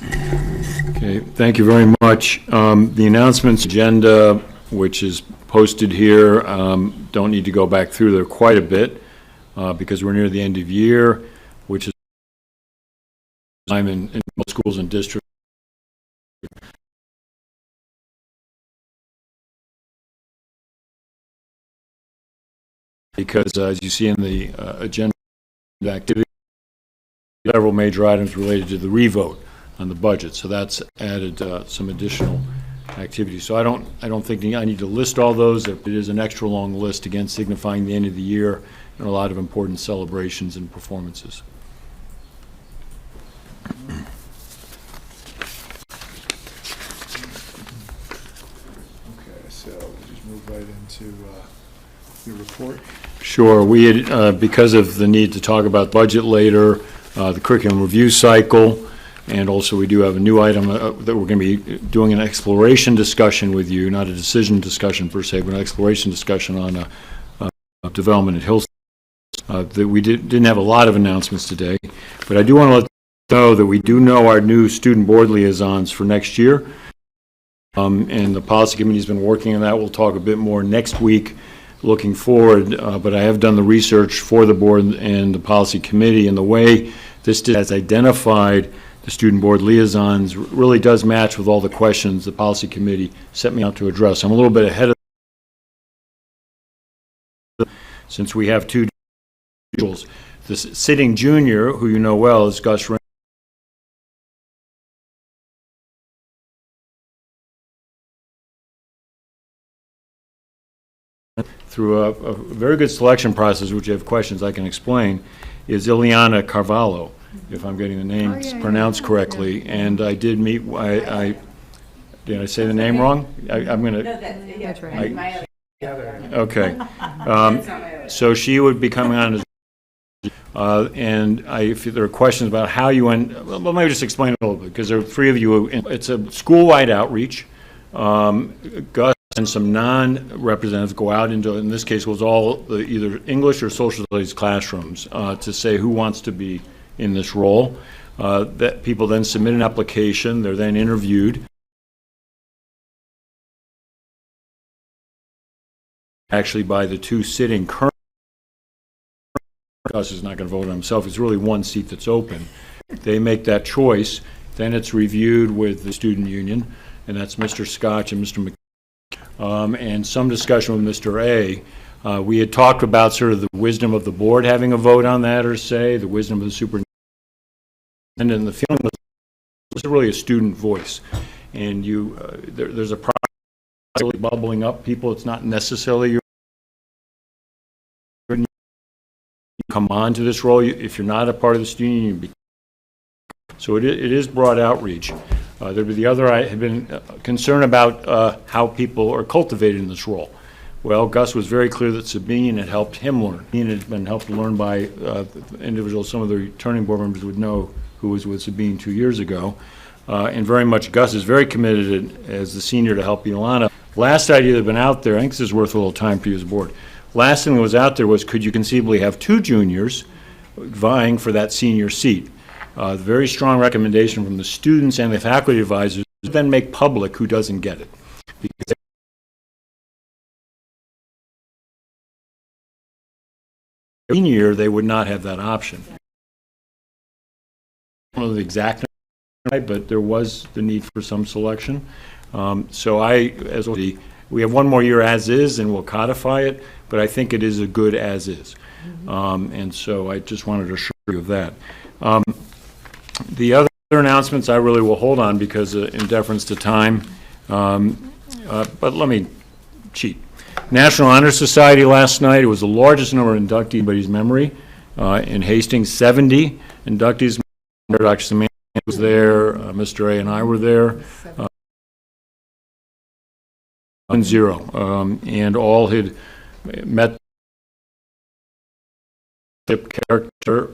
Okay, thank you very much. The announcements agenda, which is posted here, don't need to go back through there quite a bit because we're near the end of year, which is time in most schools and districts. Because as you see in the agenda activity, several major items related to the revote on the budget, so that's added some additional activity. So I don't think I need to list all those. It is an extra long list, again, signifying the end of the year and a lot of important celebrations and performances. Okay, so we'll just move right into your report. Sure. We had, because of the need to talk about budget later, the curriculum review cycle, and also we do have a new item that we're going to be doing an exploration discussion with you, not a decision discussion per se, but an exploration discussion on development at Hillside. That we didn't have a lot of announcements today, but I do want to let you know that we do know our new student board liaisons for next year, and the policy committee has been working on that. We'll talk a bit more next week looking forward, but I have done the research for the board and the policy committee, and the way this has identified the student board liaisons really does match with all the questions the policy committee set me out to address. I'm a little bit ahead of since we have two individuals. The sitting junior, who you know well, is Gus Rain. Through a very good selection process, which you have questions I can explain, is Ileana Carvalho, if I'm getting the name pronounced correctly. And I did meet, did I say the name wrong? I'm going to. No, that's right. Okay. So she would be coming on as, and if there are questions about how you went, well, let me just explain a little bit, because there are three of you. It's a school-wide outreach. Gus and some non-representatives go out into, in this case, was all the either English or social studies classrooms to say who wants to be in this role. That people then submit an application. They're then interviewed. Actually, by the two sitting current. Gus is not going to vote on himself. It's really one seat that's open. They make that choice. Then it's reviewed with the student union, and that's Mr. Scotch and Mr. McKee. And some discussion with Mr. A. We had talked about sort of the wisdom of the board having a vote on that, or say, the wisdom of the superintendent, and the feeling that this is really a student voice. And you, there's a process really bubbling up people. It's not necessarily you come on to this role. If you're not a part of the student union, so it is broad outreach. There'd be the other, I had been concerned about how people are cultivated in this role. Well, Gus was very clear that Sabine had helped him learn. He had been helped to learn by individuals some of the returning board members would know, who was with Sabine 2 years ago. And very much Gus is very committed as the senior to help Ilana. Last idea that had been out there, I think this is worth a little time for you as a board. Last thing that was out there was, could you conceivably have two juniors vying for that senior seat? Very strong recommendation from the students and the faculty advisors, then make public who doesn't get it. Because senior year, they would not have that option. I don't know the exact number, but there was the need for some selection. So we have one more year as is, and we'll codify it, but I think it is a good as is. And so I just wanted to assure you of that. The other announcements I really will hold on because in deference to time, but let me cheat. National Honor Society last night, it was the largest number of inductees in anybody's memory. In Hastings, 70 inductees. Dr. Samantha was there, Mr. A and I were there. 0, and all had met the character.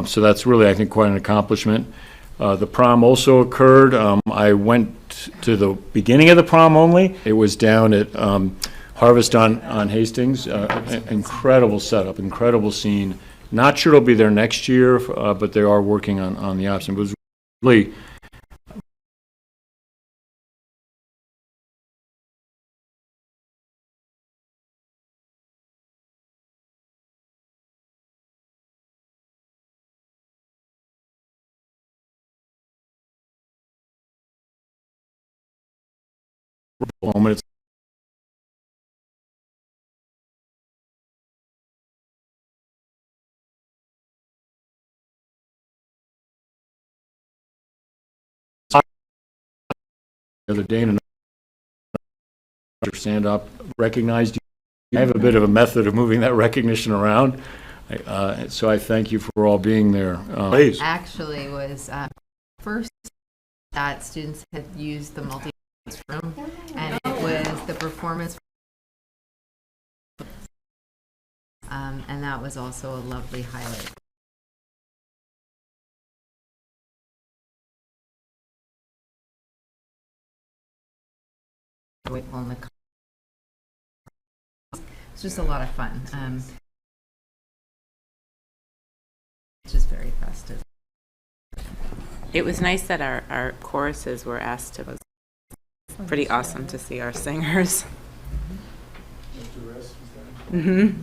So that's really, I think, quite an accomplishment. The prom also occurred. I went to the beginning of the prom only. It was down at Harvest on Hastings, incredible setup, incredible scene. Not sure it'll be there next year, but they are working on the option. It was really moment. It's the other day, and another stand up recognized you. I have a bit of a method of moving that recognition around, so I thank you for all being there. Please. Actually was first that students had used the multi-purpose room, and it was the performance, and that was also a lovely highlight. It's just a lot of fun. It's just very festive. It was nice that our choruses were asked to. It was pretty awesome to see our singers. Mm-hmm.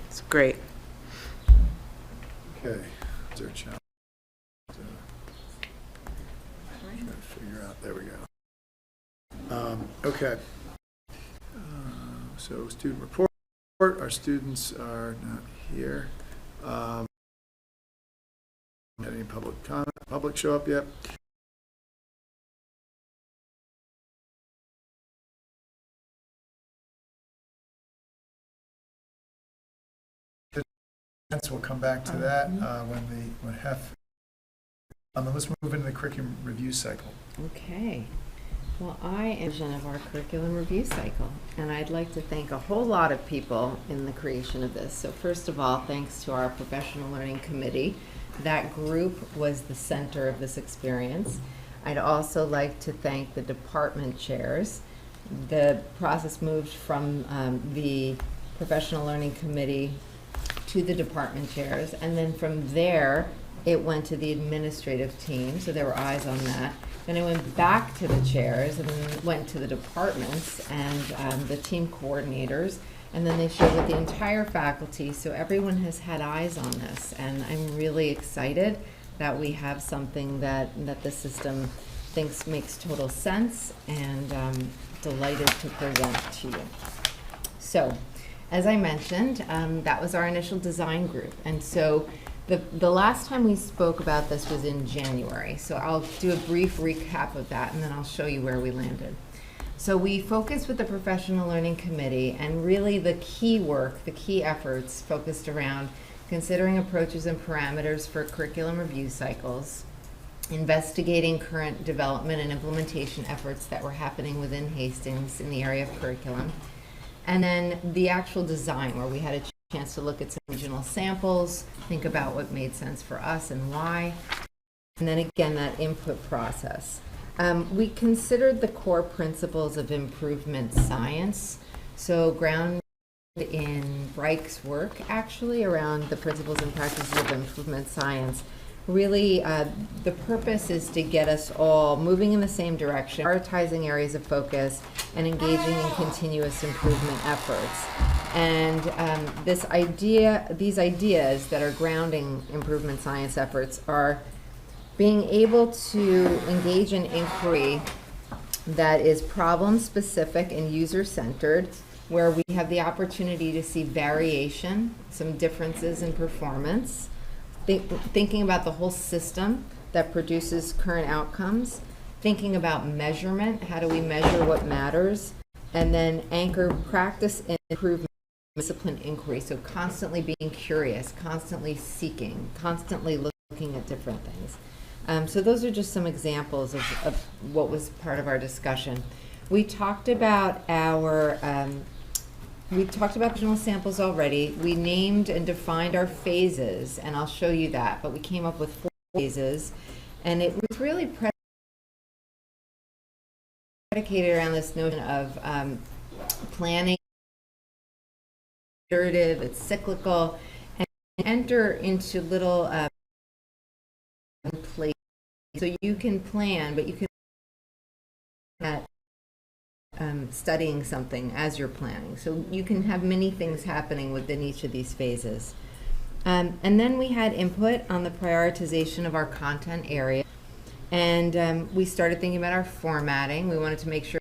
It's great. Okay, is there a challenge? Trying to figure out, there we go. Okay. So student report, our students are not here. Had any public comment, public show up yet? We'll come back to that when HEF. Let's move into the curriculum review cycle. Okay. Well, I am a vision of our curriculum review cycle, and I'd like to thank a whole lot of people in the creation of this. So first of all, thanks to our professional learning committee. That group was the center of this experience. I'd also like to thank the department chairs. The process moved from the professional learning committee to the department chairs, and then from there it went to the administrative team, so there were eyes on that. Then it went back to the chairs, and then it went to the departments and the team coordinators, and then they shared with the entire faculty, so everyone has had eyes on this, and I'm really excited that we have something that the system thinks makes total sense, and delighted to present to you. So, as I mentioned, that was our initial design group, and so the last time we spoke about this was in January, so I'll do a brief recap of that, and then I'll show you where we landed. So we focused with the Professional Learning Committee, and really the key work, the key efforts focused around considering approaches and parameters for curriculum review cycles, investigating current development and implementation efforts that were happening within Hastings in the area of curriculum, and then the actual design, where we had a chance to look at some regional samples, think about what made sense for us and why, and then again that input process. We considered the core principles of improvement science, so grounded in Reich's work actually around the principles and practices of improvement science. Really, the purpose is to get us all moving in the same direction, prioritizing areas of focus, and engaging in continuous improvement efforts. And these ideas that are grounding improvement science efforts are being able to engage in inquiry that is problem-specific and user-centered, where we have the opportunity to see variation, some differences in performance, thinking about the whole system that produces current outcomes, thinking about measurement, how do we measure what matters, and then anchor practice and improvement, discipline inquiry, so constantly being curious, constantly seeking, constantly looking at different things. So those are just some examples of what was part of our discussion. We talked about regional samples already. We named and defined our phases, and I'll show you that, but we came up with 4 phases, and it was really predicated around this notion of planning iterative, it's cyclical, and enter into little places. So you can plan, but you can at studying something as you're planning. So you can have many things happening within each of these phases. And then we had input on the prioritization of our content area. And we started thinking about our formatting. We wanted to make sure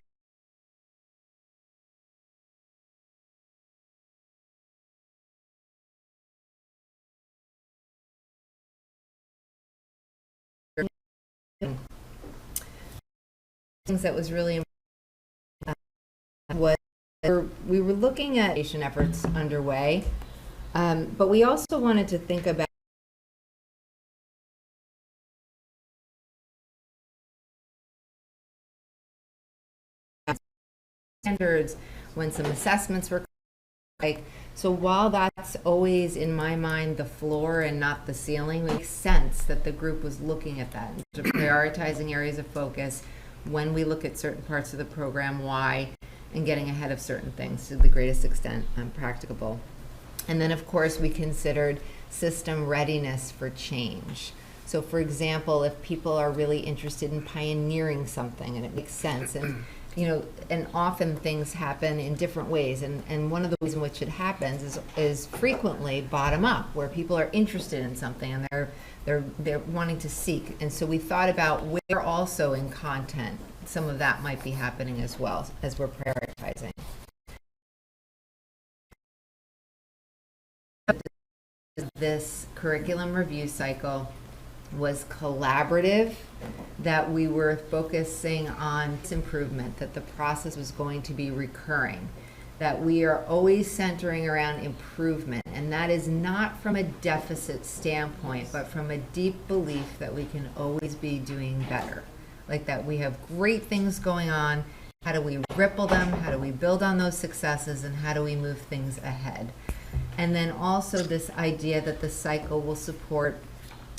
things that was really important was we were looking at education efforts underway, but we also wanted to think about standards when some assessments were like. So while that's always in my mind the floor and not the ceiling, it makes sense that the group was looking at that, prioritizing areas of focus when we look at certain parts of the program, why, and getting ahead of certain things to the greatest extent practicable. And then, of course, we considered system readiness for change. So, for example, if people are really interested in pioneering something and it makes sense, and and often things happen in different ways, and one of the ways in which it happens is frequently bottom up, where people are interested in something and they're wanting to seek. And so we thought about where also in content some of that might be happening as well as we're prioritizing. This curriculum review cycle was collaborative, that we were focusing on improvement, that the process was going to be recurring, that we are always centering around improvement, and that is not from a deficit standpoint, but from a deep belief that we can always be doing better. Like that we have great things going on, how do we ripple them, how do we build on those successes, and how do we move things ahead? And then also this idea that the cycle will support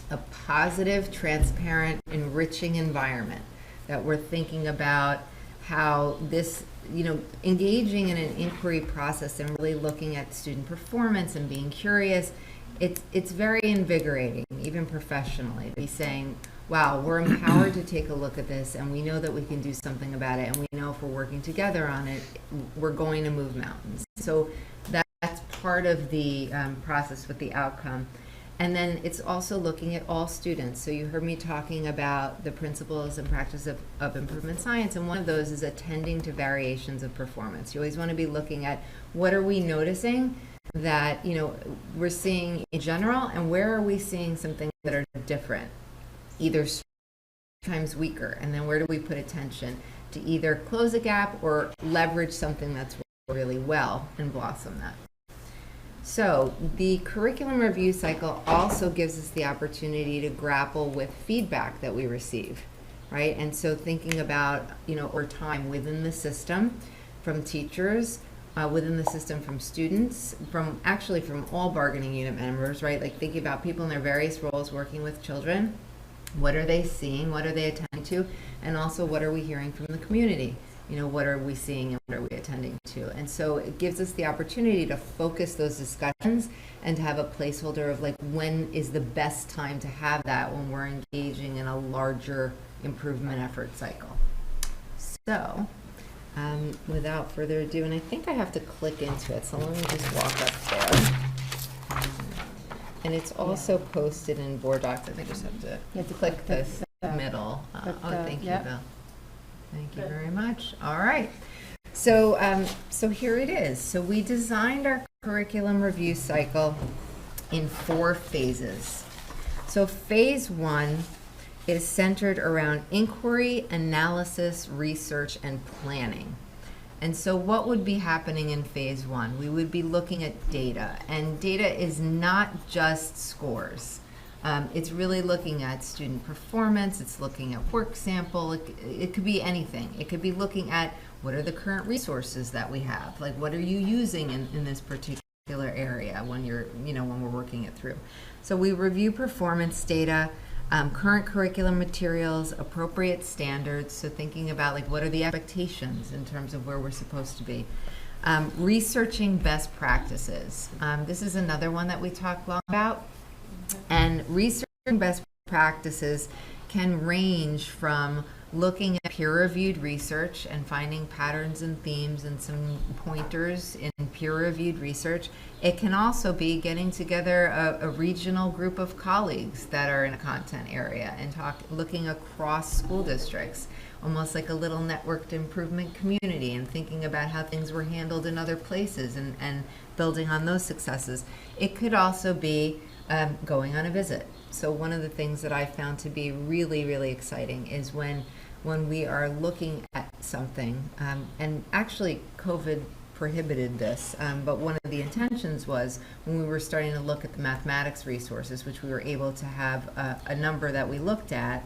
a positive, transparent, enriching environment, that we're thinking about how this, engaging in an inquiry process and really looking at student performance and being curious, it's very invigorating, even professionally, to be saying, wow, we're empowered to take a look at this, and we know that we can do something about it, and we know if we're working together on it, we're going to move mountains. So that's part of the process with the outcome. And then it's also looking at all students. So you heard me talking about the principles and practice of improvement science, and one of those is attending to variations of performance. You always want to be looking at what are we noticing that we're seeing in general, and where are we seeing some things that are different, either sometimes weaker, and then where do we put attention to either close a gap or leverage something that's really well and blossom that. So the curriculum review cycle also gives us the opportunity to grapple with feedback that we receive, right? And so thinking about, over time within the system, from teachers, within the system from students, from all bargaining unit members, right? Like thinking about people in their various roles working with children. What are they seeing? What are they attending to? And also, what are we hearing from the community? What are we seeing and what are we attending to? And so it gives us the opportunity to focus those discussions and to have a placeholder of when is the best time to have that when we're engaging in a larger improvement effort cycle. So without further ado, and I think I have to click into it, so let me just walk up there. And it's also posted in board docs. I think I just have to click this middle. Thank you, Bill. Thank you very much. All right. So here it is. So we designed our curriculum review cycle in 4 phases. So phase 1 is centered around inquiry, analysis, research, and planning. And so what would be happening in phase 1? We would be looking at data, and data is not just scores. It's really looking at student performance, it's looking at work sample, it could be anything. It could be looking at what are the current resources that we have, what are you using in this particular area when when we're working it through. So we review performance data, current curriculum materials, appropriate standards, so thinking about what are the expectations in terms of where we're supposed to be. Researching best practices. This is another one that we talked long about. And researching best practices can range from looking at peer-reviewed research and finding patterns and themes and some pointers in peer-reviewed research. It can also be getting together a regional group of colleagues that are in a content area and looking across school districts, almost like a little networked improvement community, and thinking about how things were handled in other places and building on those successes. It could also be going on a visit. So one of the things that I found to be really, really exciting is when we are looking at something, and actually COVID prohibited this, but one of the intentions was when we were starting to look at the mathematics resources, which we were able to have a number that we looked at,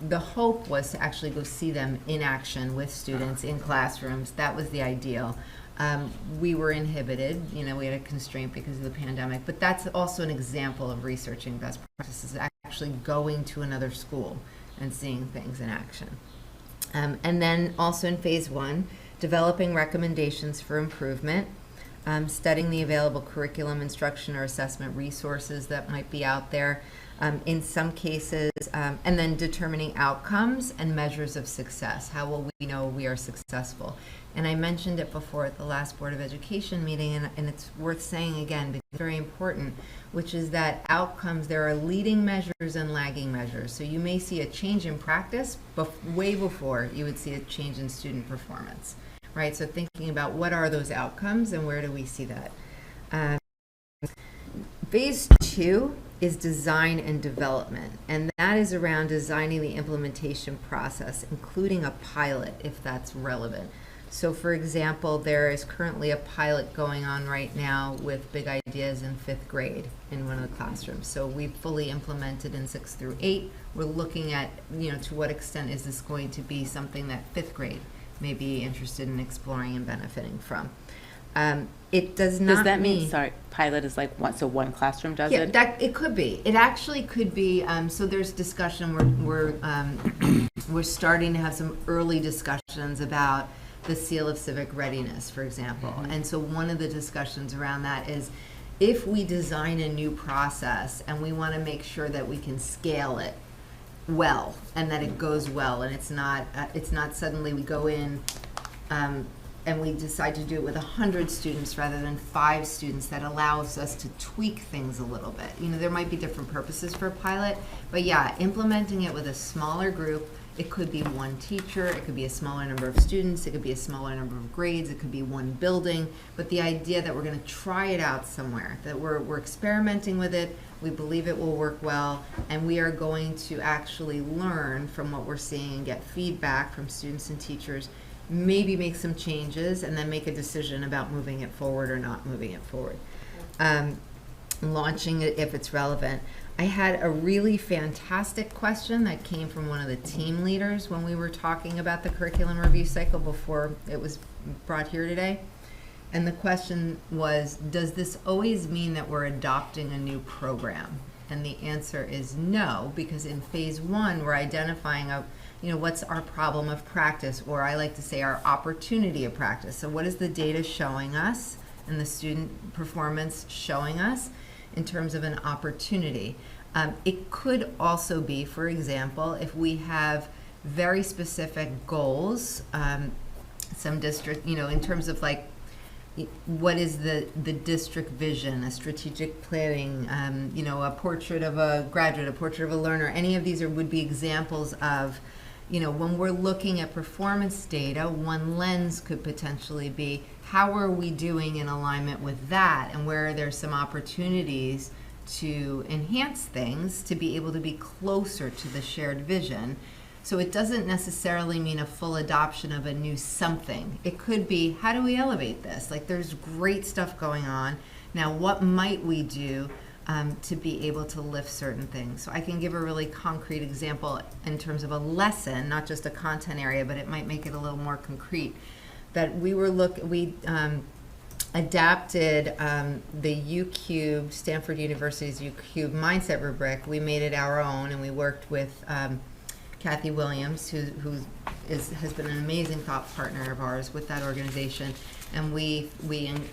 the hope was to actually go see them in action with students in classrooms. That was the ideal. We were inhibited, we had a constraint because of the pandemic, but that's also an example of researching best practices, actually going to another school and seeing things in action. And then also in phase 1, developing recommendations for improvement, studying the available curriculum, instruction, or assessment resources that might be out there in some cases, and then determining outcomes and measures of success. How will we know we are successful? And I mentioned it before at the last Board of Education meeting, and it's worth saying again because it's very important, which is that outcomes, there are leading measures and lagging measures. So you may see a change in practice way before you would see a change in student performance, right? So thinking about what are those outcomes and where do we see that? Phase 2 is design and development, and that is around designing the implementation process, including a pilot if that's relevant. So for example, there is currently a pilot going on right now with Big Ideas in 5th grade in one of the classrooms. So we've fully implemented in 6 through 8. We're looking at, to what extent is this going to be something that 5th grade may be interested in exploring and benefiting from. It does not Does that mean, pilot is like one classroom does it? Yeah, it could be. It actually could be. So there's discussion. We're starting to have some early discussions about the seal of civic readiness, for example. Mm-hmm. And so one of the discussions around that is if we design a new process and we want to make sure that we can scale it well and that it goes well and it's not suddenly we go in and we decide to do it with 100 students rather than 5 students, that allows us to tweak things a little bit. There might be different purposes for a pilot, but yeah, implementing it with a smaller group. It could be one teacher, it could be a smaller number of students, it could be a smaller number of grades, it could be one building, but the idea that we're going to try it out somewhere, that we're experimenting with it, we believe it will work well, and we are going to actually learn from what we're seeing and get feedback from students and teachers, maybe make some changes, and then make a decision about moving it forward or not moving it forward. Launching it if it's relevant. I had a really fantastic question that came from one of the team leaders when we were talking about the curriculum review cycle before it was brought here today. And the question was, does this always mean that we're adopting a new program? And the answer is no, because in phase 1, we're identifying what's our problem of practice, or I like to say our opportunity of practice. So what is the data showing us and the student performance showing us in terms of an opportunity? It could also be, for example, if we have very specific goals, some district, in terms of like, what is the district vision, a strategic planning, a portrait of a graduate, a portrait of a learner. Any of these would be examples of, when we're looking at performance data, one lens could potentially be, how are we doing in alignment with that, and where are there some opportunities to enhance things to be able to be closer to the shared vision. So it doesn't necessarily mean a full adoption of a new something. It could be, how do we elevate this? Like, there's great stuff going on. Now, what might we do to be able to lift certain things? So I can give a really concrete example in terms of a lesson, not just a content area, but it might make it a little more concrete. That we adapted the U-Cube, Stanford University's U-Cube mindset rubric. We made it our own, and we worked with Kathy Williams, who has been an amazing thought partner of ours with that organization. And we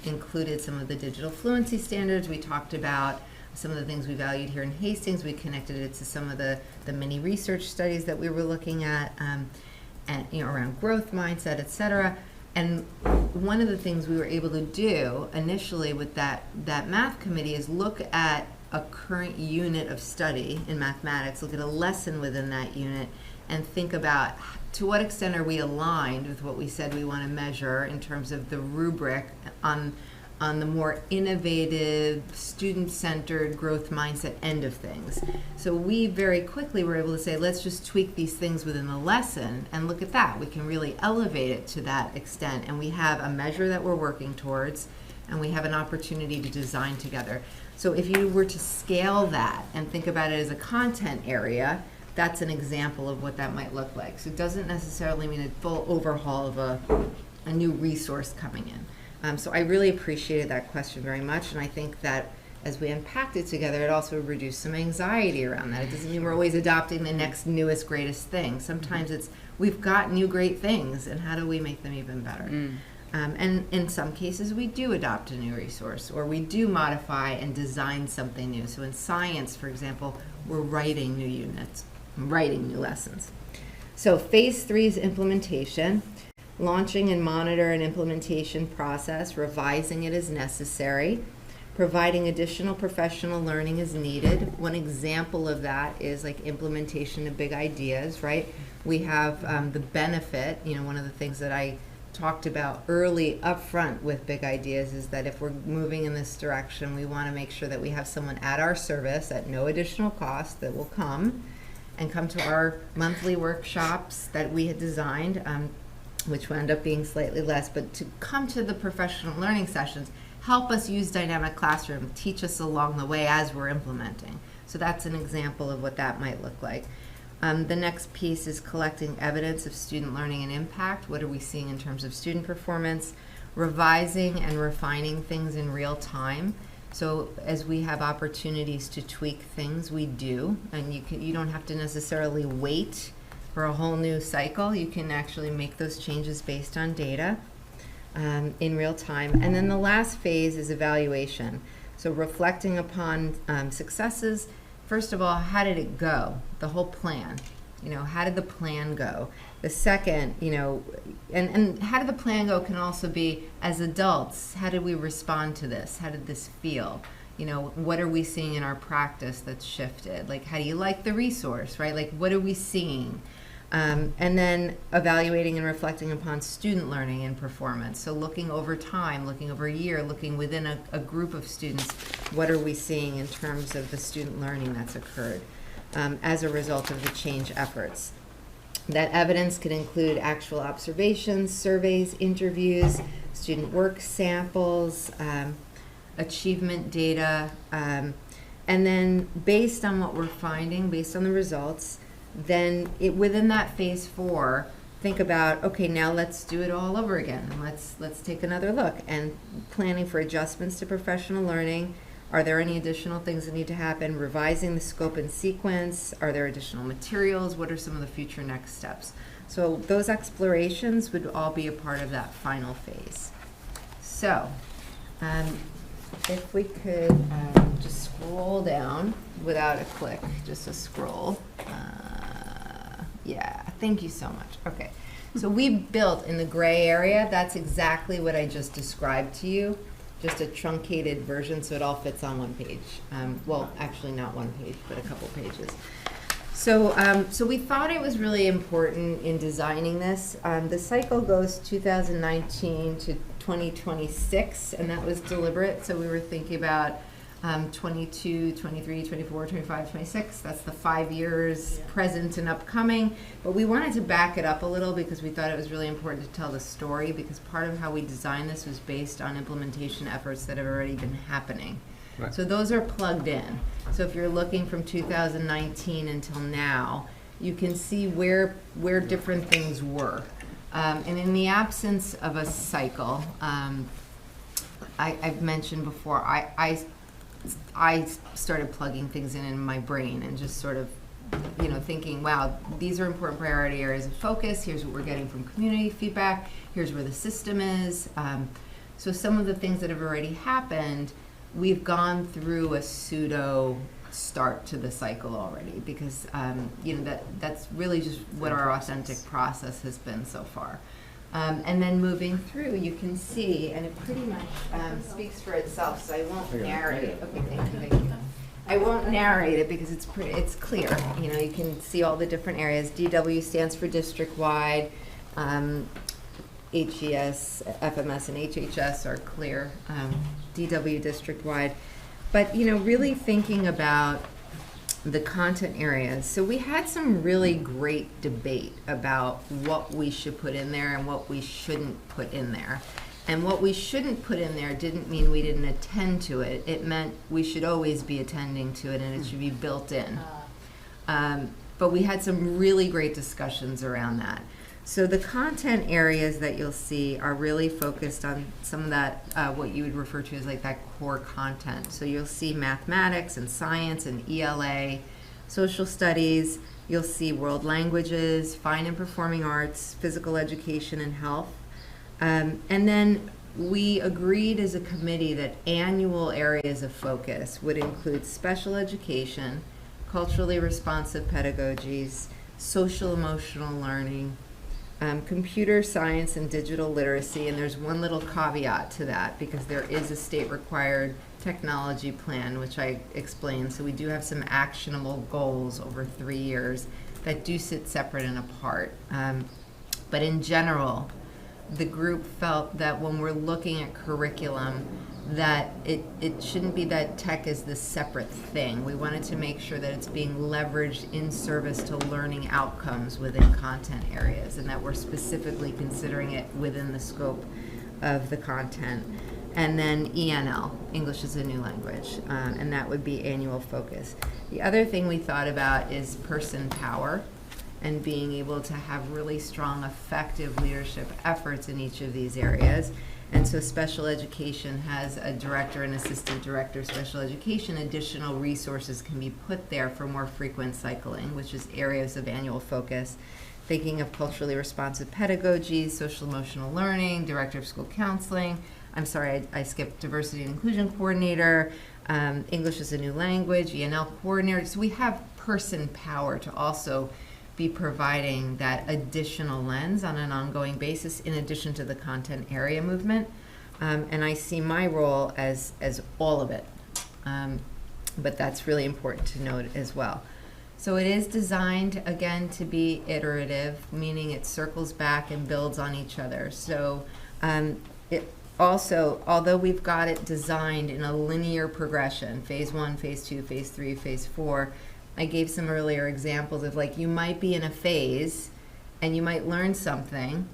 included some of the digital fluency standards. We talked about some of the things we valued here in Hastings. We connected it to some of the mini research studies that we were looking at, and around growth mindset, et cetera. And one of the things we were able to do initially with that math committee is look at a current unit of study in mathematics, look at a lesson within that unit, and think about to what extent are we aligned with what we said we want to measure in terms of the rubric on the more innovative, student-centered growth mindset end of things. So we very quickly were able to say, let's just tweak these things within the lesson, and look at that. We can really elevate it to that extent, and we have a measure that we're working towards, and we have an opportunity to design together. So if you were to scale that and think about it as a content area, that's an example of what that might look like. So it doesn't necessarily mean a full overhaul of a new resource coming in. So I really appreciated that question very much, and I think that as we unpacked it together, it also reduced some anxiety around that. It doesn't mean we're always adopting the next newest, greatest thing. Sometimes it's, we've got new great things, and how do we make them even better? And in some cases, we do adopt a new resource, or we do modify and design something new. So in science, for example, we're writing new units, writing new lessons. So phase 3 is implementation. Launching and monitor an implementation process, revising it as necessary, providing additional professional learning as needed. One example of that is like implementation of big ideas, right? We have the benefit, one of the things that I talked about early upfront with big ideas is that if we're moving in this direction, we want to make sure that we have someone at our service at no additional cost that will come to our monthly workshops that we had designed, which will end up being slightly less, but to come to the professional learning sessions, help us use dynamic classroom, teach us along the way as we're implementing. So that's an example of what that might look like. The next piece is collecting evidence of student learning and impact. What are we seeing in terms of student performance? Revising and refining things in real time. So as we have opportunities to tweak things, we do, and you don't have to necessarily wait for a whole new cycle. You can actually make those changes based on data in real time. And then the last phase is evaluation. So reflecting upon successes. First of all, how did it go? The whole plan. How did the plan go? The second, and how did the plan go can also be, as adults, how did we respond to this? How did this feel? What are we seeing in our practice that's shifted? Like, how do you like the resource, right? Like, what are we seeing? And then evaluating and reflecting upon student learning and performance. So looking over time, looking over a year, looking within a group of students, what are we seeing in terms of the student learning that's occurred as a result of the change efforts. That evidence could include actual observations, surveys, interviews, student work samples, achievement data, and then based on what we're finding, based on the results, then within that phase 4, think about, okay, now let's do it all over again, and let's take another look, and planning for adjustments to professional learning. Are there any additional things that need to happen? Revising the scope and sequence. Are there additional materials? What are some of the future next steps? So those explorations would all be a part of that final phase. So if we could just scroll down without a click, just a scroll. Yeah, thank you so much. Okay, so we built in the gray area, that's exactly what I just described to you, just a truncated version so it all fits on one page. Well, actually not one page, but a couple pages. So we thought it was really important in designing this. The cycle goes 2019 to 2026, and that was deliberate. So we were thinking about 22, 23, 24, 25, 26. That's the 5 years present and upcoming. But we wanted to back it up a little because we thought it was really important to tell the story, because part of how we designed this was based on implementation efforts that have already been happening. Right. So those are plugged in. So if you're looking from 2019 until now, you can see where different things were. And in the absence of a cycle, I've mentioned before, I started plugging things in my brain and just sort of, thinking, wow, these are important priority areas of focus. Here's what we're getting from community feedback. Here's where the system is. So some of the things that have already happened, we've gone through a pseudo start to the cycle already, because that's really just what our authentic process has been so far. And then moving through, you can see, and it pretty much speaks for itself, so I won't narrate it. Okay, thank you. I won't narrate it because it's clear. You can see all the different areas. DW stands for district-wide. HES, FMS, and HHS are clear. DW district-wide. But, really thinking about the content areas. So we had some really great debate about what we should put in there and what we shouldn't put in there. And what we shouldn't put in there didn't mean we didn't attend to it. It meant we should always be attending to it, and it should be built in. But we had some really great discussions around that. So the content areas that you'll see are really focused on some of that, what you would refer to as like that core content. So you'll see mathematics and science and ELA, social studies. You'll see world languages, fine and performing arts, physical education, and health. And then we agreed as a committee that annual areas of focus would include special education, culturally responsive pedagogies, social emotional learning, computer science and digital literacy, and there's one little caveat to that because there is a state-required technology plan, which I explained. So we do have some actionable goals over 3 years that do sit separate and apart. But in general, the group felt that when we're looking at curriculum, that it shouldn't be that tech is this separate thing. We wanted to make sure that it's being leveraged in service to learning outcomes within content areas, and that we're specifically considering it within the scope of the content. And then ENL, English as a New Language, and that would be annual focus. The other thing we thought about is person power and being able to have really strong, effective leadership efforts in each of these areas. And so special education has a director and assistant director of special education. Additional resources can be put there for more frequent cycling, which is areas of annual focus. Thinking of culturally responsive pedagogy, social emotional learning, director of school counseling. I'm sorry, I skipped diversity and inclusion coordinator, English as a New Language, ENL coordinator. So we have person power to also be providing that additional lens on an ongoing basis in addition to the content area movement. And I see my role as all of it. But that's really important to note as well. So it is designed, again, to be iterative, meaning it circles back and builds on each other. So it also, although we've got it designed in a linear progression, phase 1, phase 2, phase 3, phase 4, I gave some earlier examples of like you might be in a phase and you might learn something,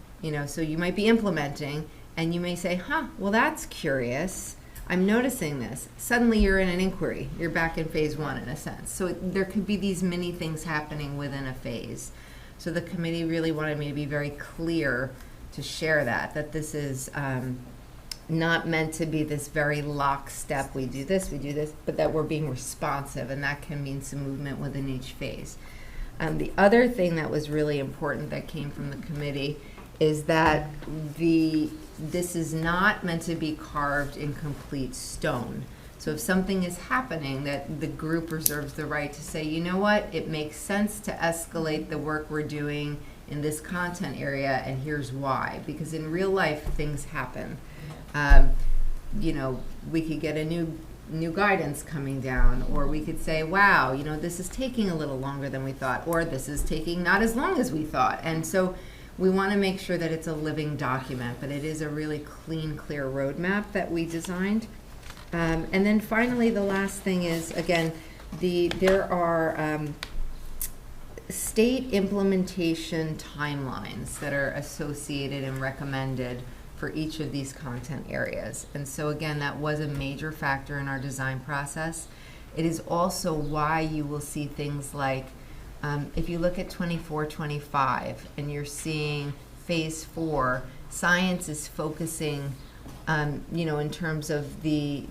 so you might be implementing and you may say, well, that's curious. I'm noticing this. Suddenly you're in an inquiry. You're back in phase 1 in a sense. So there could be these many things happening within a phase. So the committee really wanted me to be very clear to share that this is not meant to be this very lockstep, we do this, but that we're being responsive, and that can mean some movement within each phase. The other thing that was really important that came from the committee is that this is not meant to be carved in complete stone. So if something is happening, that the group reserves the right to say, you know what, it makes sense to escalate the work we're doing in this content area, and here's why. Because in real life, things happen. We could get a new guidance coming down, or we could say, wow, this is taking a little longer than we thought, or this is taking not as long as we thought. And so we want to make sure that it's a living document, but it is a really clean, clear roadmap that we designed. And then finally, the last thing is, again, there are state implementation timelines that are associated and recommended for each of these content areas. And so again, that was a major factor in our design process. It is also why you will see things like, if you look at 24-25 and you're seeing phase 4, science is focusing, in terms of the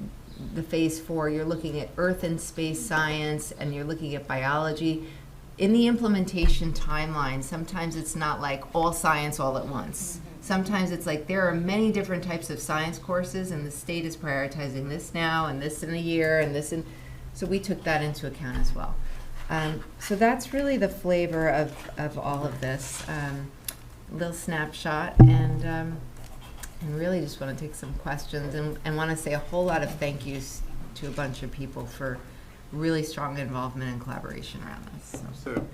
phase 4, you're looking at earth and space science and you're looking at biology. In the implementation timeline, sometimes it's not like all science all at once. sometimes it's like there are many different types of science courses, and the state is prioritizing this now, and this in a year, and this in, so we took that into account as well. So that's really the flavor of all of this. Little snapshot, and really just want to take some questions, and want to say a whole lot of thank yous to a bunch of people for really strong involvement and collaboration around this. So.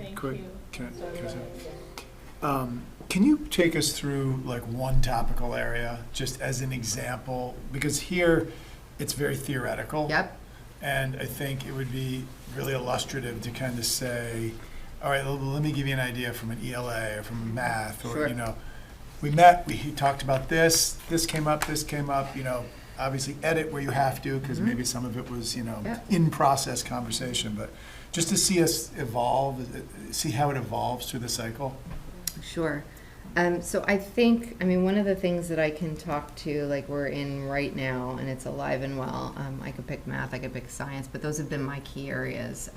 Can you take us through like one topical area, just as an example? Because here, it's very theoretical. Yep. And I think it would be really illustrative to kind of say, all right, let me give you an idea from an ELA or from math, or, Sure. you know, we met, we talked about this came up, you know, obviously edit where you have to, because maybe some of it was, you know, Yep. in-process conversation, but just to see us evolve, see how it evolves through the cycle. Sure. So I think, I mean, one of the things that I can talk to, like we're in right now, and it's alive and well, I could pick math, I could pick science, but those have been my key areas.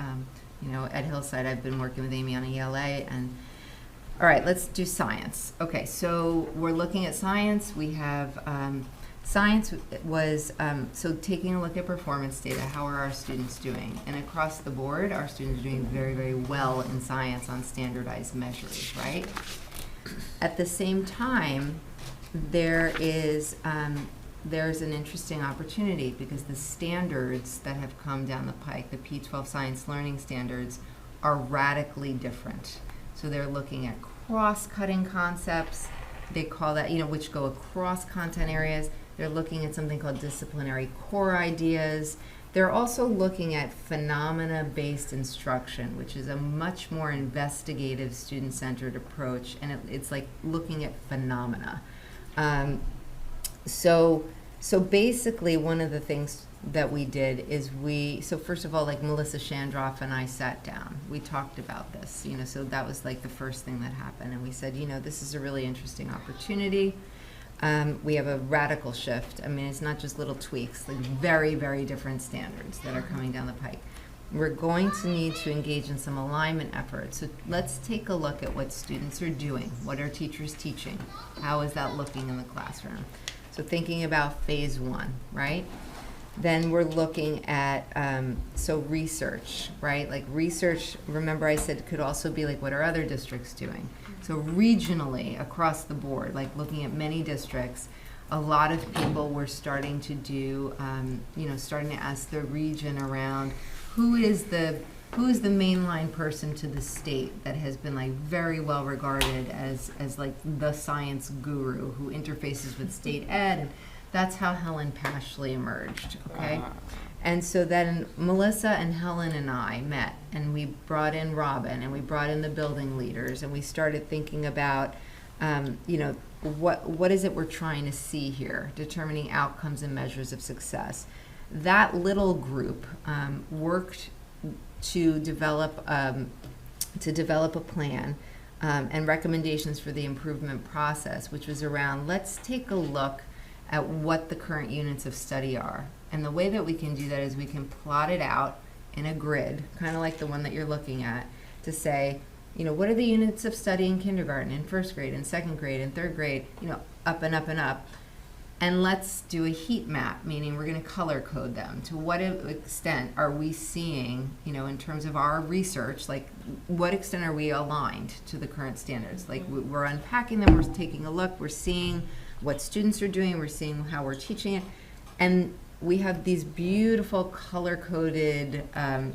You know, at Hillside, I've been working with Amy on ELA, and all right, let's do science. Okay, so we're looking at science. We have science was, so taking a look at performance data, how are our students doing? And across the board, our students are doing very, very well in science on standardized measures, right? At the same time, there's an interesting opportunity, because the standards that have come down the pike, the P12 science learning standards, are radically different. So they're looking at cross-cutting concepts, they call that, you know, which go across content areas. They're looking at something called disciplinary core ideas. They're also looking at phenomena-based instruction, which is a much more investigative, student-centered approach, and it's like looking at phenomena. So basically, one of the things that we did is so first of all, like Melissa Shandroff and I sat down. We talked about this, you know, so that was like the first thing that happened. And we said, you know, this is a really interesting opportunity. We have a radical shift. I mean, it's not just little tweaks, like very, very different standards that are coming down the pike. We're going to need to engage in some alignment efforts. So let's take a look at what students are doing. What are teachers teaching? How is that looking in the classroom? So thinking about phase one, right? Then we're looking at, so research, right? Like research, remember I said could also be like, what are other districts doing? So regionally, across the board, like looking at many districts, a lot of people were starting to do, you know, starting to ask the region around who is the mainline person to the state that has been like very well regarded as like the science guru who interfaces with state ed. And that's how Helen Pashley emerged, okay? And so then Melissa and Helen and I met, and we brought in Robin, and we brought in the building leaders, and we started thinking about, you know, what is it we're trying to see here, determining outcomes and measures of success. That little group worked to develop a plan and recommendations for the improvement process, which was around, let's take a look at what the current units of study are. And the way that we can do that is we can plot it out in a grid, kind of like the one that you're looking at, to say, you know, what are the units of study in kindergarten, in first grade, in second grade, in third grade, you know, up and up and up. And let's do a heat map, meaning we're going to color code them. To what extent are we seeing, you know, in terms of our research, like what extent are we aligned to the current standards? Like we're unpacking them, we're taking a look, we're seeing what students are doing, we're seeing how we're teaching it. And we have these beautiful color-coded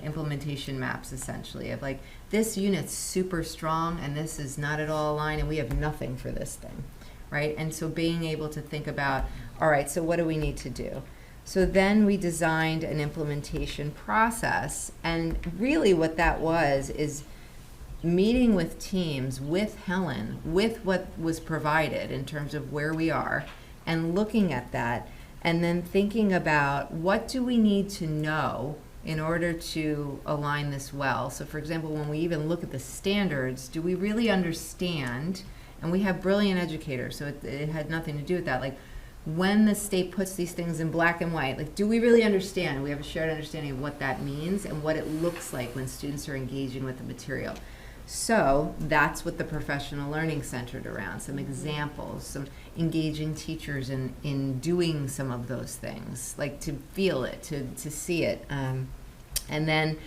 implementation maps, essentially, of like, this unit's super strong and this is not at all aligned and we have nothing for this thing, right? And so being able to think about, all right, so what do we need to do? So then we designed an implementation process, and really what that was is meeting with teams, with Helen, with what was provided in terms of where we are, and looking at that, and then thinking about what do we need to know in order to align this well. So for example, when we even look at the standards, do we really understand, and we have brilliant educators, so it had nothing to do with that, like when the state puts these things in black and white, like do we really understand? We have a shared understanding of what that means and what it looks like when students are engaging with the material. So that's what the professional learning centered around, some examples, some engaging teachers in doing some of those things, like to feel it, to see it. And then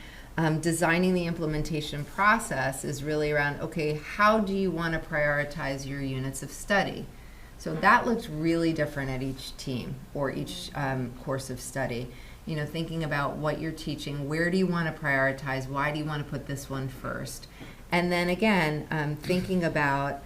designing the implementation process is really around, okay, how do you want to prioritize your units of study? So that looks really different at each team or each course of study. You know, thinking about what you're teaching, where do you want to prioritize, why do you want to put this one first? And then again, thinking about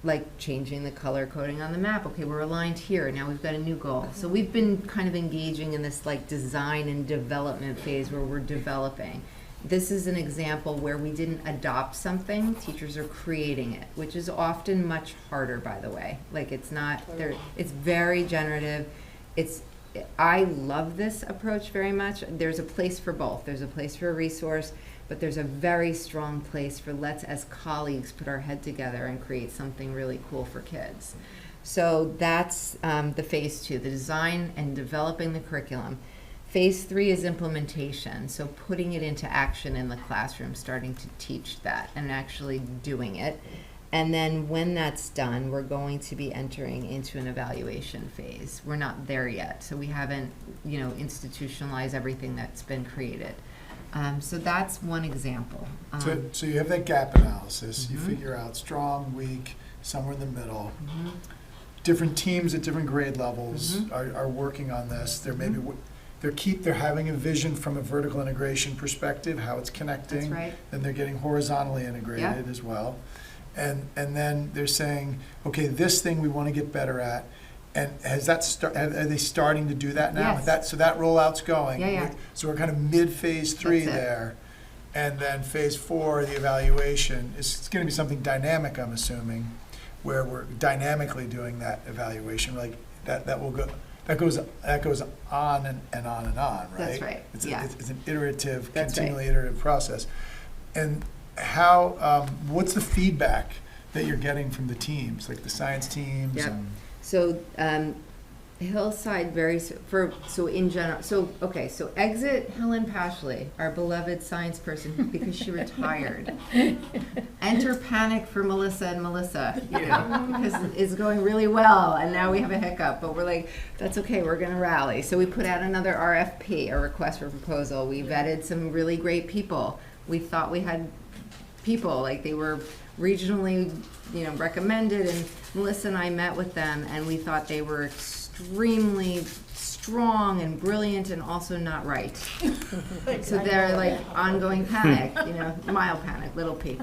like changing the color coding on the map. Okay, we're aligned here, now we've got a new goal. So we've been kind of engaging in this like design and development phase where we're developing. This is an example where we didn't adopt something, teachers are creating it, which is often much harder, by the way. Like it's not, it's very generative. I love this approach very much. There's a place for both. There's a place for a resource, but there's a very strong place for let's, as colleagues, put our head together and create something really cool for kids. So that's the phase 2, the design and developing the curriculum. Phase 3 is implementation, so putting it into action in the classroom, starting to teach that and actually doing it. And then when that's done, we're going to be entering into an evaluation phase. We're not there yet, so we haven't, institutionalized everything that's been created. So that's one example. So you have that gap analysis, you Mhm. figure out strong, weak, somewhere in the middle. Mhm. Different teams at different grade levels Mhm. are working on this. They're having a vision from a vertical integration perspective, how it's connecting. That's right. Then they're getting horizontally integrated as well. And then they're saying, okay, this thing we want to get better at. And are they starting to do that now? Yes. So that rollout's going. Yeah. So we're kind of mid-phase 3 That's it. there. And then phase 4, the evaluation, it's going to be something dynamic, I'm assuming, where we're dynamically doing that evaluation. Like that goes on and on and on, right? That's right, It's yeah. it's an iterative, That's right. continually iterative process. And how, what's the feedback that you're getting from the teams, like the science teams? Yep. And So Hillside so in general, so exit Helen Pashley, our beloved science person, because she retired. Enter panic for Melissa and Melissa, because it's going really well, and now we have a hiccup, but we're like, that's okay, we're gonna rally. So we put out another RFP, a request for proposal. We vetted some really great people. We thought we had people, like they were regionally, recommended, and Melissa and I met with them, and we thought they were extremely strong and brilliant and also not right. So they're like ongoing panic, mild panic, little p.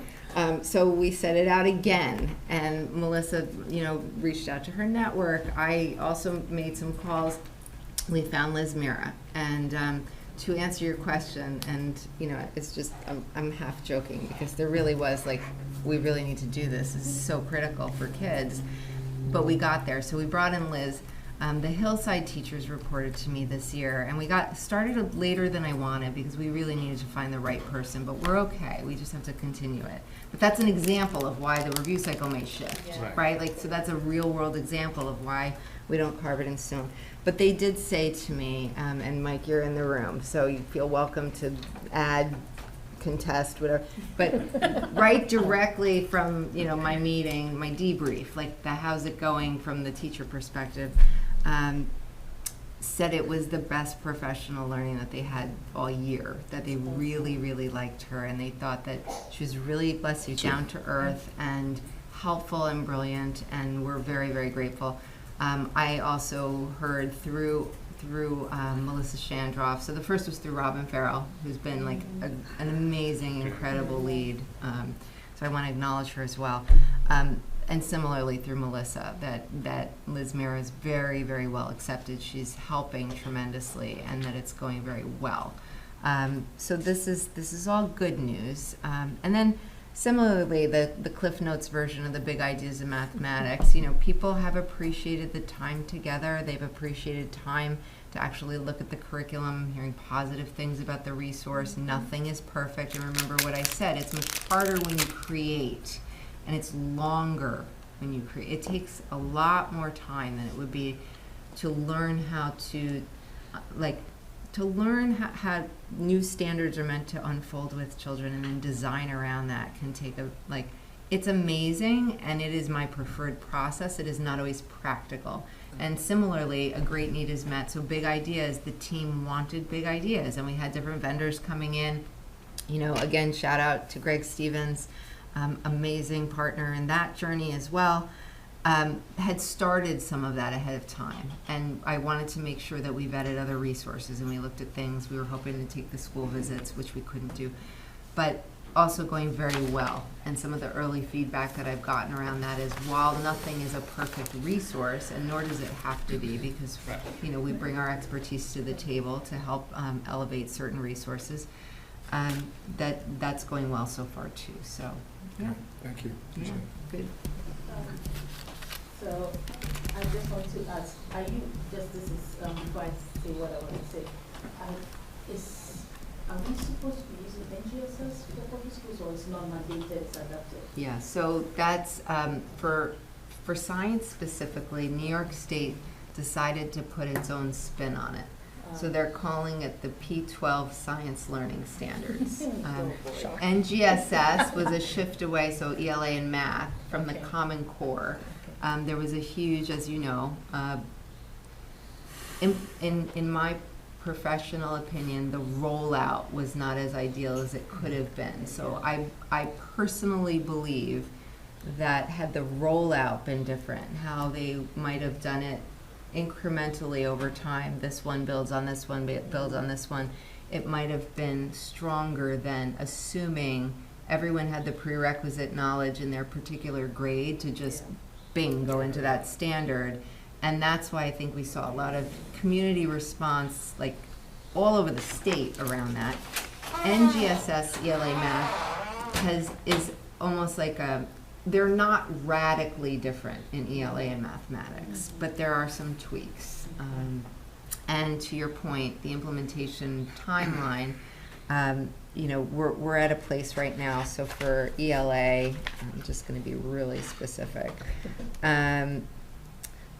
So we set it out again, and Melissa, reached out to her network. I also made some calls. We found Liz Mira, and to answer your question, and it's just I'm half joking because there really was like, we really need to do this. This is so critical for kids, but we got there. So we brought in Liz. The Hillside teachers reported to me this year, and we got started later than I wanted because we really needed to find the right person, but we're okay. We just have to continue it. But that's an example of why the review cycle may shift, right? Like, so that's a real world example of why we don't carve it in stone. But they did say to me, and Mike, you're in the room, so you feel welcome to add, contest, whatever. But right directly from, my meeting, my debrief, like the how's it going from the teacher perspective, said it was the best professional learning that they had all year, that they really, really liked her, and they thought that she was really, bless you, down to earth and helpful and brilliant, and we're very, very grateful. I also heard through Melissa Shandroff. So the first was through Robin Farrell, who's been like an amazing, incredible lead. So I want to acknowledge her as well. And similarly through Melissa, that Liz Mira is very, very well accepted. She's helping tremendously, and that it's going very well. So this is all good news. And then similarly, the Cliff Notes version of the big ideas of mathematics, people have appreciated the time together. They've appreciated time to actually look at the curriculum, hearing positive things about the resource. Nothing is perfect. And remember what I said, it's much harder when you create, and it's longer when you create. It takes a lot more time than it would be to learn how to, to learn how new standards are meant to unfold with children and then design around that can take it's amazing, and it is my preferred process. It is not always practical. And similarly, a great need is met. So big ideas, the team wanted big ideas, and we had different vendors coming in. Again, shout out to Greg Stevens, amazing partner in that journey as well. Had started some of that ahead of time, and I wanted to make sure that we vetted other resources and we looked at things. We were hoping to take the school visits, which we couldn't do, but also going very well. And some of the early feedback that I've gotten around that is, while nothing is a perfect resource, and nor does it have to be, because we bring our expertise to the table to help elevate certain resources, that's going well so far too. So yeah, Thank you. yeah, good. So I just want to ask, this is before I say what I want to say, are we supposed to be using NGSS for public schools, or it's not mandated, it's adapted? Yeah, so that's for science specifically, New York State decided to put its own spin on it. So they're calling it the P12 Science Learning Standards. NGSS was a shift away, so ELA and math, from the Common Core. There was a huge, as you know, in my professional opinion, the rollout was not as ideal as it could have been. So I personally believe that had the rollout been different, how they might have done it incrementally over time, this one builds on this one, builds on this one, it might have been stronger than assuming everyone had the prerequisite knowledge in their particular grade to just bing, go into that standard. And that's why I think we saw a lot of community response, like all over the state around that. NGSS ELA math is almost like they're not radically different in ELA and mathematics, but there are some tweaks. And to your point, the implementation timeline, we're at a place right now. So for ELA, I'm just going to be really specific.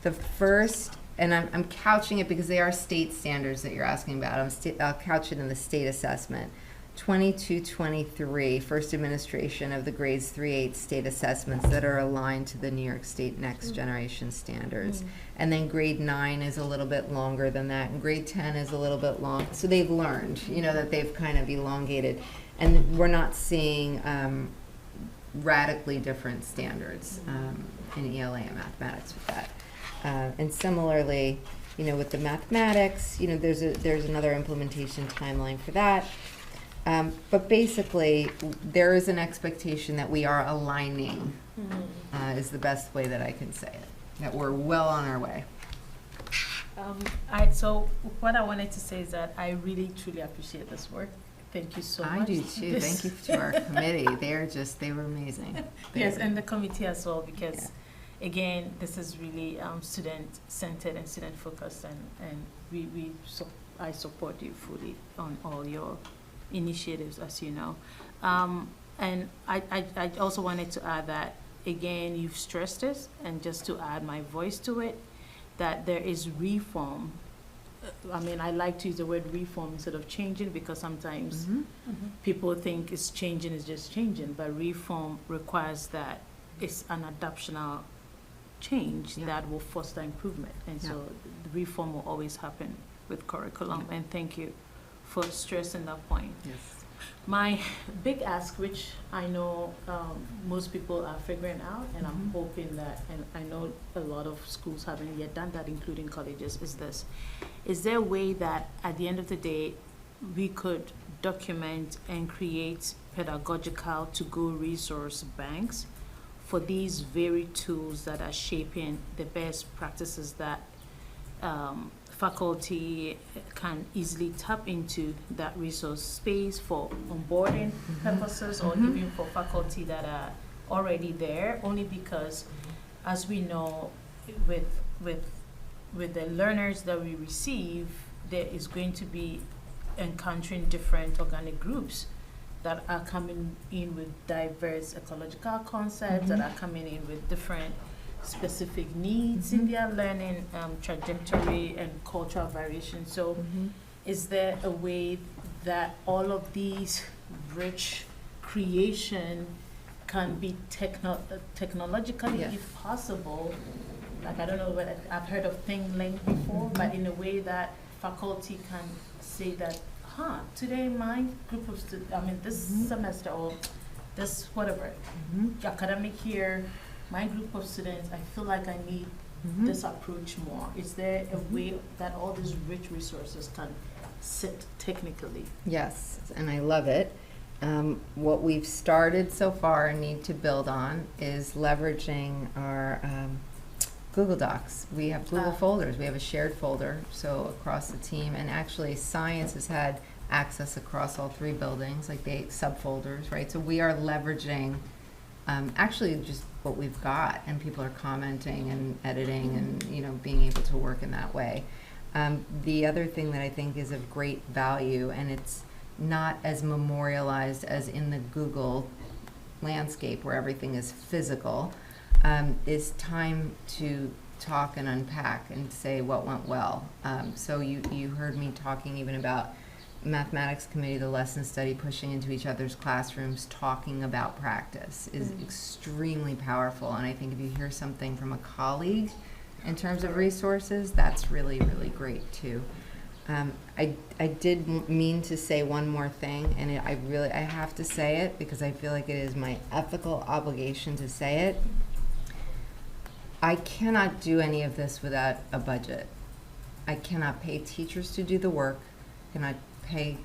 The first, and I'm couching it because they are state standards that you're asking about. I'll couch it in the state assessment. 22-23, first administration of the grades 3-8 state assessments that are aligned to the New York State Next Generation standards. And then grade 9 is a little bit longer than that, and grade 10 is a little bit long. So they've learned, that they've kind of elongated. And we're not seeing radically different standards in ELA and mathematics with that. And similarly, with the mathematics, there's another implementation timeline for that. But basically, there is an expectation that we are aligning, is the best way that I can say it, that we're well on our way. So what I wanted to say is that I really, truly appreciate this work. Thank you so much. I do too. Thank you to our committee. They were amazing. Yes, and the committee as well, because again, this is really student-centered and student-focused, and I support you fully on all your initiatives, as you know. And I also wanted to add that, again, you've stressed this, and just to add my voice to it, that there is reform. I mean, I like to use the word reform instead of changing, because sometimes people think it's changing is just changing, but reform requires that it's an adoptional change that will foster improvement. And so the reform will always happen with curriculum. And thank you for stressing that point. Yes. My big ask, which I know most people are figuring out, and I'm hoping that, and I know a lot of schools haven't yet done that, including colleges, is this. Is there a way that at the end of the day, we could document and create pedagogical to-go resource banks for these very tools that are shaping the best practices that faculty can easily tap into that resource space for onboarding purposes, or even for faculty that are already there, only because, as we know, with the learners that we receive, there is going to be encountering different organic groups that are coming in with diverse ecological concepts, that are coming in with different specific needs in their learning trajectory and cultural variation. So is there a way that all of these rich creation can be technologically, Yeah. if possible, like, I don't know whether, I've heard of ThingLink before, but in a way that faculty can say that, today my group of students, this semester or this whatever, academic year, my group of students, I feel like I need this approach more. Is there a way that all these rich resources can sit technically? Yes, and I love it. What we've started so far and need to build on is leveraging our Google Docs. We have Google folders. We have a shared folder, so across the team. And actually, science has had access across all 3 buildings, like the subfolders, right? So we are leveraging actually just what we've got, and people are commenting and editing and being able to work in that way. The other thing that I think is of great value, and it's not as memorialized as in the Google landscape where everything is physical, is time to talk and unpack and say what went well. So you heard me talking even about mathematics committee, the lesson study, pushing into each other's classrooms, talking about practice is extremely powerful. And I think if you hear something from a colleague in terms of resources, that's really, really great too. I did mean to say one more thing, and I have to say it because I feel like it is my ethical obligation to say it. I cannot do any of this without a budget. I cannot pay teachers to do the work, cannot pay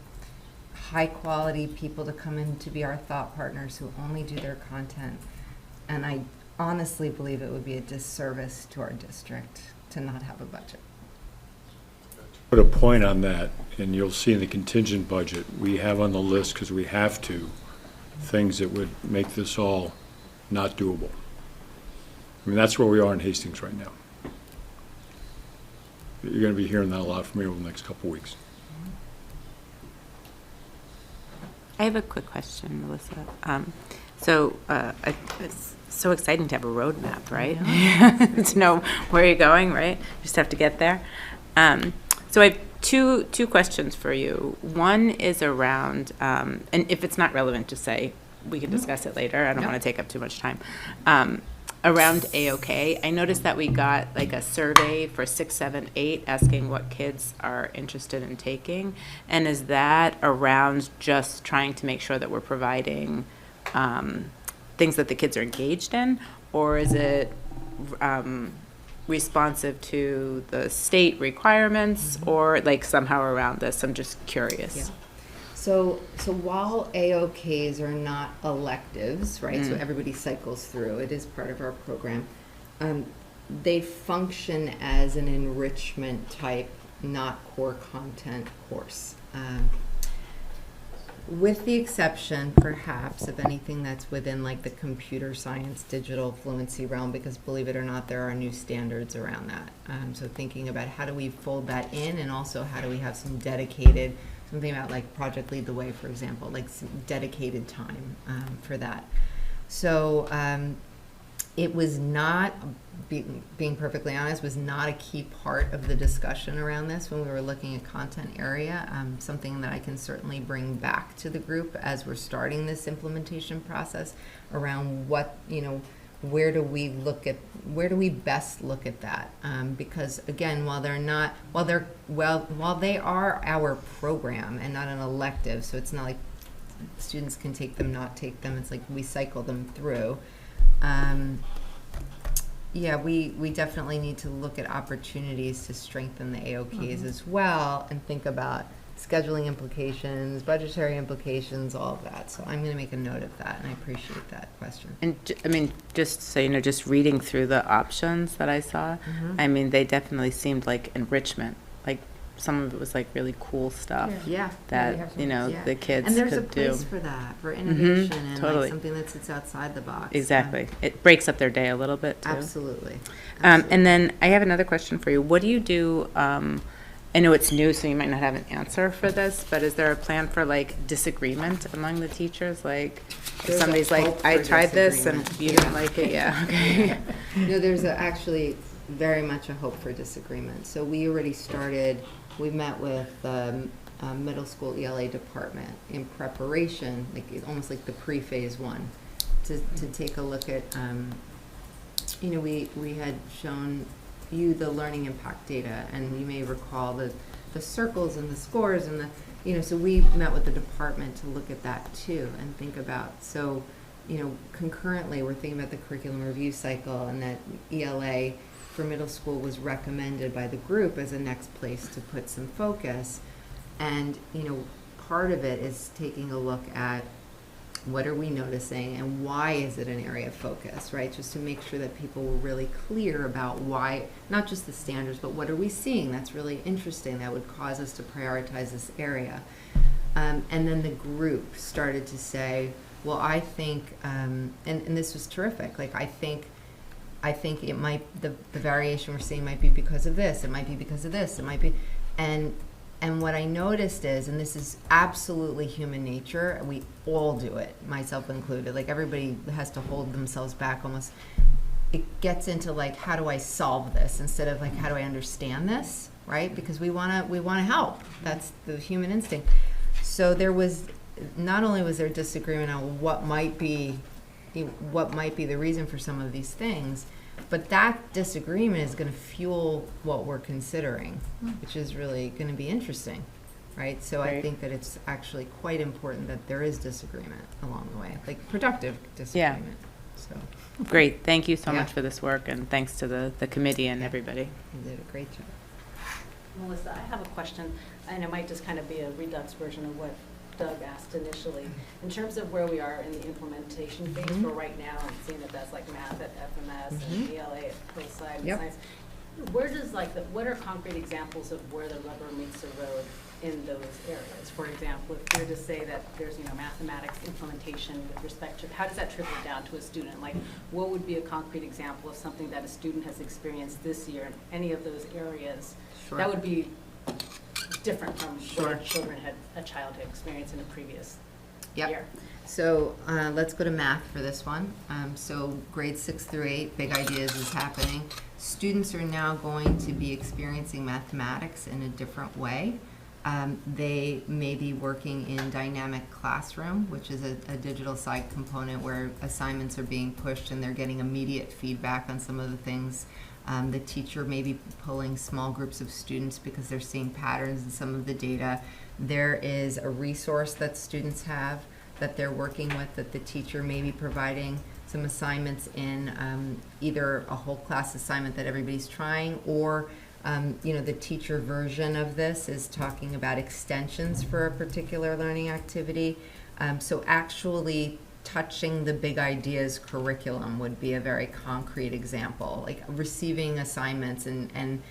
high quality people to come in to be our thought partners who only do their content. And I honestly believe it would be a disservice to our district to not have a budget. Put a point on that, and you'll see in the contingent budget, we have on the list, because we have to, things that would make this all not doable. I mean, that's where we are in Hastings right now. You're going to be hearing that a lot from me over the next couple of weeks. I have a quick question, Melissa. It's so exciting to have a roadmap, right? To know where you're going, right? Just have to get there. So I have two questions for you. One is around, and if it's not relevant, just say we can discuss it later. I don't want to take up too much time. Around AOK, I noticed that we got like a survey for 6, 7, 8 asking what kids are interested in taking. And is that around just trying to make sure that we're providing things that the kids are engaged in, or is it responsive to the state requirements, or like somehow around this? I'm just curious. Yeah. So while AOKs are not electives, right, so everybody cycles through, it is part of our program, they function as an enrichment type, not core content course. With the exception, perhaps, of anything that's within like the computer science, digital fluency realm, because believe it or not, there are new standards around that. So thinking about how do we fold that in, and also how do we have some dedicated, something about like Project Lead the Way, for example, like some dedicated time for that. So it was not, being perfectly honest, was not a key part of the discussion around this when we were looking at content area. Something that I can certainly bring back to the group as we're starting this implementation process around what, where do we best look at that? Because again, while they are our program and not an elective, so it's not like students can take them, not take them, it's like we cycle them through. We definitely need to look at opportunities to strengthen the AOKs as well, and think about scheduling implications, budgetary implications, all of that. So I'm going to make a note of that, and I appreciate that question. And just so just reading through the options that I saw, they definitely seemed like enrichment. Like some of it was like really cool stuff. That the kids and there's could a place do for that, for innovation, and totally. like something that sits outside the box. Exactly. It breaks up their day a little bit too. Absolutely. And then I have another question for you. What do you do? I know it's new, so you might not have an answer for this, but is there a plan for like disagreement among the teachers? Like if There's somebody's a like, hope I for tried this and disagreement. you didn't like it. Yeah. Okay. No, there's actually very much a hope for disagreement. So we already started we met with the middle school ELA department in preparation, almost like the pre-phase one, to take a look at, we had shown you the learning impact data, and you may recall the circles and the scores and so we met with the department to look at that too and think about, concurrently we're thinking about the curriculum review cycle, and that ELA for middle school was recommended by the group as a next place to put some focus. And, part of it is taking a look at what are we noticing and why is it an area of focus, right? Just to make sure that people were really clear about why, not just the standards, but what are we seeing that's really interesting that would cause us to prioritize this area. And then the group started to say, well, I think, and this was terrific, I think it might, the variation we're seeing might be because of this, it might be because of this, it might be, and what I noticed is, and this is absolutely human nature, we all do it, myself included, everybody has to hold themselves back almost. It gets into how do I solve this instead of how do I understand this, right? Because we wanna help. That's the human instinct. So there was, not only was there disagreement on what might be the reason for some of these things, but that disagreement is going to fuel what we're considering, which is really going to be interesting, right? So I think that it's actually quite important that there is disagreement along the way, productive disagreement. So Great. Thank you so Yeah. much for this work, and thanks to the committee and everybody. you did a great job. Melissa, I have a question, and it might just kind of be a redux version of what Doug asked initially. In terms of where we are in the implementation phase for right now, and seeing that that's math at FMS and ELA at Hillside and Yep. science, where does what are concrete examples of where the rubber meets the road in those areas? For example, if we were to say that there's mathematics implementation with respect to, how does that trickle down to a student? What would be a concrete example of something that a student has experienced this year in any of those areas? Sure. That would be different from Sure. what a child had experienced in a previous Yep. year. So let's go to math for this one. So grades 6 through 8, Big Ideas is happening. Students are now going to be experiencing mathematics in a different way. They may be working in dynamic classroom, which is a digital side component where assignments are being pushed and they're getting immediate feedback on some of the things. The teacher may be pulling small groups of students because they're seeing patterns in some of the data. There is a resource that students have that they're working with that the teacher may be providing some assignments in, either a whole class assignment that everybody's trying, or the teacher version of this is talking about extensions for a particular learning activity. So actually touching the Big Ideas curriculum would be a very concrete example, receiving assignments and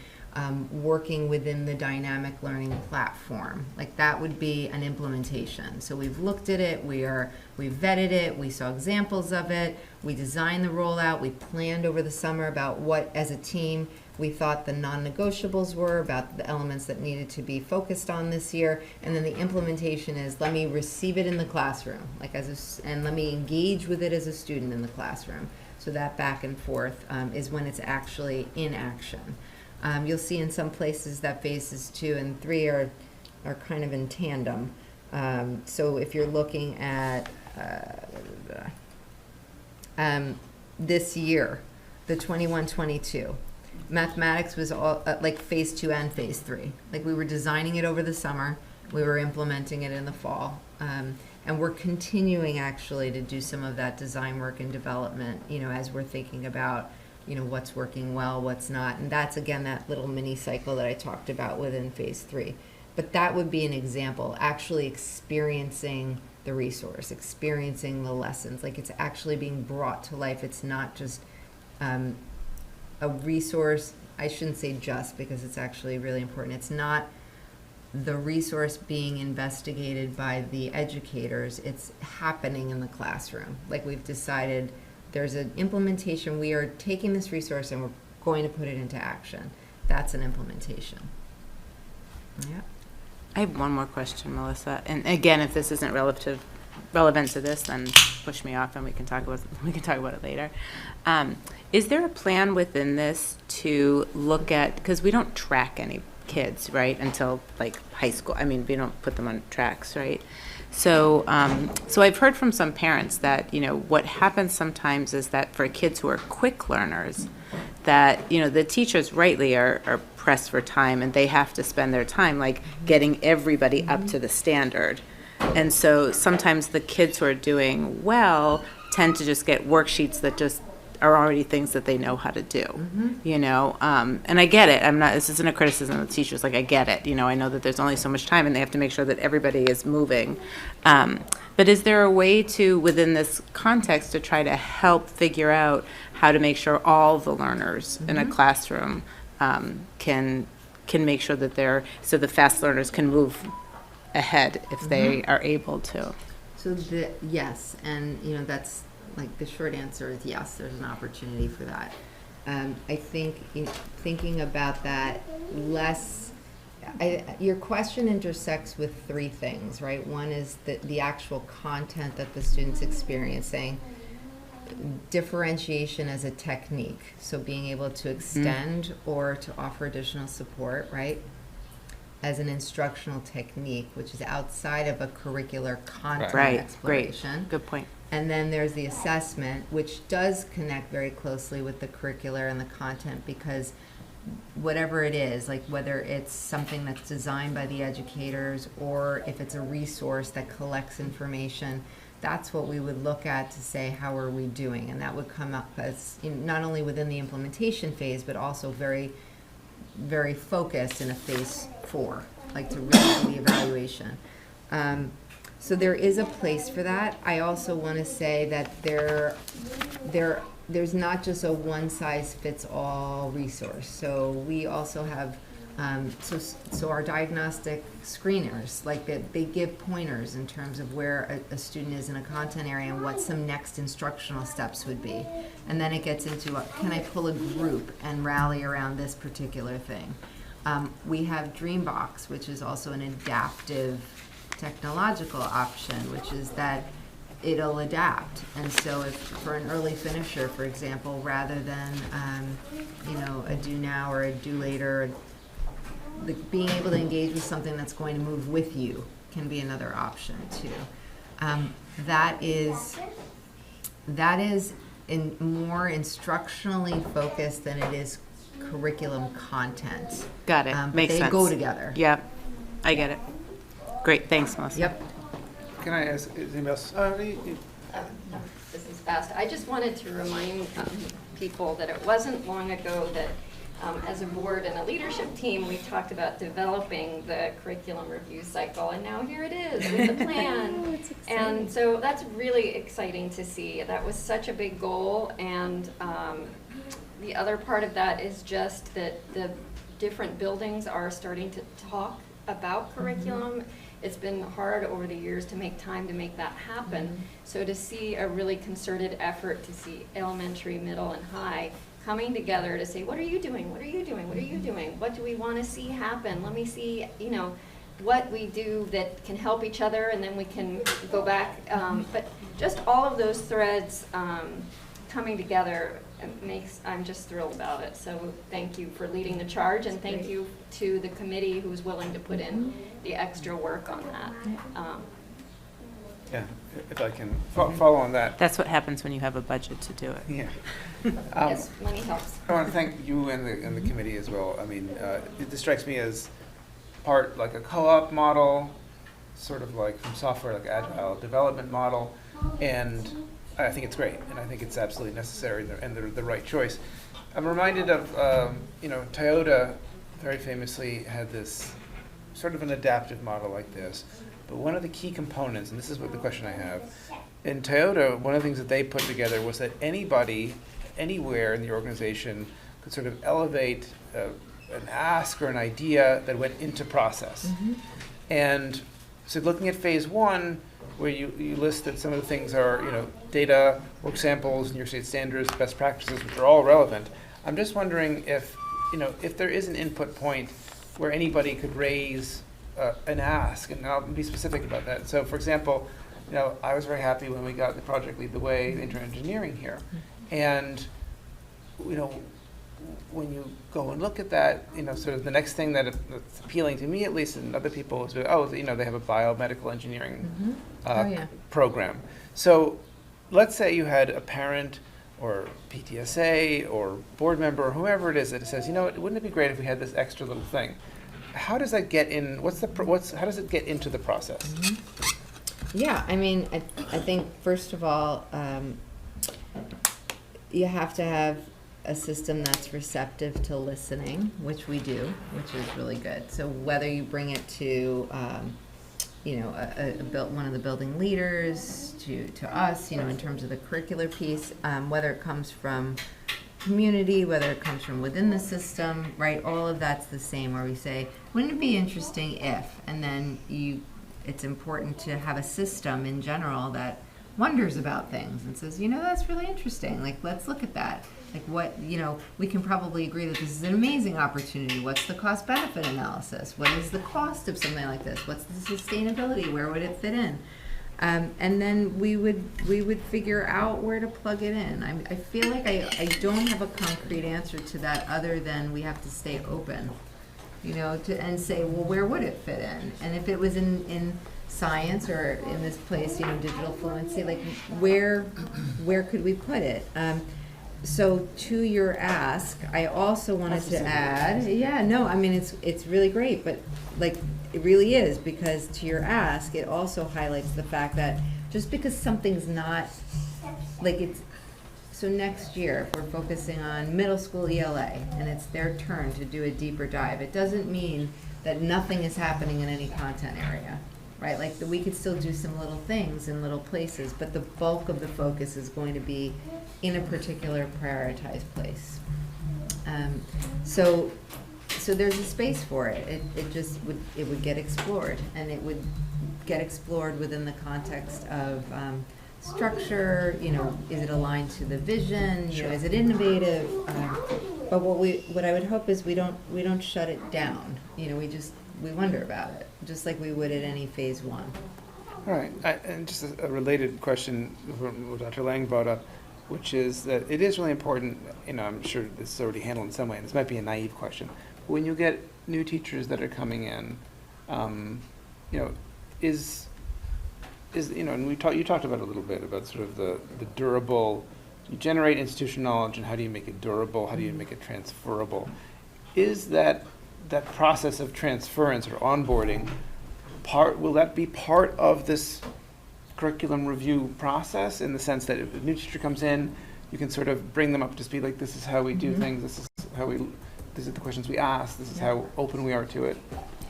working within the dynamic learning platform. That would be an implementation. So we've looked at it, we've vetted it, we saw examples of it, we designed the rollout, we planned over the summer about what, as a team, we thought the non-negotiables were, about the elements that needed to be focused on this year, and then the implementation is, let me receive it in the classroom, and let me engage with it as a student in the classroom. So that back and forth is when it's actually in action. You'll see in some places that phases 2 and 3 are kind of in tandem. So if you're looking at this year, the 21-22, mathematics was all phase 2 and phase 3. We were designing it over the summer, we were implementing it in the fall, and we're continuing actually to do some of that design work and development, as we're thinking about what's working well, what's not. And that's, again, that little mini cycle that I talked about within phase 3. But that would be an example, actually experiencing the resource, experiencing the lessons. It's actually being brought to life. It's not just a resource. I shouldn't say just, because it's actually really important. It's not the resource being investigated by the educators. It's happening in the classroom. We've decided there's an implementation. We are taking this resource and we're going to put it into action. That's an implementation. Yeah. I have one more question, Melissa. And again, if this isn't relevant to this, then push me off and we can talk about it later. Is there a plan within this to look at, because we don't track kids, right, until like high school. I mean, we don't put them on tracks, right? So, so I've heard from some parents that, what happens sometimes is that for kids who are quick learners, that, the teachers rightly are pressed for time, and they have to spend their time like getting everybody up to the standard. And so sometimes the kids who are doing well tend to just get worksheets that just are already things that they know how to do, and I get it. This isn't a criticism of the teachers. Like, I get it. I know that there's only so much time and they have to make sure that everybody is moving. But is there a way to, within this context, to try to help figure out how to make sure all the learners in a classroom can make sure that so the fast learners can move ahead if they are able to? So yes, and that's like the short answer is yes, there's an opportunity for that. I think thinking about that your question intersects with three things, right? One is the actual content that the student's experiencing, differentiation as a technique, so being able to extend or to offer additional support, right? As an instructional technique, which is outside of a curricular content exploration. Great, good point. And then there's the assessment, which does connect very closely with the curricular and the content, because whatever it is, like whether it's something that's designed by the educators or if it's a resource that collects information, that's what we would look at to say, how are we doing? And that would come up as not only within the implementation phase, but also very, very focused in a phase 4, like to really do the evaluation. So there is a place for that. I also want to say that there's not just a one-size-fits-all resource. So we also have, so our diagnostic screeners, like they give pointers in terms of where a student is in a content area and what some next instructional steps would be. And then it gets into, can I pull a group and rally around this particular thing? We have Dreambox, which is also an adaptive technological option, which is that it'll adapt. And so if for an early finisher, for example, rather than a do now or a do later, being able to engage with something that's going to move with you can be another option too. That is more instructionally focused than it is curriculum content. Got it. Makes sense. They go together. Yep, I get it. Great, thanks, Melissa. Yep. Can I ask, is anybody else? This is fast. I just wanted to remind people that it wasn't long ago that as a board and a leadership team, we talked about developing the curriculum review cycle, and now here it is with the plan. And so that's really exciting to see. That was such a big goal, and the other part of that is just that the different buildings are starting to talk about curriculum. It's been hard over the years to make time to make that happen. So to see a really concerted effort to see elementary, middle, and high coming together to say, what are you doing? What are you doing? What are you doing? What do we want to see happen? Let me see, what we do that can help each other, and then we can go back. But just all of those threads coming together I'm just thrilled about it. So thank you for leading the charge, and thank you to the committee who's willing to put in the extra work on that. Yeah, if I can follow on that. That's what happens when you have a budget to do it. Yeah. Yes, money helps. I want to thank you and the committee as well. I mean, this strikes me as part like a co-op model, sort of like from software, like agile development model, and I think it's great, and I think it's absolutely necessary and the right choice. I'm reminded of, Toyota very famously had this sort of an adaptive model like this, but one of the key components, and this is what the question I have, in Toyota, one of the things that they put together was that anybody, anywhere in the organization could sort of elevate an ask or an idea that went into process. And so looking at phase 1, where you list that some of the things are, data, work samples, New York State standards, best practices, which are all relevant. I'm just wondering if there is an input point where anybody could raise an ask, and I'll be specific about that. So, for example, I was very happy when we got the project Lead the Way, intro engineering here, and when you go and look at that, sort of the next thing that's appealing to me, at least, and other people, is, they have a biomedical engineering program. So let's say you had a parent or PTSA or board member or whoever it is that says, wouldn't it be great if we had this extra little thing? How does that get in? How does it get into the process? Yeah, I mean, I think first of all, you have to have a system that's receptive to listening, which we do, which is really good. So whether you bring it to, one of the building leaders, to us, in terms of the curricular piece, whether it comes from community, whether it comes from within the system, right? All of that's the same, where we say, wouldn't it be interesting if, and then it's important to have a system in general that wonders about things and says, that's really interesting. Like, let's look at that. Like, what, we can probably agree that this is an amazing opportunity. What's the cost benefit analysis? What is the cost of something like this? What's the sustainability? Where would it fit in? And then we would figure out where to plug it in. I feel like I don't have a concrete answer to that other than we have to stay open, and say, well, where would it fit in? And if it was in science or in this place, digital fluency, like where could we put it? So to your ask, I also wanted to add, it's really great, but like it really is, because to your ask, it also highlights the fact that just because something's not like it's, so next year, if we're focusing on middle school ELA and it's their turn to do a deeper dive, it doesn't mean that nothing is happening in any content area, right? Like we could still do some little things in little places, but the bulk of the focus is going to be in a particular prioritized place. So there's a space for it. It would get explored, and it would get explored within the context of structure. Is it aligned to the vision? Is it innovative? But what I would hope is we don't shut it down. We wonder about it, just like we would at any phase one. All right, and just a related question from what Dr. Lang brought up, which is that it is really important, I'm sure this is already handled in some way, and this might be a naive question, but when you get new teachers that are coming in, and you talked about a little bit about sort of the durable, you generate institutional knowledge, and how do you make it durable, how do you make it transferable? Is that process of transference or onboarding, will that be part of this curriculum review process, in the sense that if a new teacher comes in, you can sort of bring them up to speed, like this is how we do things, these are the questions we ask, this is how open we are to it?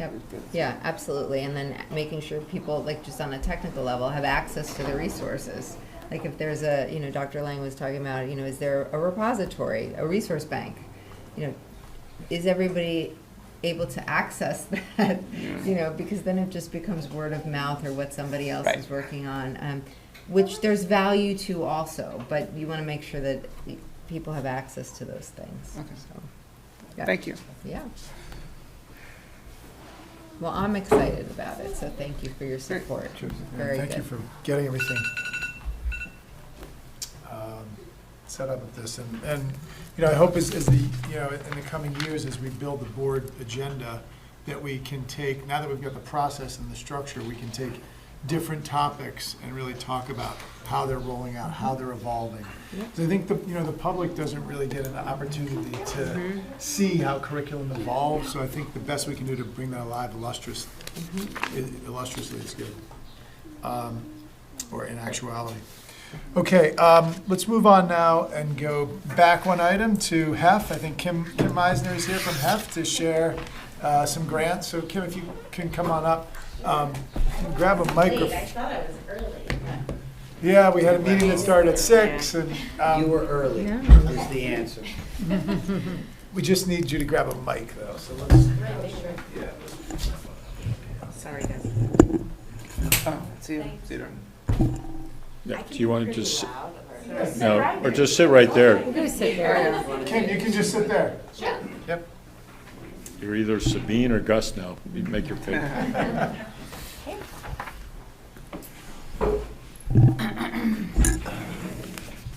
Yep. Yeah, absolutely. And then making sure people, like just on a technical level, have access to the resources. Like if there's Dr. Lang was talking about, is there a repository, a resource bank? Is everybody able to access that? Because then it just becomes word of mouth or what somebody else is working on, which there's value to also, but you want to make sure that people have access to those things. Okay. So, yeah. Thank you. Yeah. Well, I'm excited about it, so thank you for your support. Very Thank good. you for getting everything set up with this, and I hope as the in the coming years, as we build the board agenda, that we can take, now that we've got the process and the structure, we can take different topics and really talk about how they're rolling out, how they're evolving. So I think the public doesn't really get an opportunity to see how curriculum evolves. So I think the best we can do to bring that alive illustriously is good, or in actuality. Okay, let's move on now and go back one item to HEF. I think Kim Meisner is here from HEF to share some grants. So Kim, if you can come on up, grab a microphone. I thought I was early. Yeah, we had a meeting that started at 6, and You were early, Yeah. is the answer. we just need you to grab a mic, though. So let's. Sorry, guys. See you later. Yeah, do you want to just, no, or just sit right there? Kim, you can just sit there. Yeah. Yep. You're either Sabine or Gus now. You make your pick.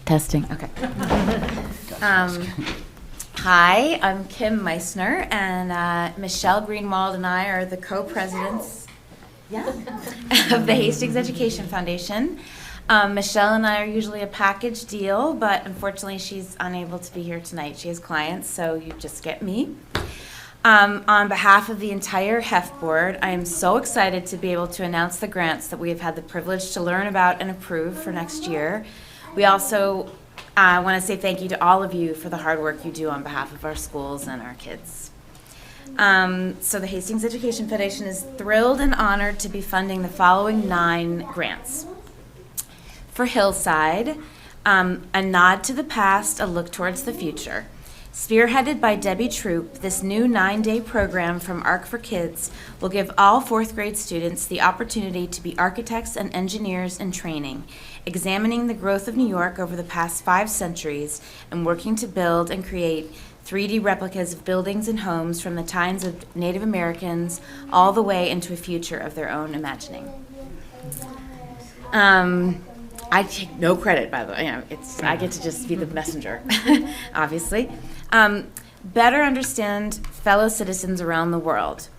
Testing, okay. Hi, Hi, I'm Kim Meissner, and Michelle Greenwald and I are the co-presidents of the Hastings Education Foundation. Michelle and I are usually a package deal, but unfortunately she's unable to be here tonight. She has clients, so you just get me. On behalf of the entire HEF board, I am so excited to be able to announce the grants that we have had the privilege to learn about and approve for next year. We also want to say thank you to all of you for the hard work you do on behalf of our schools and our kids. So the Hastings Education Foundation is thrilled and honored to be funding the following 9 grants. For Hillside, a nod to the past, a look towards the future. Spearheaded by Debbie Troop, this new 9-day program from ARC for Kids will give all 4th grade students the opportunity to be architects and engineers in training, examining the growth of New York over the past 5 centuries and working to build and create 3D replicas of buildings and homes from the times of Native Americans all the way into a future of their own imagining. I take no credit, by the way. I get to just be the messenger, obviously. Better understand fellow citizens around the world.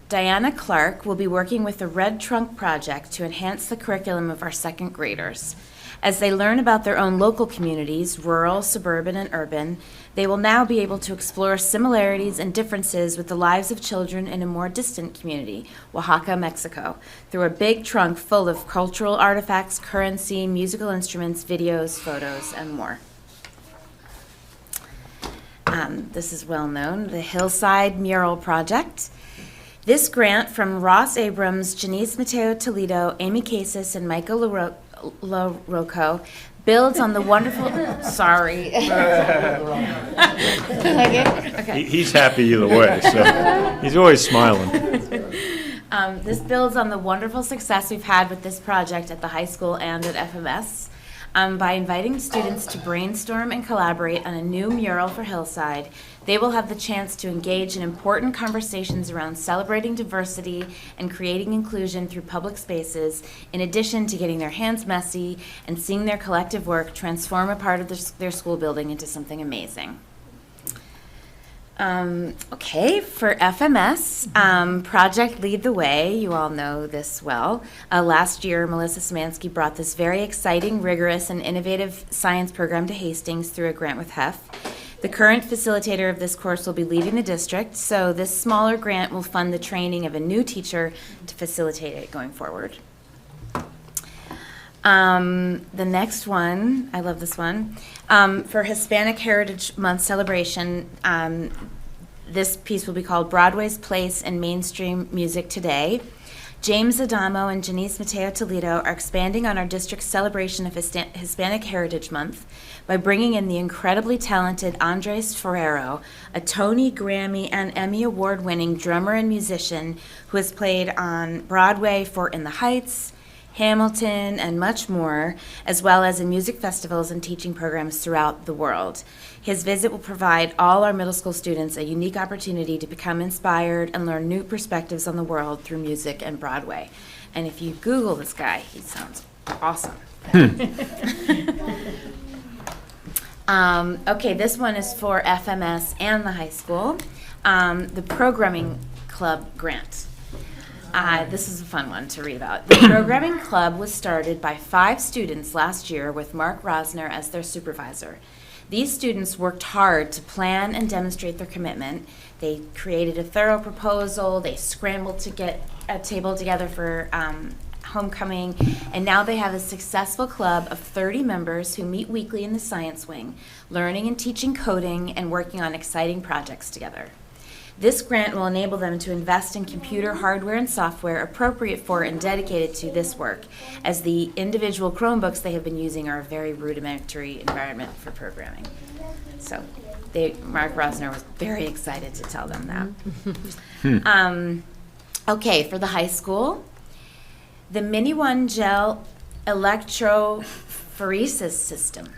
Diana Clark will be working with the Red Trunk Project to enhance the curriculum of our 2nd graders. As they learn about their own local communities, rural, suburban, and urban, they will now be able to explore similarities and differences with the lives of children in a more distant community, Oaxaca, Mexico, through a big trunk full of cultural artifacts, currency, musical instruments, videos, photos, and more. This is well known, the Hillside Mural Project. This grant from Ross Abrams, Janice Mateo Toledo, Amy Casas, and Michael LaRocco builds on the wonderful, sorry. Okay. He's happy either way, so he's always smiling. This builds on the wonderful success we've had with this project at the high school and at FMS. By inviting students to brainstorm and collaborate on a new mural for Hillside, they will have the chance to engage in important conversations around celebrating diversity and creating inclusion through public spaces, in addition to getting their hands messy and seeing their collective work transform a part of their school building into something amazing. Okay, for FMS, Project Lead the Way, you all know this well. Last year, Melissa Szymanski brought this very exciting, rigorous, and innovative science program to Hastings through a grant with HEF. The current facilitator of this course will be leaving the district, so this smaller grant will fund the training of a new teacher to facilitate it going forward. The next one, I love this one, for Hispanic Heritage Month celebration, this piece will be called Broadway's Place in Mainstream Music Today. James Adamo and Janice Mateo Toledo are expanding on our district's celebration of Hispanic Heritage Month by bringing in the incredibly talented Andres Ferrero, a Tony, Grammy, and Emmy Award-winning drummer and musician who has played on Broadway for In the Heights, Hamilton, and much more, as well as in music festivals and teaching programs throughout the world. His visit will provide all our middle school students a unique opportunity to become inspired and learn new perspectives on the world through music and Broadway. And if you Google this guy, he sounds awesome. Okay, this one is for FMS and the high school. The Programming Club grant. This is a fun one to read about. The Programming Club was started by 5 students last year with Mark Rosner as their supervisor. These students worked hard to plan and demonstrate their commitment. They created a thorough proposal, they scrambled to get a table together for homecoming, and now they have a successful club of 30 members who meet weekly in the science wing, learning and teaching coding and working on exciting projects together. This grant will enable them to invest in computer hardware and software appropriate for and dedicated to this work, as the individual Chromebooks they have been using are a very rudimentary environment for programming. So Mark Rosner was very excited to tell them that. Okay, for the high school, the Mini One Gel Electrophoresis System.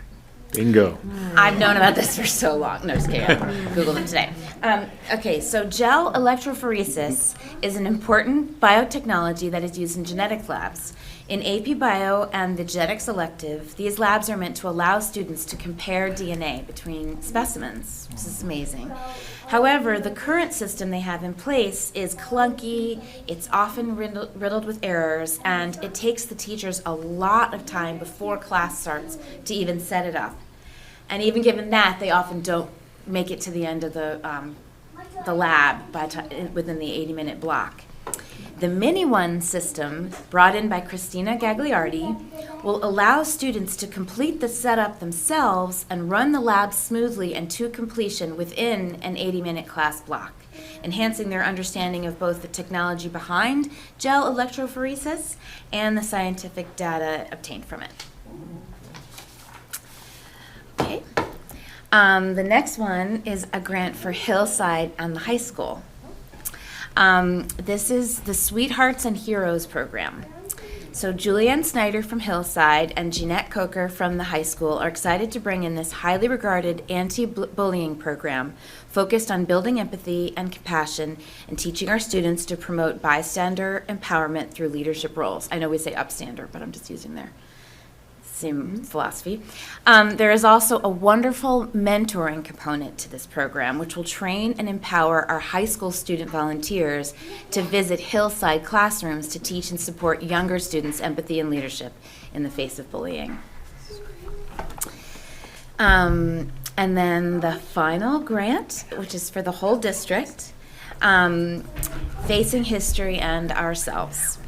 Bingo. I've known about this for so long. No, just kidding. I Googled it today. Okay, so gel electrophoresis is an important biotechnology that is used in genetics labs. In AP Bio and the genetics elective, these labs are meant to allow students to compare DNA between specimens, which is amazing. However, the current system they have in place is clunky, it's often riddled with errors, and it takes the teachers a lot of time before class starts to even set it up. And even given that, they often don't make it to the end of the lab within the 80-minute block. The Mini One system, brought in by Christina Gagliardi, will allow students to complete the setup themselves and run the lab smoothly and to completion within an 80-minute class block, enhancing their understanding of both the technology behind gel electrophoresis and the scientific data obtained from it. Okay. The next one is a grant for Hillside and the high school. This is the Sweethearts and Heroes program. So Julianne Snyder from Hillside and Jeanette Coker from the high school are excited to bring in this highly regarded anti-bullying program focused on building empathy and compassion and teaching our students to promote bystander empowerment through leadership roles. I know we say upstander, but I'm just using their same philosophy. There is also a wonderful mentoring component to this program, which will train and empower our high school student volunteers to visit Hillside classrooms to teach and support younger students empathy and leadership in the face of bullying. And then the final grant, which is for the whole district, Facing History and Ourselves.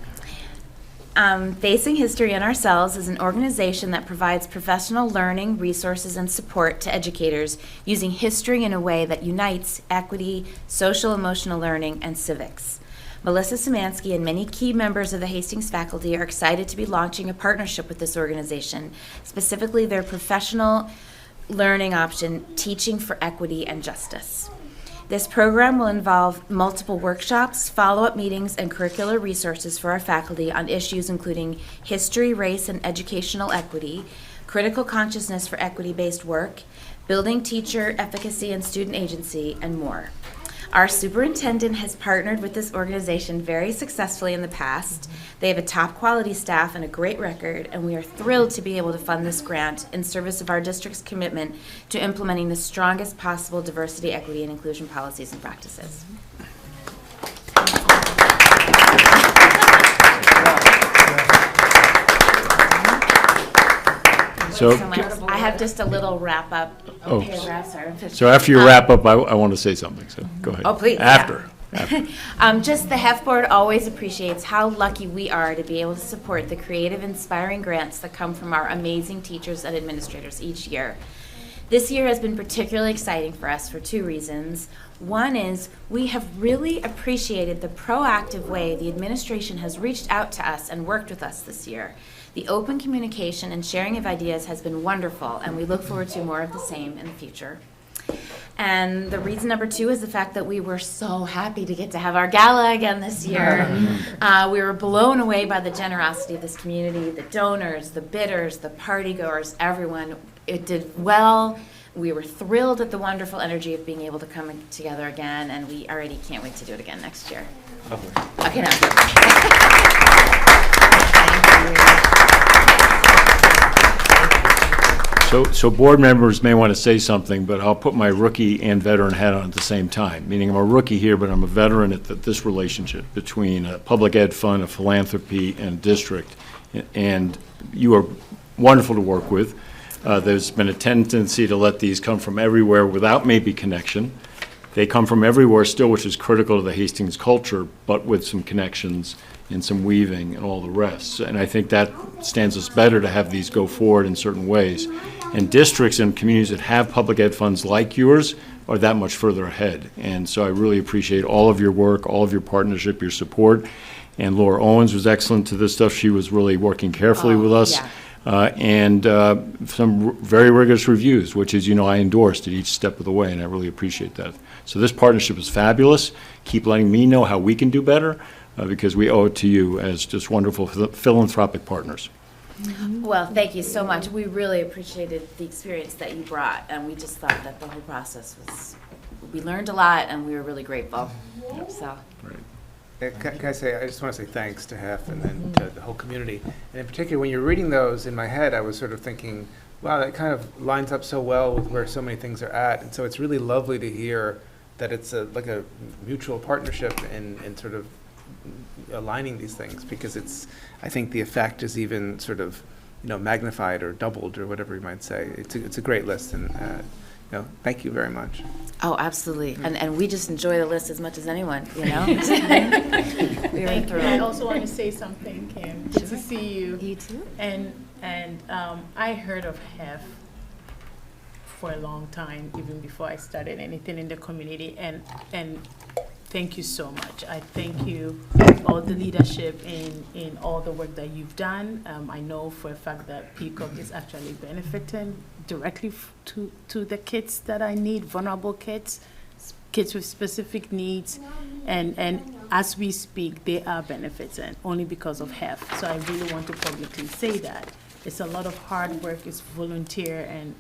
Facing History and Ourselves is an organization that provides professional learning, resources, and support to educators using history in a way that unites equity, social emotional learning, and civics. Melissa Szymanski and many key members of the Hastings faculty are excited to be launching a partnership with this organization, specifically their professional learning option, Teaching for Equity and Justice. This program will involve multiple workshops, follow-up meetings, and curricular resources for our faculty on issues including history, race, and educational equity, critical consciousness for equity-based work, building teacher efficacy and student agency, and more. Our superintendent has partnered with this organization very successfully in the past. They have a top quality staff and a great record, and we are thrilled to be able to fund this grant in service of our district's commitment to implementing the strongest possible diversity, equity, and inclusion policies and practices. So, I have just a little wrap-up Oh, paragraph. Sorry. so after you wrap up, I want to say something, so go ahead. Oh, please, After. Just the HEF Board always appreciates how lucky we are to be able to support the creative, inspiring grants that come from our amazing teachers and administrators each year. This year has been particularly exciting for us for two reasons. One is we have really appreciated the proactive way the administration has reached out to us and worked with us this year. The open communication and sharing of ideas has been wonderful, and we look forward to more of the same in the future. And the reason number two is the fact that we were so happy to get to have our gala again this year. We were blown away by the generosity of this community, the donors, the bidders, the party goers, everyone. It did well. We were thrilled at the wonderful energy of being able to come together again, and we already can't wait to do it again next year. Okay, now. So board members may want to say something, but I'll put my rookie and veteran hat on at the same time, meaning I'm a rookie here, but I'm a veteran at this relationship between a public ed fund, a philanthropy, and district. And you are wonderful to work with. There's been a tendency to let these come from everywhere without maybe connection. They come from everywhere still, which is critical to the Hastings culture, but with some connections and some weaving and all the rest. And I think that stands us better to have these go forward in certain ways. And districts and communities that have public ed funds like yours are that much further ahead. And so I really appreciate all of your work, all of your partnership, your support. And Laura Owens was excellent to this stuff. She was really working carefully with us. Yeah. And some very rigorous reviews, which is, I endorsed at each step of the way, and I really appreciate that. So this partnership is fabulous. Keep letting me know how we can do better, because we owe it to you as just wonderful philanthropic partners. Well, thank you so much. We really appreciated the experience that you brought, and we just thought that the whole process was, we learned a lot, and we were really grateful. So, Can I say, I just want to say thanks to HEF and then to the whole community. And in particular, when you're reading those in my head, I was sort of thinking, wow, that kind of lines up so well with where so many things are at. And so it's really lovely to hear that it's like a mutual partnership in sort of aligning these things, because it's, I think the effect is even sort of, magnified or doubled or whatever you might say. It's a great list, and thank you very much. oh, absolutely. And we just enjoy the list as much as anyone, We were Thank you. I thrilled. also want to say something, Kim. Good to see you. You too? And I heard of HEF for a long time, even before I started anything in the community. And thank you so much. I thank you, all the leadership in all the work that you've done. I know for a fact that Peacock is actually benefiting directly to the kids that I need, vulnerable kids, kids with specific needs. And as we speak, they are benefiting only because of HEF. So I really want to publicly say that. It's a lot of hard work, it's volunteer, and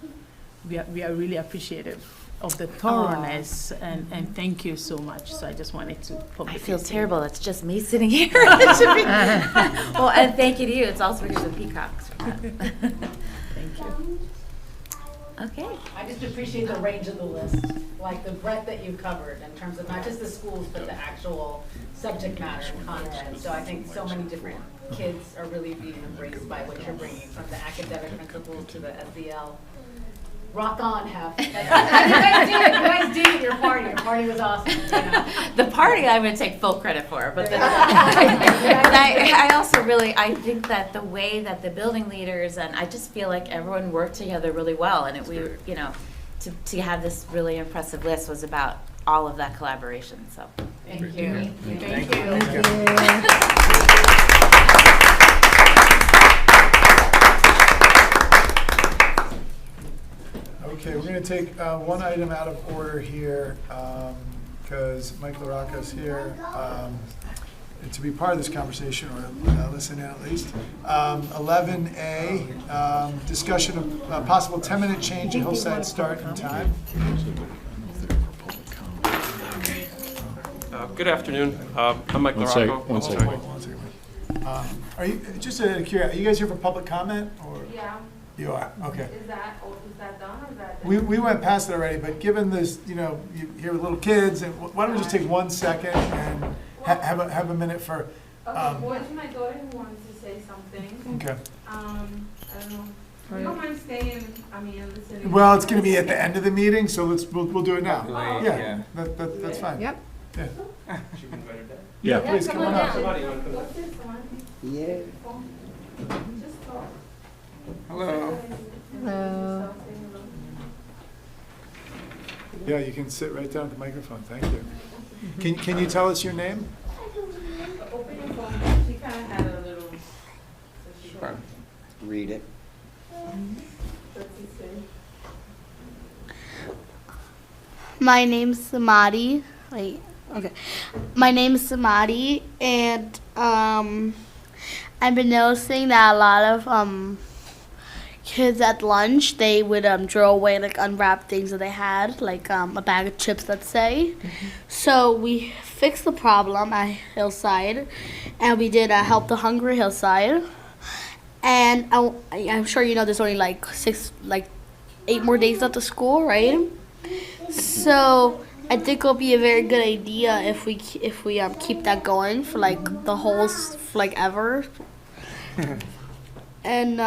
we are really appreciative of the thoroughness, and thank you so much. So I just wanted to publicly I feel say terrible. It's just me sitting here. It should be- well, and thank you to you. It's also because of Peacocks. Thank you. Okay. I just appreciate the range of the list, like the breadth that you covered in terms of not just the schools, but the actual subject matter and content. So I think so many different kids are really being embraced by what you're bringing, from the academic principles to the SEL. Rock on, HEF. You guys did your party. Your party was awesome. The party I'm going to take full credit for, but I also really, I think that the way that the building leaders, and I just feel like everyone worked together really well, and to have this really impressive list was about all of that collaboration, so. Thank you. Thank you. Okay, we're going to take one item out of order here, because Mike LaRocco's here to be part of this conversation, or listen in at least. 11A, discussion of possible 10-minute change in Hillside start in time. Good afternoon. I'm Mike LaRocco. One second. One second. Are you, just out of curiosity, are you guys here for public comment, or? Yeah. You are, okay. Is that done or is that? We went past it already, but given this, you hear with little kids, and why don't we just take 1 second and have a minute for, Okay, boys, my daughter who wants to say something. okay. I don't know. You don't mind staying, and listening? Well, it's gonna be at the end of the meeting, so we'll do it now. Late, Yeah, that's fine. Yep. Yeah, Should we invite her down? yeah, please, come on up. Somebody, you wanna come What's this one? Yeah. Just talk. Hello. Hello. Yeah, you can sit right down at the microphone, thank you. Can you tell us your name? Open your phone. She kind of had a little. Sure. Read it. What's he say? My name's Samadhi. Wait, okay. My name's Samadhi, and I've been noticing that a lot of kids at lunch, they would throw away, like, unwrapped things that they had, like a bag of chips, let's say. So we fixed the problem at Hillside, and we did Help the Hungry Hillside. And I'm sure you know there's only like 8 more days left of school, right? So I think it'll be a very good idea if we keep that going for like the whole for like ever. And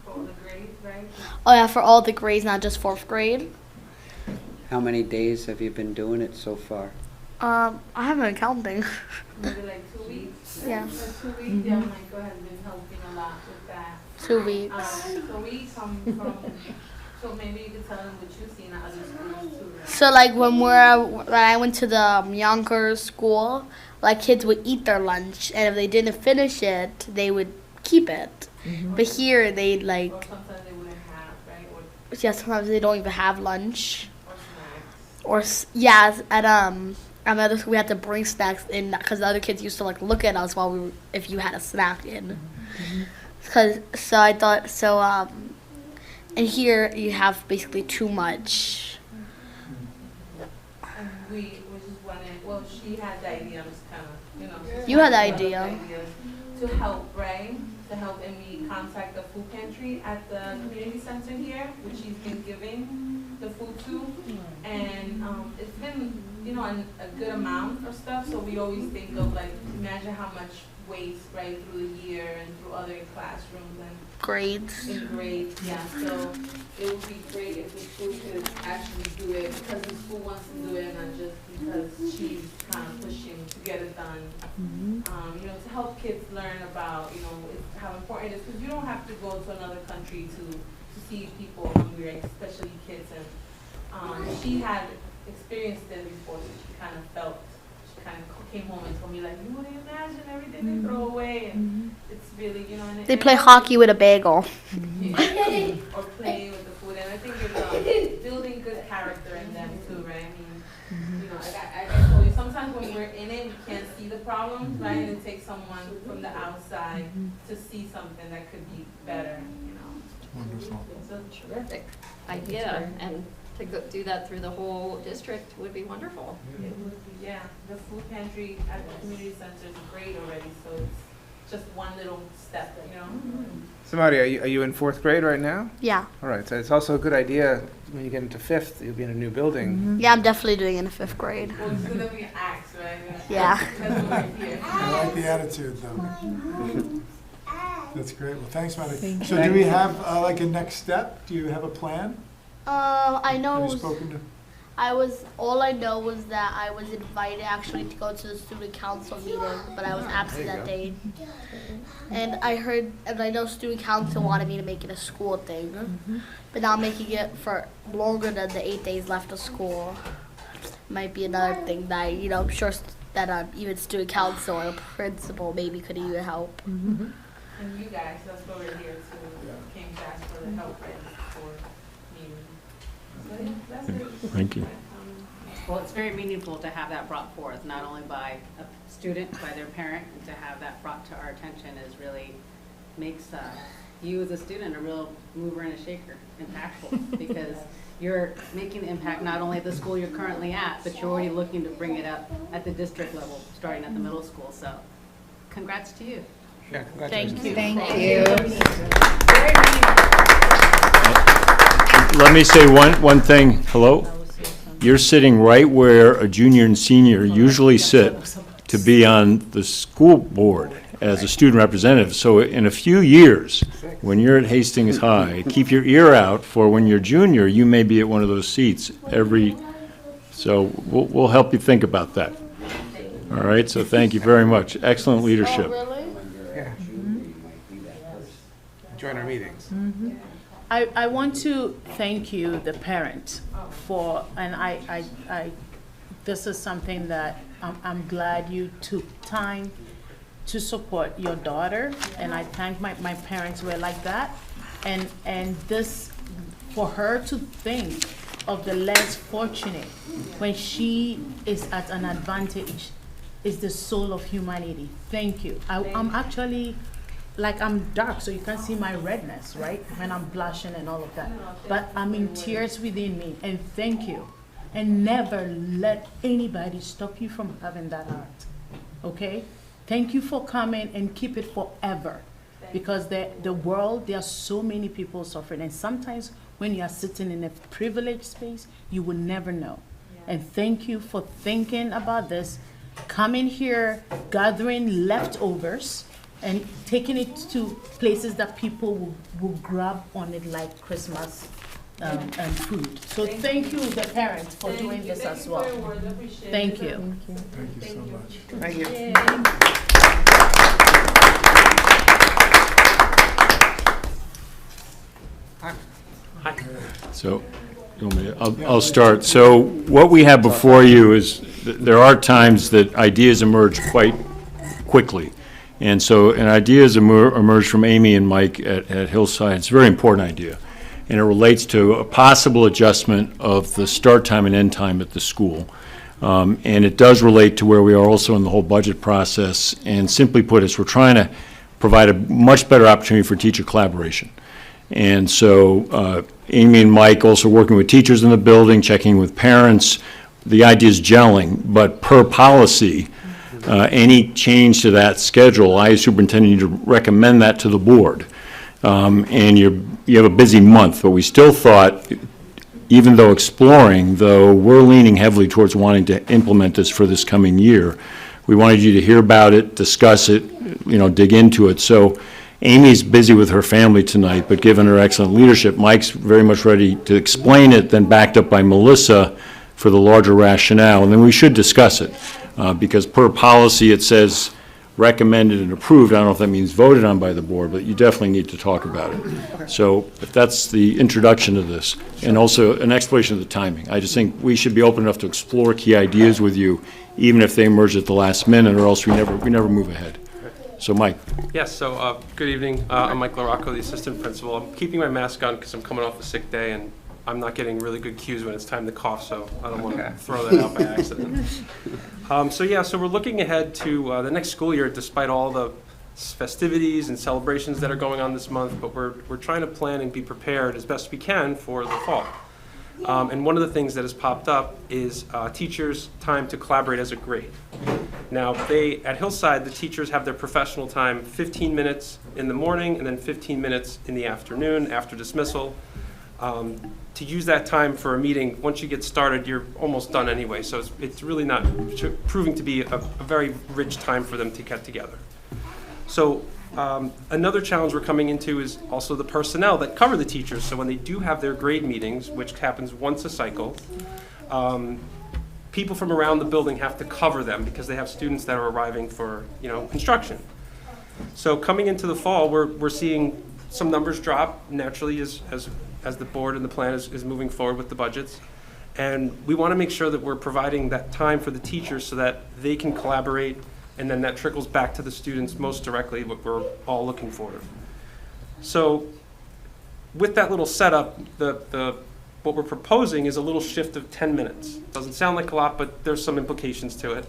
For all the grades, right? oh yeah, for all the grades, not just 4th grade. How many days have you been doing it so far? I haven't been counting. Maybe like 2 weeks? Yeah. For 2 weeks, yeah, Michael has been helping a lot with that. 2 weeks. So we come from, so maybe you could tell them what you've seen at other schools too, right? So like when I went to the younger school, like kids would eat their lunch, and if they didn't finish it, they would keep it. But here they Or like, sometimes they wouldn't have, right? Or yeah, sometimes they don't even have lunch. snacks. Or yeah, at at my other school, we had to bring snacks in because the other kids used to like look at us while we were, if you had a snack in. So I thought and here you have basically too much. And we just wanted, well, she had the idea, just kind of, you know. You had the one of idea. ideas to help, right? To help, and we contact the food pantry at the community center here, which she's been giving the food to. And it's been, you know, a good amount of stuff, so we always think of like, imagine how much waste, right, through the year and through other classrooms and Grades. in grades, yeah, so it would be great if the school could actually do it because the school wants to do it, not just because she's kind of pushing to get it done. You know, to help kids learn about, you know, how important it is, because you don't have to go to another country to see people hungry, right, especially kids. And she had experienced it before, so she kind of came home and told me, like, you wouldn't imagine everything they throw away, and it's really, you know. And They play hockey with a bagel. yeah. Or play with the food, and I think it's building good character in them too, right? I mean, you know, like I told you, sometimes when we're in it, we can't see the problems, right? And it takes someone from the outside to see something that could be better, you know. Wonderful. It's a Terrific idea, and to do that through the whole district would be wonderful. It would be, yeah. The food pantry at the community center is great already, so it's just one little step, you know. Somebody, are you in 4th grade right now? Yeah. All right, so it's also a good idea when you get into 5th, you'll be in a new building. Yeah, I'm definitely doing it in the 5th grade. Well, it's gonna be acts, right? Yeah. That's what we're here. I like the attitude, though. That's great. Well, thanks, Maddie. So do we have like a next step? Do you have a plan? I know. Have you spoken to? All I know was that I was invited actually to go to the student council meeting, but I was absent that day. And I know student council wanted me to make it a school thing, but now making it for longer than the 8 days left of school might be another thing that, you know, I'm sure that even student council or principal maybe could even help. And you guys, that's what we're here to, came to ask for the help and for meeting. So yeah, that's it. Thank you. Well, it's very meaningful to have that brought forth, not only by a student, by their parent, and to have that brought to our attention is really makes you as a student a real mover and a shaker, impactful, because you're making the impact not only at the school you're currently at, but you're already looking to bring it up at the district level, starting at the middle school. So congrats to you. Yeah, congratulations. Thank you. Very meaningful. Let me say one thing. Hello? You're sitting right where a junior and senior usually sit to be on the school board as a student representative. So in a few years, when you're at Hastings High, keep your ear out for when you're junior, you may be at one of those seats so we'll help you think about that. All right, so thank you very much. Excellent leadership. Yeah. Join our meetings. I want to thank you, the parent, for, and this is something that I'm glad you took time to support your daughter, and I thank my parents were like that, and this, for her to think of the less fortunate when she is at an advantage is the soul of humanity. Thank you. I'm actually, like, I'm dark, so you can't see my redness, right? When I'm blushing and all of that. But I'm in tears within me, and thank you. And never let anybody stop you from having that heart, okay? Thank you for coming, and keep it forever. Because the world, there are so many people suffering, and sometimes when you are sitting in a privileged space, you will never know. And thank you for thinking about this, coming here, gathering leftovers, and taking it to places that people will grab on it like Christmas and food. So thank you, the parents, for doing this as well. Thank you. Thank you so much. Thank you. So, you want me to- I'll start. So what we have before you is, there are times that ideas emerge quite quickly. And so an idea has emerged from Amy and Mike at Hillside. It's a very important idea. And it relates to a possible adjustment of the start time and end time at the school. And it does relate to where we are also in the whole budget process. And simply put, is we're trying to provide a much better opportunity for teacher collaboration. And so Amy and Mike also working with teachers in the building, checking with parents. The idea is gelling, but per policy, any change to that schedule, I as superintendent need to recommend that to the board. And you have a busy month, but we still thought, even though exploring, though we're leaning heavily towards wanting to implement this for this coming year, we wanted you to hear about it, discuss it, dig into it. So Amy's busy with her family tonight, but given her excellent leadership, Mike's very much ready to explain it, then backed up by Melissa for the larger rationale. And then we should discuss it, because per policy it says recommended and approved. I don't know if that means voted on by the board, but you definitely need to talk about it. So if that's the introduction to this, and also an explanation of the timing. I just think we should be open enough to explore key ideas with you, even if they emerge at the last minute, or else we never move ahead. So Mike. Yes, so good evening. I'm Mike LaRocco, the assistant principal. I'm keeping my mask on because I'm coming off a sick day and I'm not getting really good cues when it's time to cough, so I don't want to throw that out by accident. So we're looking ahead to the next school year, despite all the festivities and celebrations that are going on this month, but we're trying to plan and be prepared as best we can for the fall. And one of the things that has popped up is teachers' time to collaborate as a grade. Now, at Hillside, the teachers have their professional time 15 minutes in the morning and then 15 minutes in the afternoon after dismissal. To use that time for a meeting, once you get started, you're almost done anyway. So it's really not proving to be a very rich time for them to get together. So another challenge we're coming into is also the personnel that cover the teachers. So when they do have their grade meetings, which happens once a cycle, people from around the building have to cover them because they have students that are arriving for instruction. So coming into the fall, we're seeing some numbers drop naturally as the board and the plan is moving forward with the budgets. And we want to make sure that we're providing that time for the teachers so that they can collaborate, and then that trickles back to the students most directly, what we're all looking for. So with that little setup, what we're proposing is a little shift of 10 minutes. Doesn't sound like a lot, but there's some implications to it.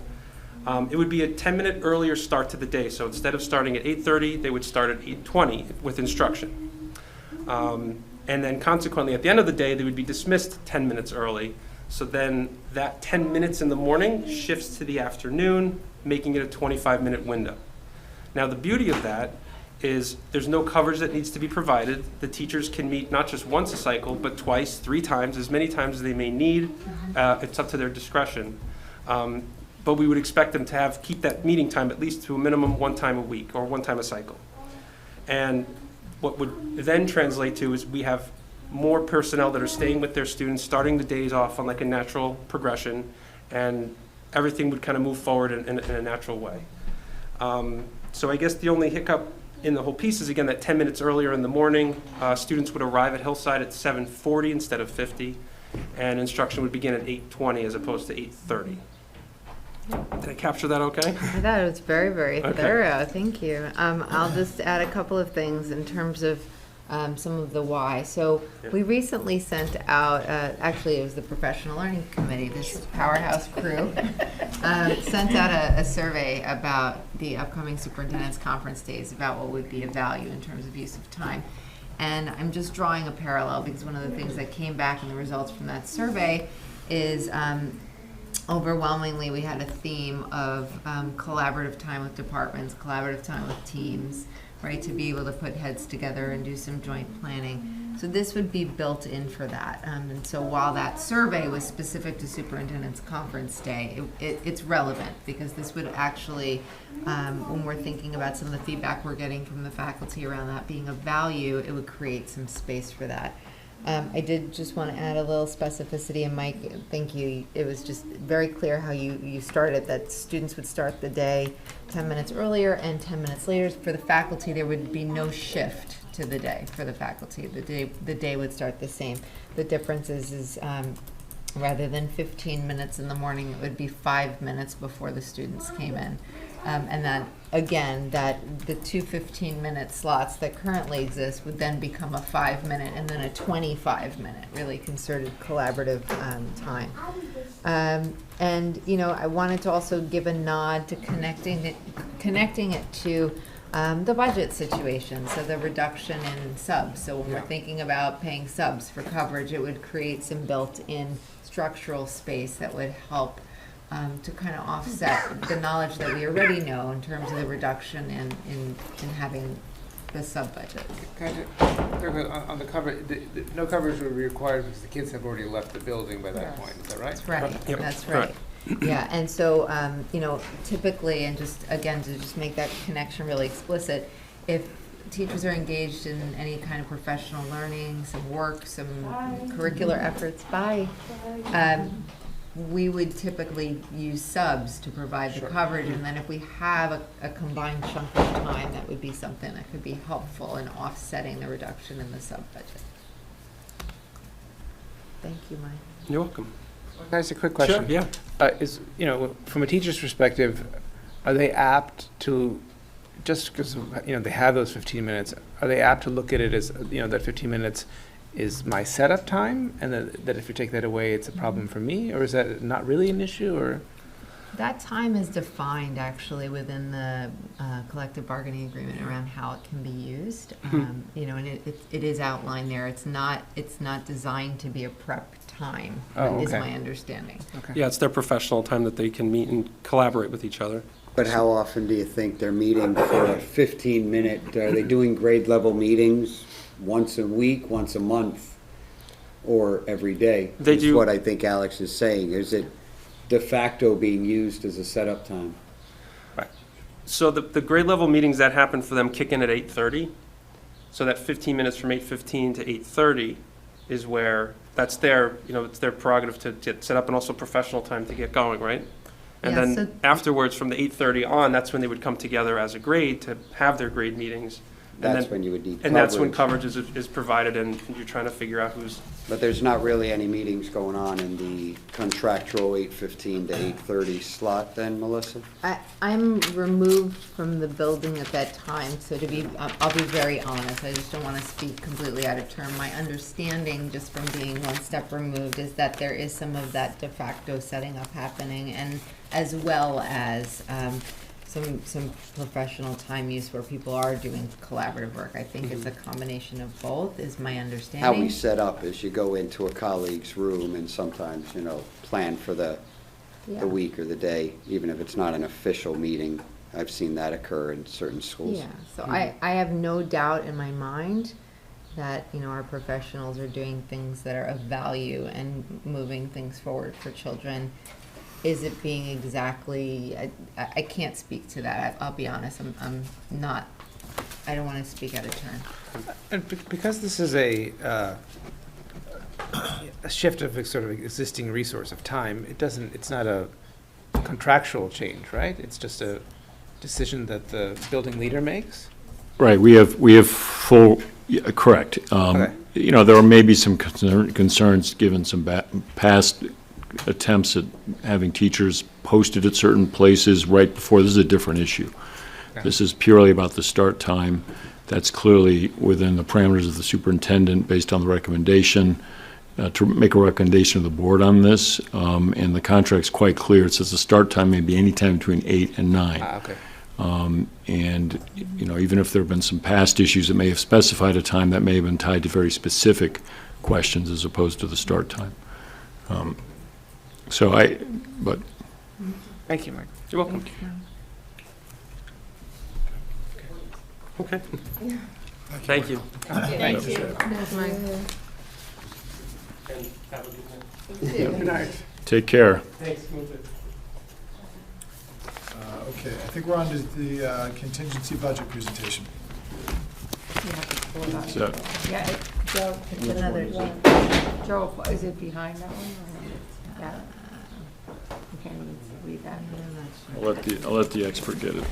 It would be a 10-minute earlier start to the day. So instead of starting at 8:30, they would start at 8:20 with instruction. And then consequently, at the end of the day, they would be dismissed 10 minutes early. So then that 10 minutes in the morning shifts to the afternoon, making it a 25-minute window. Now, the beauty of that is there's no coverage that needs to be provided. The teachers can meet not just once a cycle, but twice, 3 times, as many times as they may need. It's up to their discretion. But we would expect them to keep that meeting time at least to a minimum 1 time a week or 1 time a cycle. And what would then translate to is we have more personnel that are staying with their students, starting the days off on like a natural progression, and everything would kind of move forward in a natural way. So I guess the only hiccup in the whole piece is, again, that 10 minutes earlier in the morning, students would arrive at Hillside at 7:40 instead of 50, and instruction would begin at 8:20 as opposed to 8:30. Did I capture that okay? I thought it was very, very thorough. Thank you. I'll just add a couple of things in terms of some of the why. So we recently sent out, actually it was the Professional Learning Committee, this powerhouse crew, sent out a survey about the upcoming superintendent's conference days, about what would be of value in terms of use of time. And I'm just drawing a parallel because one of the things that came back in the results from that survey is overwhelmingly we had a theme of collaborative time with departments, collaborative time with teams, right, to be able to put heads together and do some joint planning. So this would be built in for that. And so while that survey was specific to superintendent's conference day, it's relevant because this would actually, when we're thinking about some of the feedback we're getting from the faculty around that being of value, it would create some space for that. I did just want to add a little specificity, and Mike, thank you. It was just very clear how you started, that students would start the day 10 minutes earlier and 10 minutes later. For the faculty, there would be no shift to the day for the faculty. The day would start the same. The difference is rather than 15 minutes in the morning, it would be 5 minutes before the students came in. And that, again, that the 2 15-minute slots that currently exist would then become a 5-minute and then a 25-minute, really concerted collaborative time. And, you know, I wanted to also give a nod to connecting it to the budget situation, so the reduction in subs. So when we're thinking about paying subs for coverage, it would create some built-in structural space that would help to kind of offset the knowledge that we already know in terms of the reduction in having the sub-budget. On the cover, no coverage would be required because the kids have already left the building by that point, is that right? That's right, Yep. that's right. Yeah, and so, you know, typically, and just, again, to just make that connection really explicit, if teachers are engaged in any kind of professional learning, some work, some curricular efforts, we would typically use subs to provide the coverage, and then if we have a combined chunk of time, that would be something that could be helpful in offsetting the reduction in the sub-budget. Thank you, Mike. You're welcome. Can I ask a quick question? Sure, yeah. From a teacher's perspective, are they apt to, just because, they have those 15 minutes, are they apt to look at it as, that 15 minutes is my setup time, and that if you take that away, it's a problem for me? Or is that not really an issue, or? That time is defined actually within the collective bargaining agreement around how it can be used. And it is outlined there. It's not designed to be a prep time, is my understanding. Okay. Yeah, it's their professional time that they can meet and collaborate with each other. But how often do you think they're meeting for a 15-minute, are they doing grade level meetings once a week, once a month, or every day? They is do. What I think Alex is saying. Is it de facto being used as a setup time? Right. So the grade level meetings that happen for them kick in at 8:30. So that 15 minutes from 8:15 to 8:30 is where, that's their, it's their prerogative to get set up, and also professional time to get going, right? And Yeah, then so- afterwards, from the 8:30 on, that's when they would come together as a grade to have their grade meetings. And That's then- when you would need And that's when coverage. coverage is provided, and you're trying to figure out who's, But there's not really any meetings going on in the contractual 8:15 to 8:30 slot then, Melissa? I'm removed from the building at that time, so I'll be very honest, I just don't want to speak completely out of turn. My understanding, just from being one step removed, is that there is some of that de facto setting up happening, and as well as some professional time use where people are doing collaborative work. I think it's a combination of both, is my understanding. How we set up is you go into a colleague's room and sometimes, plan for the week or the day, even if it's not an official meeting. I've seen that occur in certain schools. Yeah, so I have no doubt in my mind that, our professionals are doing things that are of value and moving things forward for children. Is it being exactly, I can't speak to that. I'll be honest, I'm not, I don't want to speak out of turn. And because this is a shift of a sort of existing resource of time, it's not a contractual change, right? It's just a decision that the building leader makes? Right, we have full, correct. Okay. There are maybe some concerns given some past attempts at having teachers posted at certain places right before. This is a different issue. Okay. This is purely about the start time. That's clearly within the parameters of the superintendent based on the recommendation, to make a recommendation to the board on this. And the contract's quite clear. It says the start time may be any time between 8 and 9. Okay. And, even if there have been some past issues that may have specified a time, that may have been tied to very specific questions as opposed to the start time. Thank you, Mike. you're welcome. Okay. Thank you. Thank you. And have a good night. Good night. Take care. Thanks. Okay, I think we're on to the contingency budget presentation. So, Yeah, Joe, it's another, Joe, is it behind that one? Yeah. You can't even read that. I'll let the expert get it.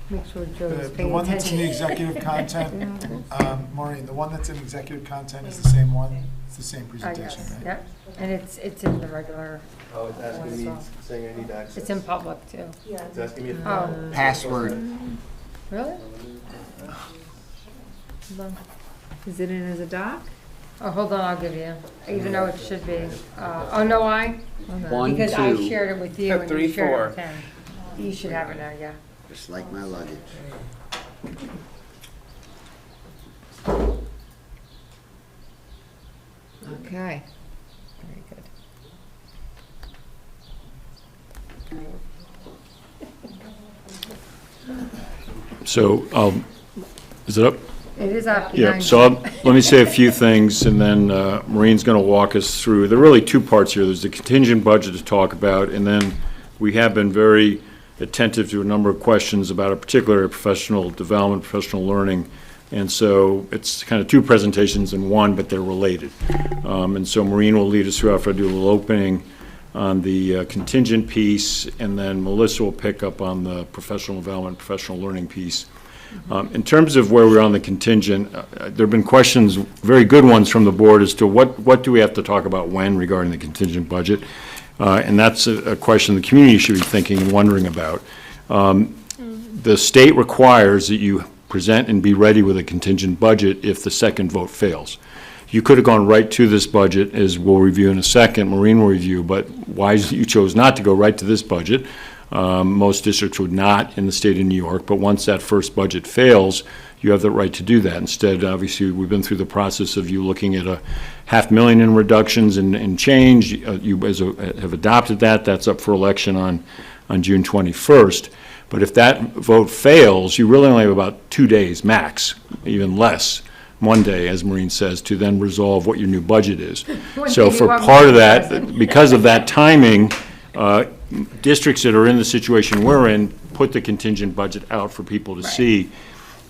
Make sure Joe's The paying one that's in the attention. executive content, Maureen, the one that's in executive content is the same one? It's the same presentation, right? Yep, and it's in the regular, Oh, it's asking me, saying I need access. it's in public too. It's asking me. Oh, Password. really? Is it in as a doc? Oh, hold on, I'll give you, even though it should be, oh, no, I? One, Because I two. shared it with you and Three, you shared it four. with him. You should have it now, yeah. Just like my luggage. Okay, very good. So, is it up? It is up Yeah, behind so you. let me say a few things, and then Maureen's going to walk us through. There are really two parts here. There's the contingent budget to talk about, and then we have been very attentive to a number of questions about a particular professional development, professional learning. And so it's kind of two presentations in one, but they're related. And so Maureen will lead us through after I do a little opening on the contingent piece, and then Melissa will pick up on the professional development, professional learning piece. In terms of where we're on the contingent, there have been questions, very good ones from the board, as to what do we have to talk about when regarding the contingent budget. And that's a question the community should be thinking and wondering about. The state requires that you present and be ready with a contingent budget if the second vote fails. You could have gone right to this budget, as we'll review in a second, Maureen will review, but why you chose not to go right to this budget. Most districts would not in the state of New York, but once that first budget fails, you have the right to do that. Instead, obviously, we've been through the process of you looking at $500,000 in reductions and change. You have adopted that. That's up for election on June 21st. But if that vote fails, you really only have about 2 days max, even less, one day, as Maureen says, to then resolve what your new budget is. So for part of that, because of that timing, districts that are in the situation we're in put the contingent budget out for people to see.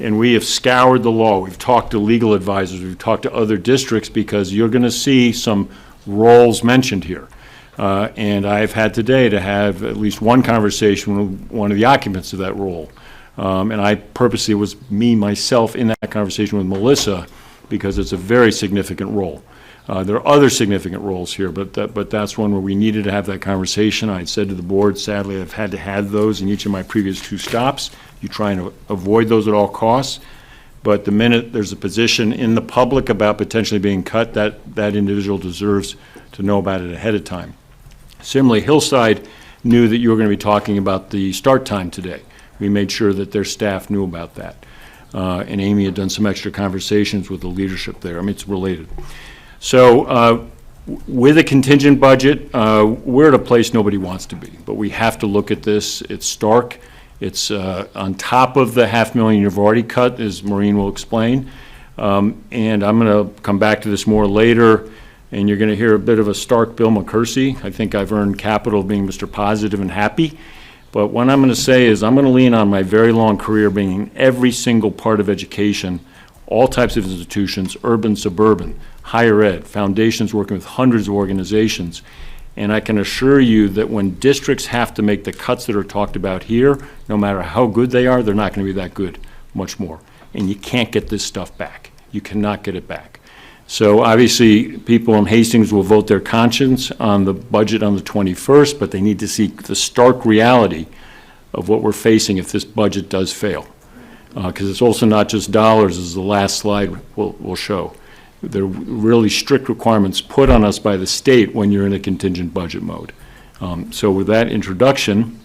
And we have scoured the law. We've talked to legal advisors. We've talked to other districts, because you're going to see some roles mentioned here. And I've had today to have at least one conversation with one of the occupants of that role. And I purposely was myself in that conversation with Melissa, because it's a very significant role. There are other significant roles here, but that's one where we needed to have that conversation. I said to the board, sadly, I've had to have those in each of my previous 2 stops. You try and avoid those at all costs. But the minute there's a position in the public about potentially being cut, that individual deserves to know about it ahead of time. Similarly, Hillside knew that you were going to be talking about the start time today. We made sure that their staff knew about that. And Amy had done some extra conversations with the leadership there. I mean, it's related. So with a contingent budget, we're at a place nobody wants to be. But we have to look at this. It's stark. It's on top of the $500,000 you've already cut, as Maureen will explain. And I'm going to come back to this more later. And you're going to hear a bit of a stark Bill McCursey. I think I've earned capital being Mr. Positive and Happy. But what I'm going to say is I'm going to lean on my very long career being in every single part of education, all types of institutions, urban, suburban, higher ed, foundations working with hundreds of organizations. And I can assure you that when districts have to make the cuts that are talked about here, no matter how good they are, they're not going to be that good much more. And you can't get this stuff back. You cannot get it back. So obviously, people in Hastings will vote their conscience on the budget on the 21st, but they need to see the stark reality of what we're facing if this budget does fail. Because it's also not just dollars, as the last slide will show. There are really strict requirements put on us by the state when you're in a contingent budget mode. So with that introduction,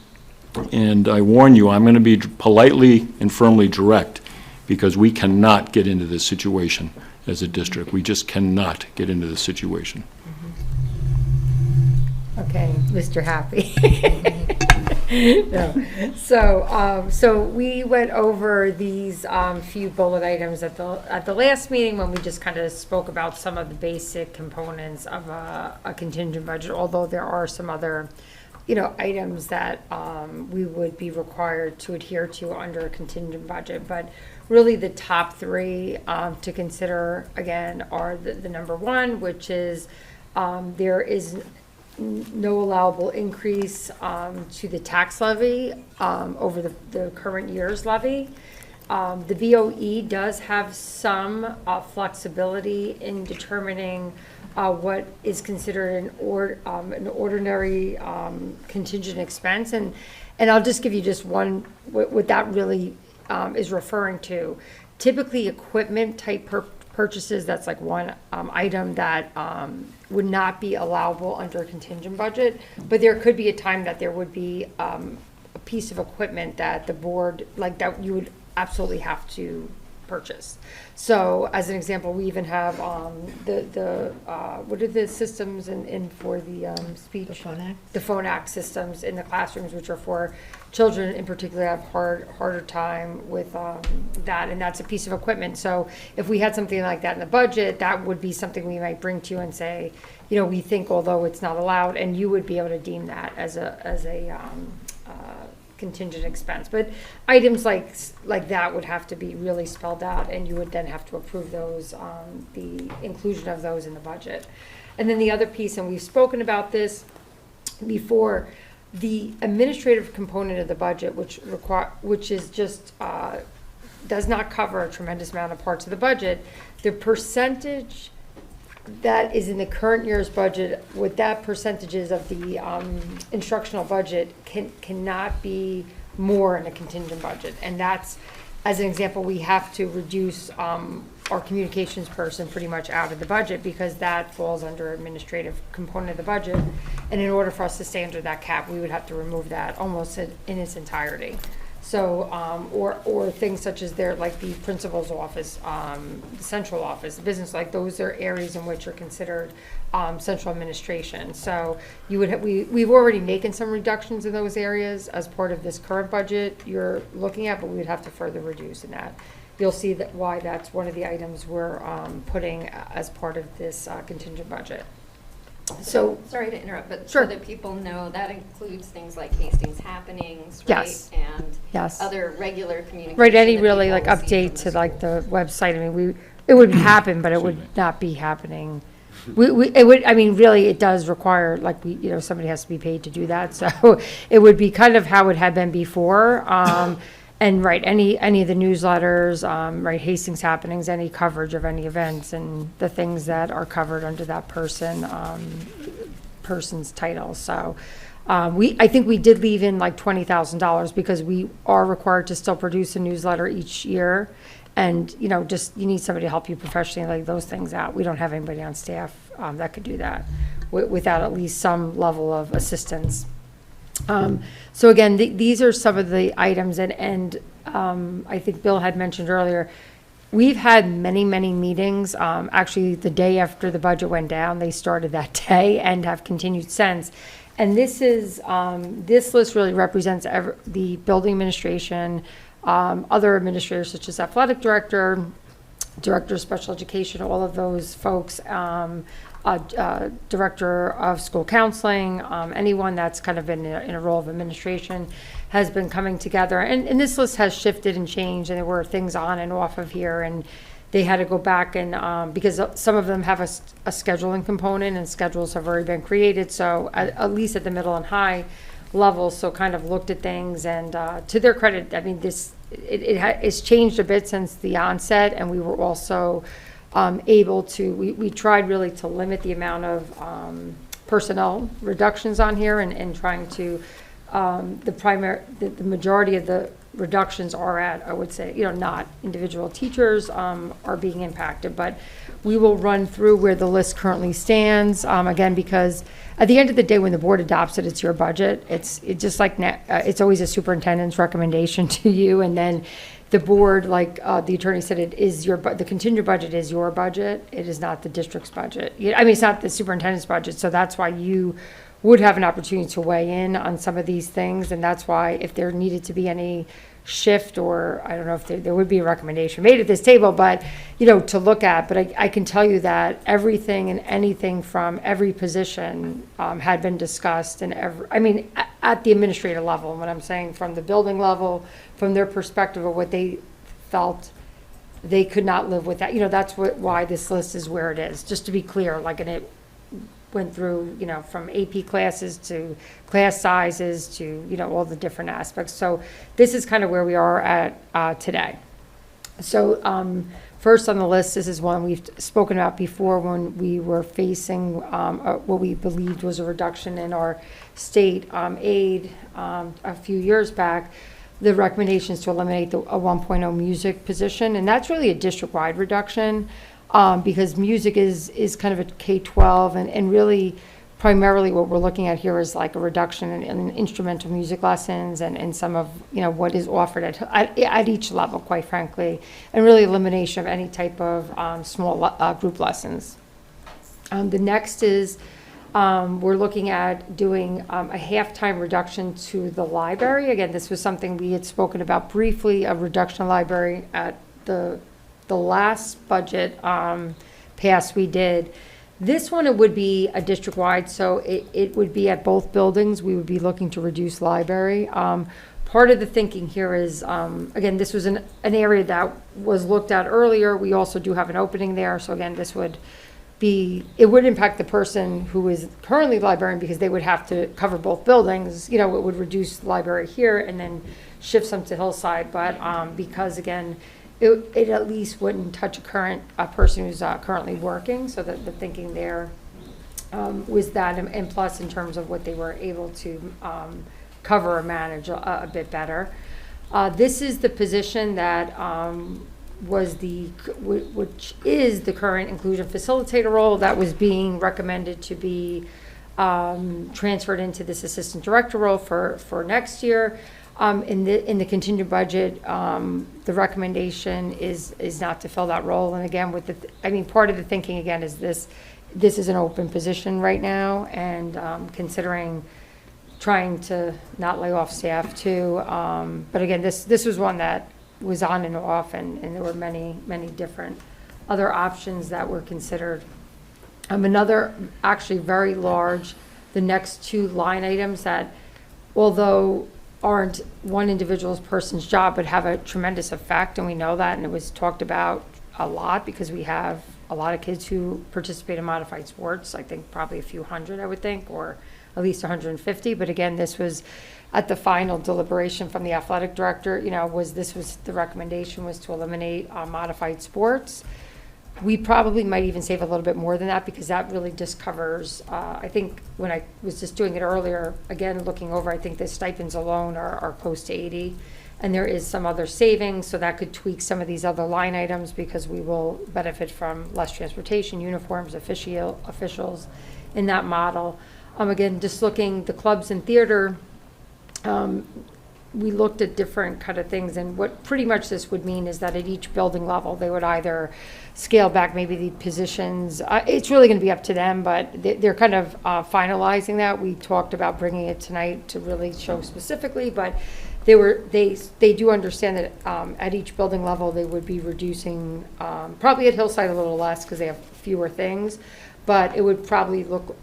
and I warn you, I'm going to be politely and firmly direct, because we cannot get into this situation as a district. We just cannot get into this situation. Okay, Mr. Happy. No. So we went over these few bullet items at the last meeting, when we just kind of spoke about some of the basic components of a contingent budget, although there are some other, items that we would be required to adhere to under a contingent budget. But really the top 3 to consider, again, are the number 1, which is there is no allowable increase to the tax levy over the current year's levy. The BOE does have some flexibility in determining what is considered an ordinary contingent expense. And I'll just give you just one, what that really is referring to. Typically, equipment type purchases, that's like one item that would not be allowable under a contingent budget. But there could be a time that there would be a piece of equipment that the board, like that you would absolutely have to purchase. So as an example, we even have what are the systems in for the speech? The phone The phone act systems in the classrooms, which are for children in particular have harder time with that, and that's a piece of equipment. So if we had something like that in the budget, that would be something we might bring to you and say, you know, we think although it's not allowed, and you would be able to deem that as a contingent expense. But items like that would have to be really spelled out, and you would then have to approve those, the inclusion of those in the budget. And then the other piece, and we've spoken about this before, the administrative component of the budget, which is just, does not cover a tremendous amount of parts of the budget. The percentage that is in the current year's budget, what that percentage is of the instructional budget cannot be more in a contingent budget. And that's, as an example, we have to reduce our communications person pretty much out of the budget because that falls under administrative component of the budget. And in order for us to stay under that cap, we would have to remove that almost in its entirety. So, or things such as like the principal's office, the central office, the business, like those are areas in which are considered central administration. So you would we've already making some reductions in those areas as part of this current budget you're looking at, but we would have to further reduce in that. You'll see that why that's one of the items we're putting as part of this contingent budget. So sorry to interrupt, but sure. So that people know that includes things like Hastings Happenings, right? Yes. And yes. Other regular communication. Right, any really like update to like the website. I mean, it would happen, but it would not be happening. It would, I mean, really, it does require, like, somebody has to be paid to do that. So it would be kind of how it had been before. And right, any of the newsletters, right, Hastings Happenings, any coverage of any events and the things that are covered under that person's title. So I think we did leave in like $20,000 because we are required to still produce a newsletter each year. And, just, you need somebody to help you professionally lay those things out. We don't have anybody on staff that could do that without at least some level of assistance. So again, these are some of the items, and I think Bill had mentioned earlier, we've had many, many meetings. Actually, the day after the budget went down, they started that day and have continued since. And this list really represents the building administration, other administrators such as athletic director, director of special education, all of those folks, director of school counseling, anyone that's kind of been in a role of administration has been coming together. And this list has shifted and changed, and there were things on and off of here, and they had to go back and, because some of them have a scheduling component, and schedules have already been created, so at least at the middle and high levels, so kind of looked at things, and to their credit, I mean, it's changed a bit since the onset, and we were also able to, we tried really to limit the amount of personnel reductions on here, and trying to, the majority of the reductions are at, I would say, not individual teachers are being impacted, but we will run through where the list currently stands, again, because at the end of the day, when the board adopts it, it's your budget. It's just like, it's always a superintendent's recommendation to you, and then the board, like the attorney said, it is the contingent budget is your budget. It is not the district's budget. I mean, it's not the superintendent's budget, so that's why you would have an opportunity to weigh in on some of these things, and that's why if there needed to be any shift, or I don't know if there would be a recommendation made at this table, but, to look at, but I can tell you that everything and anything from every position had been discussed, and at the administrative level, and what I'm saying from the building level, from their perspective of what they felt they could not live with that, that's why this list is where it is, just to be clear, and it went through, from AP classes to class sizes to, all the different aspects. So this is kind of where we are at today. So first on the list, this is one we've spoken about before when we were facing what we believed was a reduction in our state aid a few years back. The recommendation is to eliminate a 1.0 music position, and that's really a district-wide reduction. because music is kind of a K-12, and really primarily what we're looking at here is like a reduction in instrumental music lessons and some of, what is offered at each level, quite frankly, and really elimination of any type of small group lessons. The next is we're looking at doing a half-time reduction to the library. Again, this was something we had spoken about briefly, a reduction of library at the last budget pass we did. This one, it would be a district-wide, so it would be at both buildings. We would be looking to reduce library. Part of the thinking here is, again, this was an area that was looked at earlier. We also do have an opening there, so again, this would it would impact the person who is currently librarian because they would have to cover both buildings. It would reduce the library here and then shift some to Hillside, but because again, it at least wouldn't touch a person who's currently working, so that the thinking there was that, and plus in terms of what they were able to cover or manage a bit better. This is the position that which is the current inclusion facilitator role that was being recommended to be transferred into this assistant director role for next year. In the contingent budget, the recommendation is not to fill that role. And again, part of the thinking again is this is an open position right now, and considering trying to not lay off staff too. But again, this was one that was on and off, and there were many different other options that were considered. Another actually very large, the next two line items that, although aren't one individual person's job, but have a tremendous effect, and we know that, and it was talked about a lot because we have a lot of kids who participate in modified sports. I think probably a few hundred, I would think, or at least 150. But again, this was at the final deliberation from the athletic director. The recommendation was to eliminate modified sports. We probably might even save a little bit more than that because that really just covers, I think when I was just doing it earlier, again, looking over, I think the stipends alone are close to 80. And there is some other savings, so that could tweak some of these other line items because we will benefit from less transportation, uniforms, officials in that model. Again, just looking the clubs and theater, we looked at different kind of things, and what pretty much this would mean is that at each building level, they would either scale back maybe the positions. It's really going to be up to them, but they're kind of finalizing that. We talked about bringing it tonight to really show specifically, but they do understand that at each building level, they would be reducing, probably at Hillside a little less because they have fewer things, but it would probably look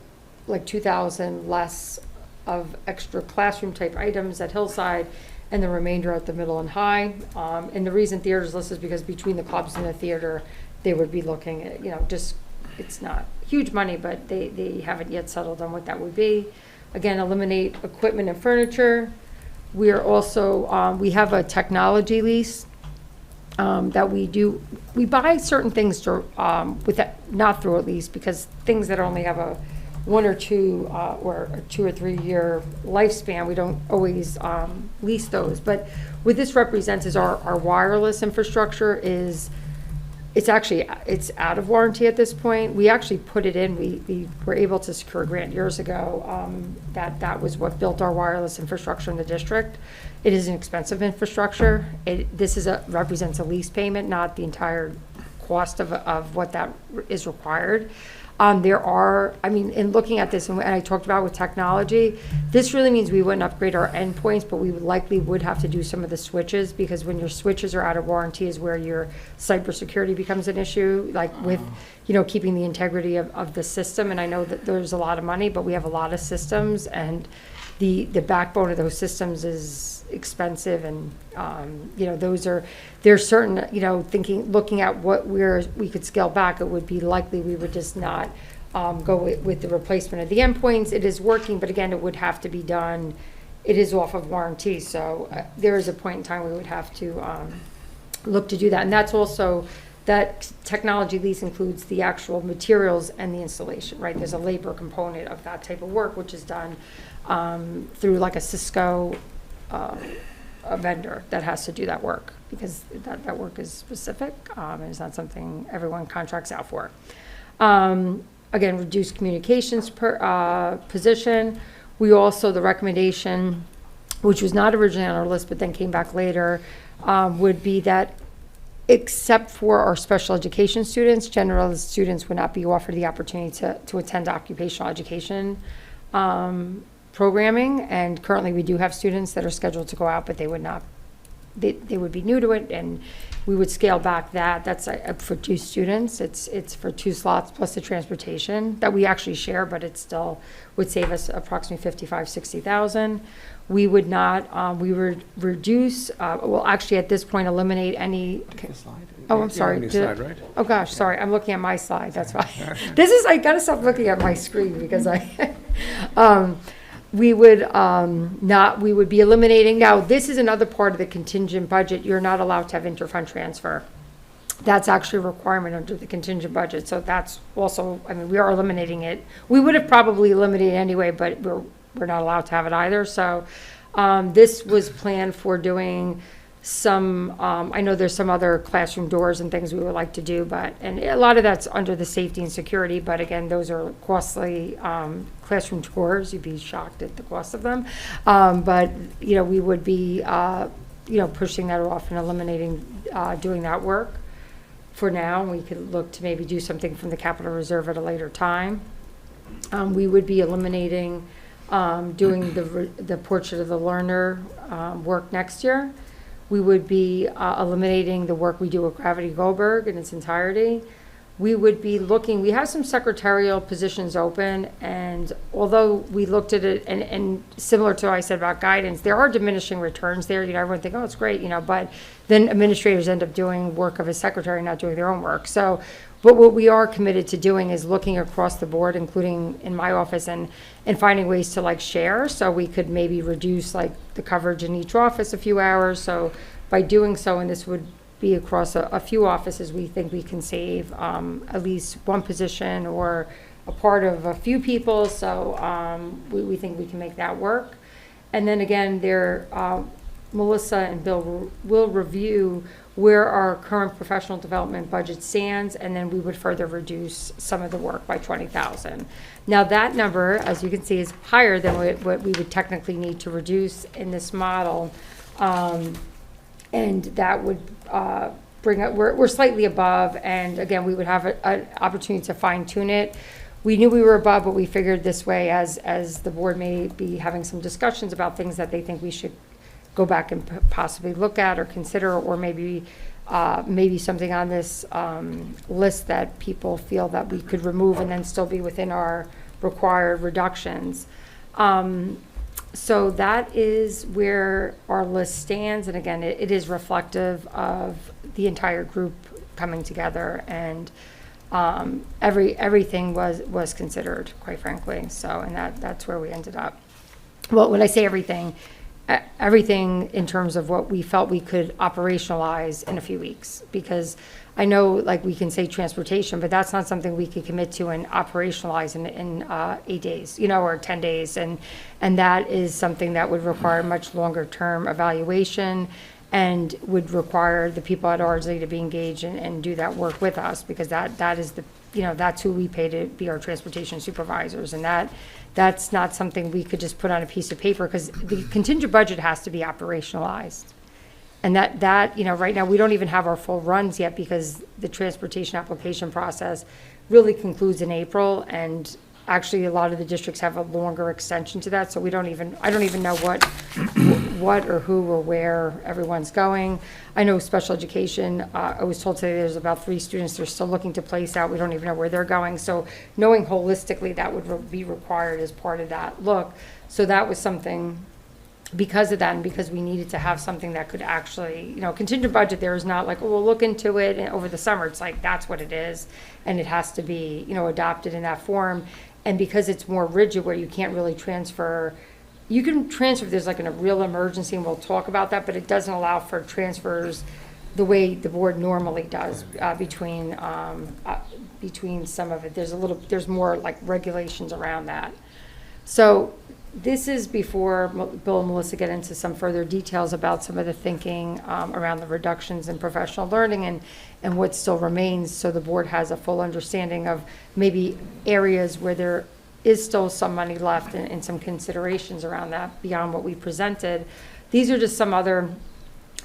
like 2,000 less of extra classroom type items at Hillside, and the remainder at the middle and high. And the reason theater's listed is because between the clubs and the theater, they would be looking at, just, it's not huge money, but they haven't yet settled on what that would be. Again, eliminate equipment and furniture. We are also, we have a technology lease that we buy certain things not through a lease, because things that only have a 1 or 2 or a 2 or 3 year lifespan, we don't always lease those. But what this represents is our wireless infrastructure it's out of warranty at this point. We actually put it in, we were able to secure a grant years ago that was what built our wireless infrastructure in the district. It is an expensive infrastructure. This represents a lease payment, not the entire cost of what that is required. In looking at this, and I talked about with technology, this really means we wouldn't upgrade our endpoints, but we likely would have to do some of the switches, because when your switches are out of warranty is where your cybersecurity becomes an issue, like with, keeping the integrity of the system. And I know that there's a lot of money, but we have a lot of systems, and the backbone of those systems is expensive, and there's certain looking at where we could scale back, it would be likely we would just not go with the replacement of the endpoints. It is working, but again, it would have to be done. It is off of warranty, so there is a point in time we would have to look to do that. And that's also, that technology lease includes the actual materials and the installation, right? There's a labor component of that type of work, which is done through like a Cisco a vendor that has to do that work, because that work is specific, and it's not something everyone contracts out for. Again, reduced communications position. We also, the recommendation, which was not originally on our list, but then came back later, would be that except for our special education students, general students would not be offered the opportunity to attend occupational education programming. And currently we do have students that are scheduled to go out, but they would not, they would be new to it, and we would scale back that. That's for 2 students. It's for 2 slots plus the transportation that we actually share, but it still would save us approximately 55, 60,000. We would not, we would reduce, well, actually at this point, eliminate any. Oh, I'm sorry. Oh, gosh, sorry. I'm looking at my slide. That's why. I gotta stop looking at my screen because we would we would be eliminating. Now, this is another part of the contingent budget. You're not allowed to have interfund transfer. That's actually a requirement under the contingent budget. So that's also, I mean, we are eliminating it. We would have probably eliminated it anyway, but we're not allowed to have it either. So this was planned for doing some, I know there's some other classroom doors and things we would like to do, and a lot of that's under the safety and security, but again, those are costly classroom doors. You'd be shocked at the cost of them. But, we would be, pushing that off and eliminating doing that work for now. We could look to maybe do something from the capital reserve at a later time. We would be eliminating doing the portrait of the learner work next year. We would be eliminating the work we do at Gravity Goldberg in its entirety. We would be looking, we have some secretarial positions open, and although we looked at it, and similar to what I said about guidance, there are diminishing returns there. Everyone think, oh, it's great, but then administrators end up doing work of a secretary, not doing their own work. So, but what we are committed to doing is looking across the board, including in my office, and finding ways to share. So we could maybe reduce the coverage in each office a few hours. So by doing so, and this would be across a few offices, we think we can save at least one position or a part of a few people. So we think we can make that work. And then again, Melissa and Bill will review where our current professional development budget stands, and then we would further reduce some of the work by 20,000. Now that number, as you can see, is higher than what we would technically need to reduce in this model. And that would bring up, we're slightly above, and again, we would have an opportunity to fine tune it. We knew we were above, but we figured this way, as the board may be having some discussions about things that they think we should go back and possibly look at or consider, or maybe something on this list that people feel that we could remove and then still be within our required reductions. So that is where our list stands, and again, it is reflective of the entire group coming together, and everything was considered, quite frankly. So, and that's where we ended up. Well, when I say everything in terms of what we felt we could operationalize in a few weeks, because I know we can say transportation, but that's not something we could commit to and operationalize in 8 days, or 10 days. And that is something that would require much longer term evaluation and would require the people at Ardsley to be engaged and do that work with us, because that is that's who we pay to be our transportation supervisors. And that's not something we could just put on a piece of paper, because the contingent budget has to be operationalized. And that right now, we don't even have our full runs yet, because the transportation application process really concludes in April. And actually, a lot of the districts have a longer extension to that. So I don't even know what or who or where everyone's going. I know special education, I was told today there's about 3 students they're still looking to place out. We don't even know where they're going. So knowing holistically, that would be required as part of that look. So that was something. Because of that, and because we needed to have something that could actually, contingent budget, there is not we'll look into it and over the summer. It's that's what it is, and it has to be, adopted in that form. And because it's more rigid, where you can't really transfer, you can transfer if there's a real emergency, and we'll talk about that, but it doesn't allow for transfers the way the board normally does between some of it. There's more regulations around that. So this is before Bill and Melissa get into some further details about some of the thinking around the reductions in professional learning and what still remains, so the board has a full understanding of maybe areas where there is still some money left and some considerations around that beyond what we presented. These are just some other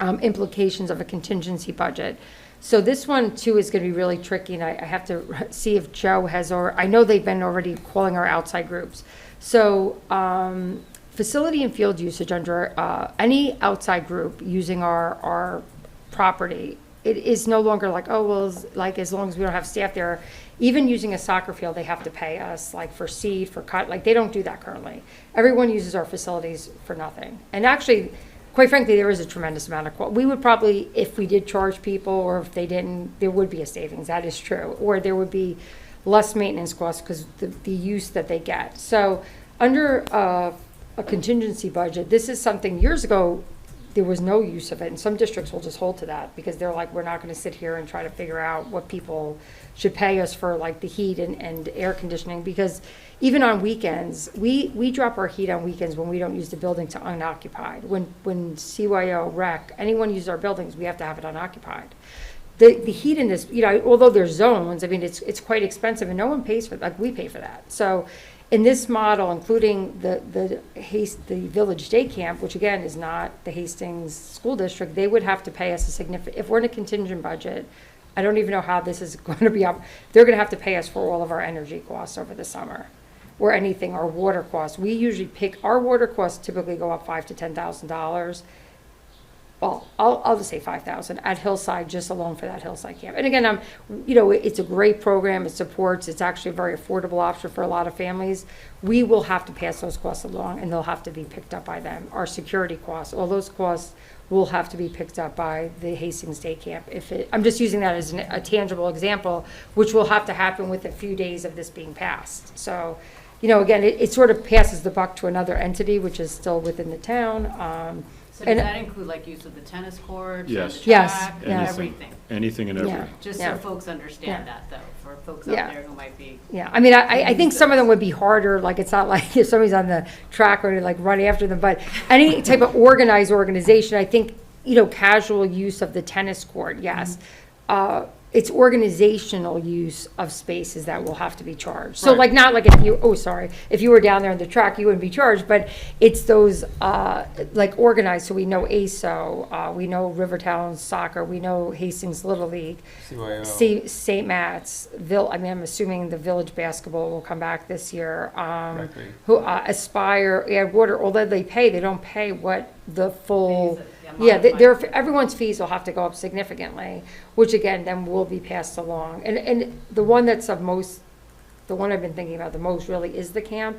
implications of a contingency budget. So this one too is going to be really tricky, and I have to see if Joe has, or I know they've been already calling our outside groups. So facility and field usage under any outside group using our property, it is no longer like, oh, well, like as long as we don't have staff there, even using a soccer field, they have to pay us like for seed, for cut, like they don't do that currently. Everyone uses our facilities for nothing. And actually, quite frankly, there is a tremendous amount of, we would probably, if we did charge people or if they didn't, there would be a savings, that is true. Or there would be less maintenance costs because the use that they get. So under a contingency budget, this is something years ago, there was no use of it. And some districts will just hold to that because they're like, we're not going to sit here and try to figure out what people should pay us for like the heat and air conditioning. Because even on weekends, we drop our heat on weekends when we don't use the building to unoccupied. When CYO rec, anyone uses our buildings, we have to have it unoccupied. The heat in this, although there's zones, I mean, it's quite expensive and no one pays for it, like we pay for that. So in this model, including the Village Day Camp, which again is not the Hastings School District, they would have to pay us a significant, if we're in a contingent budget, I don't even know how this is going to be up. They're going to have to pay us for all of our energy costs over the summer or anything, our water costs. We usually our water costs typically go up $5,000 to $10,000. Well, I'll just say 5,000 at Hillside, just alone for that Hillside camp. And again, it's a great program. It supports. It's actually a very affordable option for a lot of families. We will have to pass those costs along, and they'll have to be picked up by them. Our security costs, all those costs will have to be picked up by the Hastings Day Camp. I'm just using that as a tangible example, which will have to happen with a few days of this being passed. So, again, it sort of passes the buck to another entity, which is still within the town. So does that include like use of the tennis courts? Yes. And the track, Yes. and everything? Anything and everything. Just Yeah. so folks understand that though, for folks Yeah. out there who might be. Yeah, I mean, I think some of them would be harder, like, it's not like if somebody's on the track or like run after them, but any type of organized organization, I think, casual use of the tennis court, yes. It's organizational use of spaces that will have to be charged. So Right. like, not like if you were down there on the track, you wouldn't be charged, but it's those, like organized, so we know ASO, we know Rivertown Soccer, we know Hastings Little League. CYO. St. Matt's, I'm assuming the Village Basketball will come back this year. Correctly. Who, Aspire, Air Water, although they don't pay what the full, everyone's fees will have to go up significantly, which again, then will be passed along. And the one that's the one I've been thinking about the most really is the camp.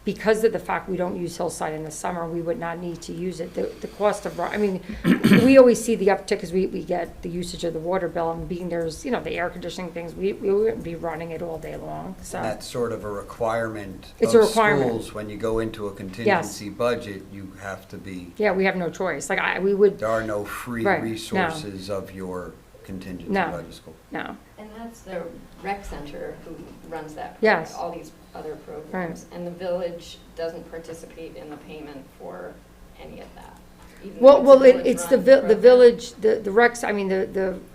Because of the fact we don't use Hillside in the summer, we would not need to use it. The cost of, we always see the uptick because we get the usage of the water bill, and being there's, the air conditioning things, we wouldn't be running it all day long, so. That's sort of a requirement It's a of requirement. schools. When you go into a contingency budget, you have to be, Yeah, we have no choice. Like, we would, there are no free Right, no. resources of your contingency No. budget school. no. And that's the rec center who runs that. Yes. All these other programs. And the village doesn't participate in the payment for any of that. even though Well, a it's the village-run village, the recs,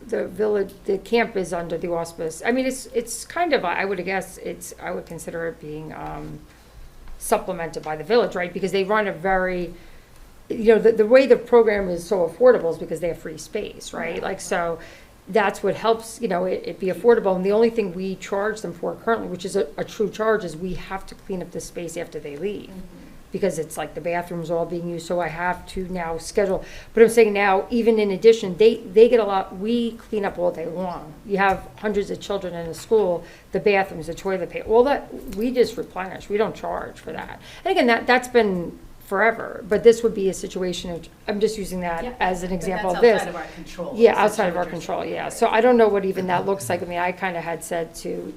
the village, the camp is under the auspice. I mean, it's kind of, I would guess, I would consider it being supplemented by the village, right? Because they run a very, the way the program is so affordable is because they have free space, right? Like, so that's what helps, it be affordable. And the only thing we charge them for currently, which is a true charge, is we have to clean up the space after they leave. Because it's like the bathrooms are all being used, so I have to now schedule. But I'm saying now, even in addition, they get a lot, we clean up all day long. You have hundreds of children in a school, the bathrooms, the toilet paper, all that, we just replenish, we don't charge for that. And again, that's been forever, but this would be a situation of, I'm just using that as an example of this. Outside of our control. Yeah, outside of our control, yeah. So I don't know what even that looks like. I mean, I kind of had said to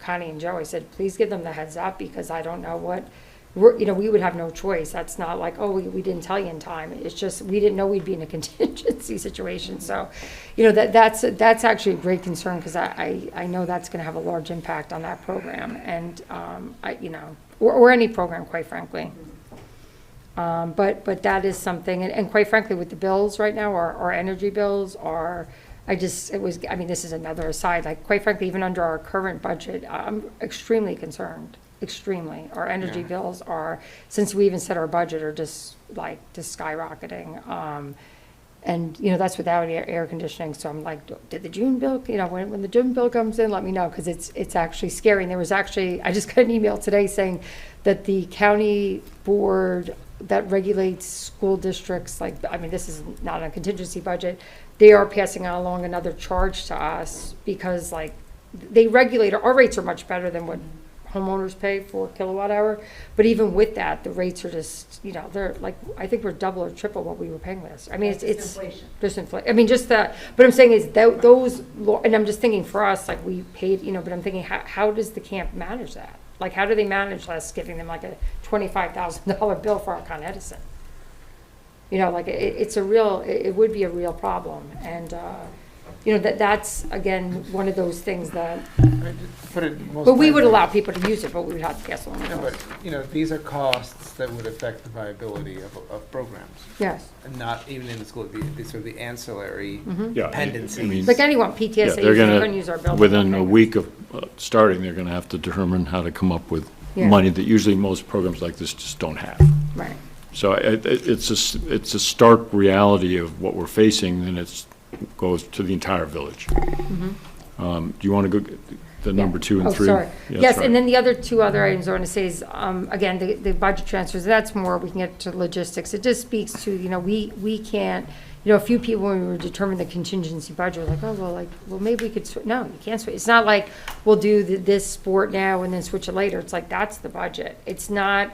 Connie and Joe, I said, please give them the heads up, because I don't know what, we would have no choice. That's not like, oh, we didn't tell you in time. It's just, we didn't know we'd be in a contingency situation. So, that's actually a great concern, because I know that's going to have a large impact on that program, and, or any program, quite frankly. But that is something, and quite frankly, with the bills right now, our energy bills are, I mean, this is another aside, like, quite frankly, even under our current budget, I'm extremely concerned, extremely. Our energy Yeah. bills are, since we even set our budget, are just skyrocketing. And, that's without air conditioning, so I'm like, did the June bill, when the June bill comes in, let me know, because it's actually scary. And there was actually, I just got an email today saying that the county board that regulates school districts, I mean, this is not a contingency budget, they are passing along another charge to us because they regulate, our rates are much better than what homeowners pay for kilowatt hour. But even with that, the rates are just, they're I think we're double or triple what we were paying this. I mean, it's just inflation. I mean, just that, but I'm saying is those, and I'm just thinking for us, we paid, but I'm thinking, how does the camp manage that? How do they manage us giving them a $25,000 bill for our Con Edison? It's a real, it would be a real problem. And, that's, again, one of those things that, but we would allow people to use it, but we would have to pass along. No, but, these are costs that would affect the viability of programs. Yes. And not even in the school, the sort of the ancillary Yeah, I dependencies. mean- Like anyone, Yeah, PTSA, they're you gonna, couldn't use our building. within a week of starting, they're gonna have to determine how to come up with Yeah. money that usually most programs like this just don't have. Right. So it's a stark reality of what we're facing, and goes to the entire village. Do you want to go, the number 2 and 3? Sorry. Yeah, Yes, sorry. and then the other 2 other items I want to say is, again, the budget transfers, that's more, we can get to logistics. It just speaks to, we can't, a few people, when we were determining the contingency budget, were like, oh, well, maybe we could, no, you can't switch. It's not like we'll do this sport now and then switch it later. It's that's the budget. It's not,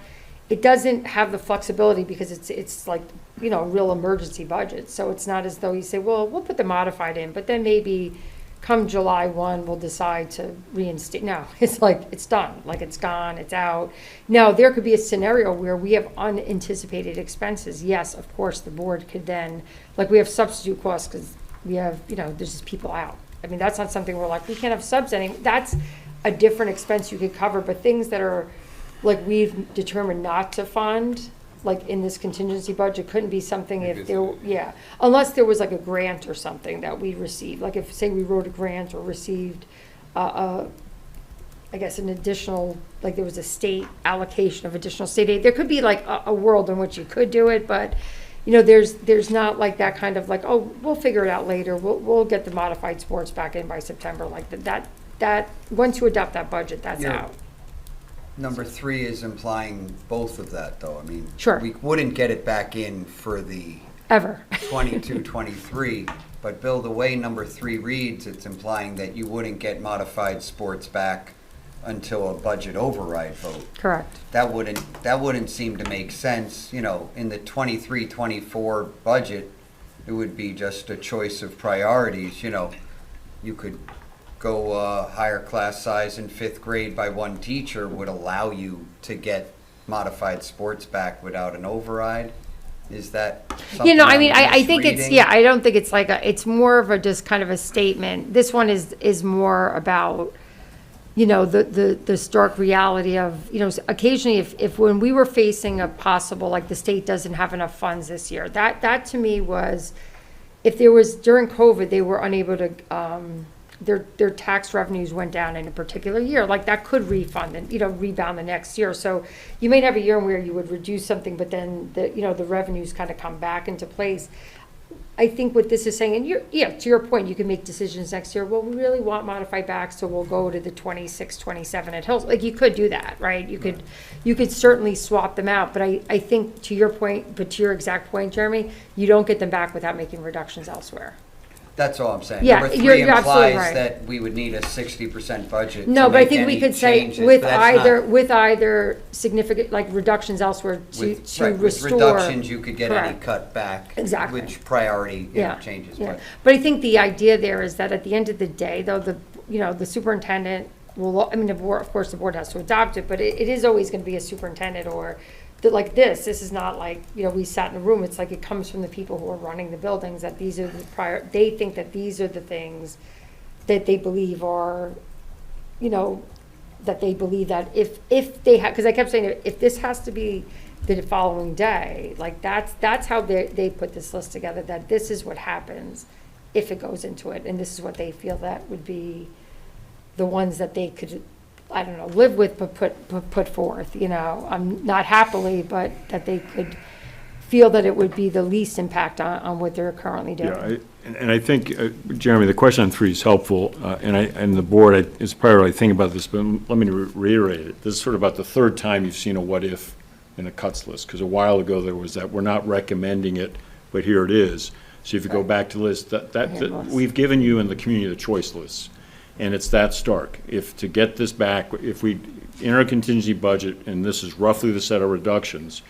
it doesn't have the flexibility because it's a real emergency budget. So it's not as though you say, well, we'll put the modified in, but then maybe come July 1, we'll decide to reinstate. No, it's it's done, it's gone, it's out. Now, there could be a scenario where we have unanticipated expenses. Yes, of course, the board could then, we have substitute costs because we have, there's just people out. I mean, that's not something we're we can't have subs anymore. That's a different expense you could cover, but things that are, we've determined not to fund, in this contingency budget, couldn't be something if there, unless there was a grant or something that we received, if, say, we wrote a grant or received, I guess, an additional, there was a state allocation of additional state aid. There could be a world in which you could do it, but, there's not that kind of oh, we'll figure it out later. We'll get the modified sports back in by September. That, once you adopt that budget, that's out. Number 3 is implying both of that, though. I mean, Sure. we wouldn't get it back in for the Ever. 22, 23, but Bill, the way number 3 reads, it's implying that you wouldn't get modified sports back until a budget override vote. Correct. That wouldn't seem to make sense. In the 23, 24 budget, it would be just a choice of priorities. You could go higher class size in 5th grade by 1 teacher would allow you to get modified sports back without an override. Is that something I mean, I'm I think it's, misreading? I don't think it's it's more of a just kind of a statement. This one is more about, the stark reality of, occasionally if when we were facing a possible, the state doesn't have enough funds this year, that to me was, if there was, during COVID, they were unable to, their tax revenues went down in a particular year, that could refund and, rebound the next year. So you may have a year where you would reduce something, but then the revenues kind of come back into place. I think what this is saying, and to your point, you can make decisions next year. Well, we really want modified back, so we'll go to the 26, 27 at Hills. You could do that, right? You could certainly swap them out. But I think to your point, but to your exact point, Jeremy, you don't get them back without making reductions elsewhere. That's all I'm saying. Yeah, Number 3 you're absolutely implies right. that we would need a 60% budget No, to but I make think we any could say changes, with but that's not- with either significant, reductions elsewhere to With restore. reductions, you could get any Correct. cut back. Exactly. Which priority Yeah, changes. yeah. But But I think the idea there is that at the end of the day, though, the superintendent will, the board, of course, the board has to adopt it, but it is always going to be a superintendent or, this is not we sat in a room, it's it comes from the people who are running the buildings, that these are they think that these are the things that they believe are, that they believe that if they have, because I kept saying, if this has to be the following day. Like, that's how they put this list together, that this is what happens if it goes into it, and this is what they feel that would be the ones that they could, I don't know, live with, but put forth, you know, not happily, but that they could feel that it would be the least impact on what they're currently doing. Yeah, and I think, Jeremy, the question on 3 is helpful, and the board is probably thinking about this, but let me reiterate it. This is sort of about the 3rd time you've seen a what if in a cuts list, because a while ago there was that, we're not recommending it, but here it is. So if you go back to list, that we've given you in the community the choice lists, and it's that stark. If to get this back, if we, in our contingency budget, and this is roughly the set of reductions,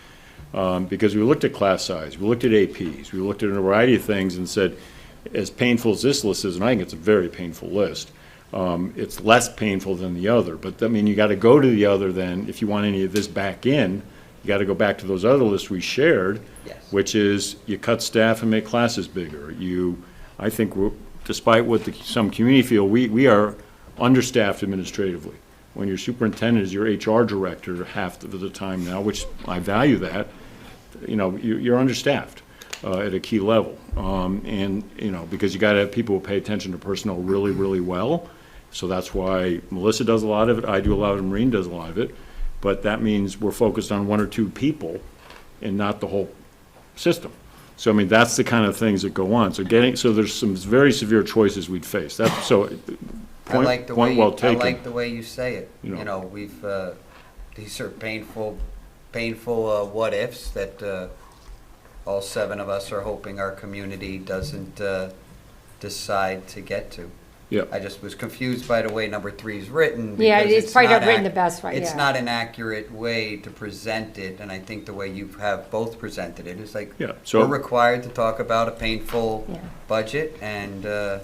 because we looked at class size, we looked at APs, we looked at a variety of things and said, as painful as this list is, and I think it's a very painful list, it's less painful than the other. But I mean, you got to go to the other then, if you want any of this back in, you got to go back to those other lists we shared, Yes. which is you cut staff and make classes bigger. I think despite what some community feel, we are understaffed administratively. When your superintendent is your HR director half of the time now, which I value that, you know, you're understaffed at a key level. And, you know, because you got to have people who pay attention to personnel really, really well. So that's why Melissa does a lot of it, I do a lot of it, Maureen does a lot of it. But that means we're focused on 1 or 2 people and not the whole system. So, I mean, that's the kind of things that go on. So there's some very severe choices we'd face. That's, so, point well taken. I like the way you say it. You know. You know, we've, these are painful what ifs that all 7 of us are hoping our community doesn't decide to get to. Yeah. I just was confused by the way number 3 is written. Yeah, because it's probably not written the best way, It's yeah. not an accurate way to present it, and I think the way you have both presented it is like, Yeah, so- we're required to talk about a painful Yeah. budget, and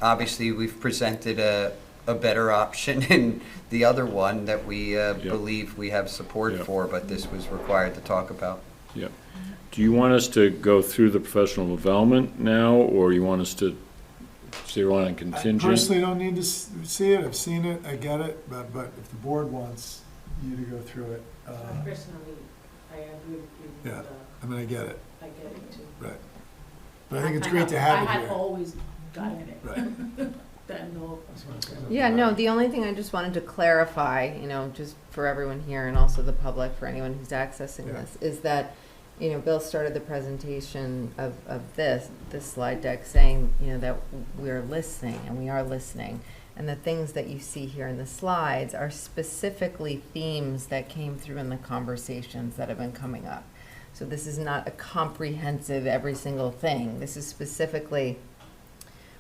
obviously we've presented a better option in the other one that we believe we have support Yeah. for, but this was required to talk about. Yeah. Do you want us to go through the professional development now, or you want us to zero in on I contingent? personally don't need to see it, I've seen it, I get it, but if the board wants you to go through it, Personally, I agree with you. yeah, I mean, I get it, I get it too. right. But I think it's great to have it I have here. always gotten it. Right. That no. Yeah, no, the only thing I just wanted to clarify, you know, just for everyone here and also the public, for anyone who's accessing Yeah. this, is that, you know, Bill started the presentation of this slide deck saying, you know, that we're listening and we are listening. And the things that you see here in the slides are specifically themes that came through in the conversations that have been coming up. So this is not a comprehensive every single thing. This is specifically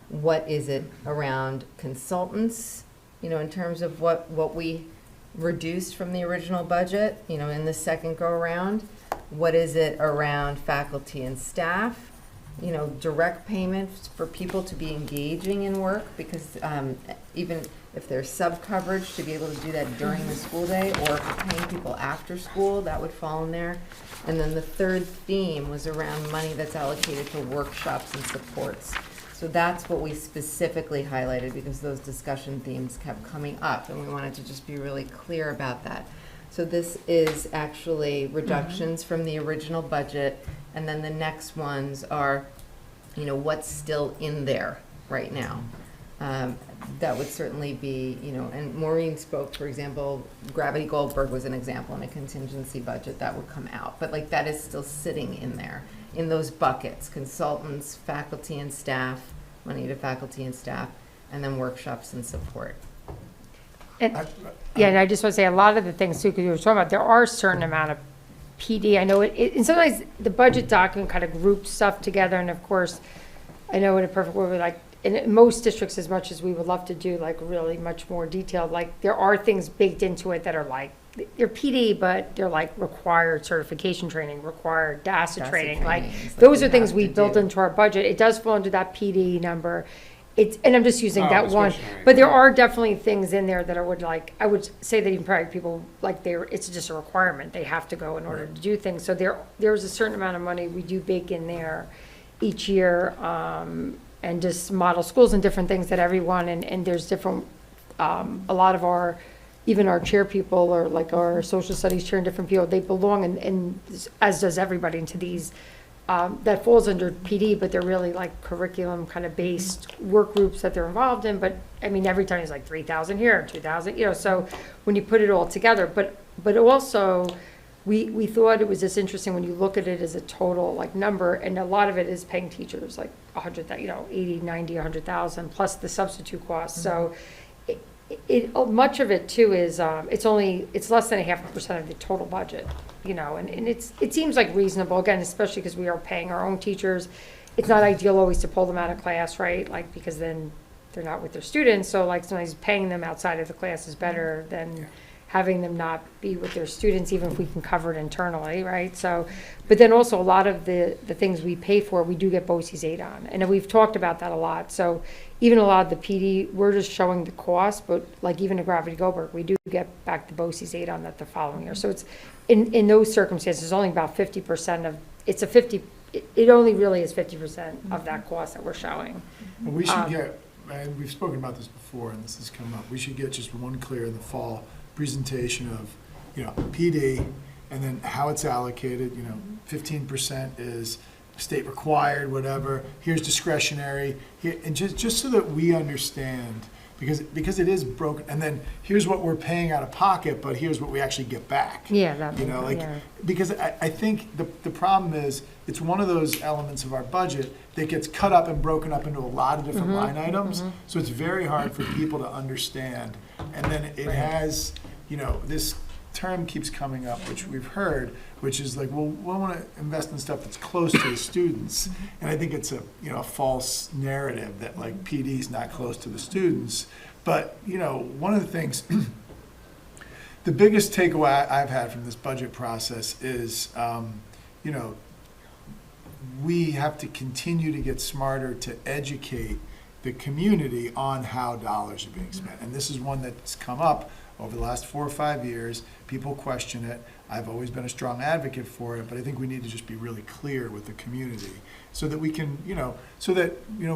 what is it around consultants, you know, in terms of what we reduced from the original budget, you know, in the second go around. What is it around faculty and staff? You know, direct payments for people to be engaging in work, because even if there's sub-coverage, to be able to do that during the school day, or if we're paying people after school, that would fall in there. And then the third theme was around money that's allocated to workshops and supports. So that's what we specifically highlighted, because those discussion themes kept coming up, and we wanted to just be really clear about that. So this is actually reductions from the original budget, and then the next ones are, you know, what's still in there right now. That would certainly be, you know, and Maureen spoke, for example, Gravity Goldberg was an example in a contingency budget that would come out, but like that is still sitting in there, in those buckets, consultants, faculty and staff, money to faculty and staff, and then workshops and support. And, yeah, and I just want to say a lot of the things too, because you were talking about, there are a certain amount of PD. I know and sometimes the budget document kind of groups stuff together, and of course, I know in a perfect world, like, in most districts, as much as we would love to do, like, really much more detailed, like, there are things baked into it that are like, they're PD, but they're like required certification training, required DASA training, like, those are things we built into our budget. It does fall under that PD number. And I'm just using that one, but there are definitely things in there that I would say that even probably people, like, it's just a requirement. They have to go in order to do things. So there's a certain amount of money we do bake in there each year, and just model schools and different things that everyone, and there's different, a lot of our even our chair people or like our social studies chair and different people, they belong and as does everybody into these, that falls under PD, but they're really like curriculum kind of based work groups that they're involved in. But I mean, every time it's like 3,000 here, 2,000, so when you put it all together, but also we thought it was just interesting when you look at it as a total like number, and a lot of it is paying teachers like 80, 90, 100,000 plus the substitute costs. So much of it too is, it's less than 0.5% of the total budget, and it seems like reasonable, again, especially because we are paying our own teachers. It's not ideal always to pull them out of class, right? Like, because then they're not with their students. So like sometimes paying them outside of the class is better than having them not be with their students, even if we can cover it internally, right? So, but then also a lot of the things we pay for, we do get BOCES aid on. And we've talked about that a lot. So even a lot of the PD, we're just showing the cost, but like even at Gravity Goldberg, we do get back the BOCES aid on that the following year. So it's, in those circumstances, only about 50% of, it only really is 50% of that cost that we're showing. And we should get, and we've spoken about this before, and this has come up, we should get just one clear in the fall presentation of, PD, and then how it's allocated, 15% is state required, whatever, here's discretionary, here, and just so that we understand, because it is broken, and then here's what we're paying out of pocket, but here's what we actually get back. Yeah, because I think the problem is, it's one of those elements of our budget that gets cut up and broken up into a lot of different line items, so it's very hard for people to understand. And then it has, this term keeps coming up, which we've heard, which is like, well, we want to invest in stuff that's close to the students. And I think it's a false narrative that like PD is not close to the students. But, one of the things, the biggest takeaway I've had from this budget process is, we have to continue to get smarter to educate the community on how dollars are being spent. And this is one that's come up over the last 4 or 5 years. People question it. I've always been a strong advocate for it, but I think we need to just be really clear with the community so that we can,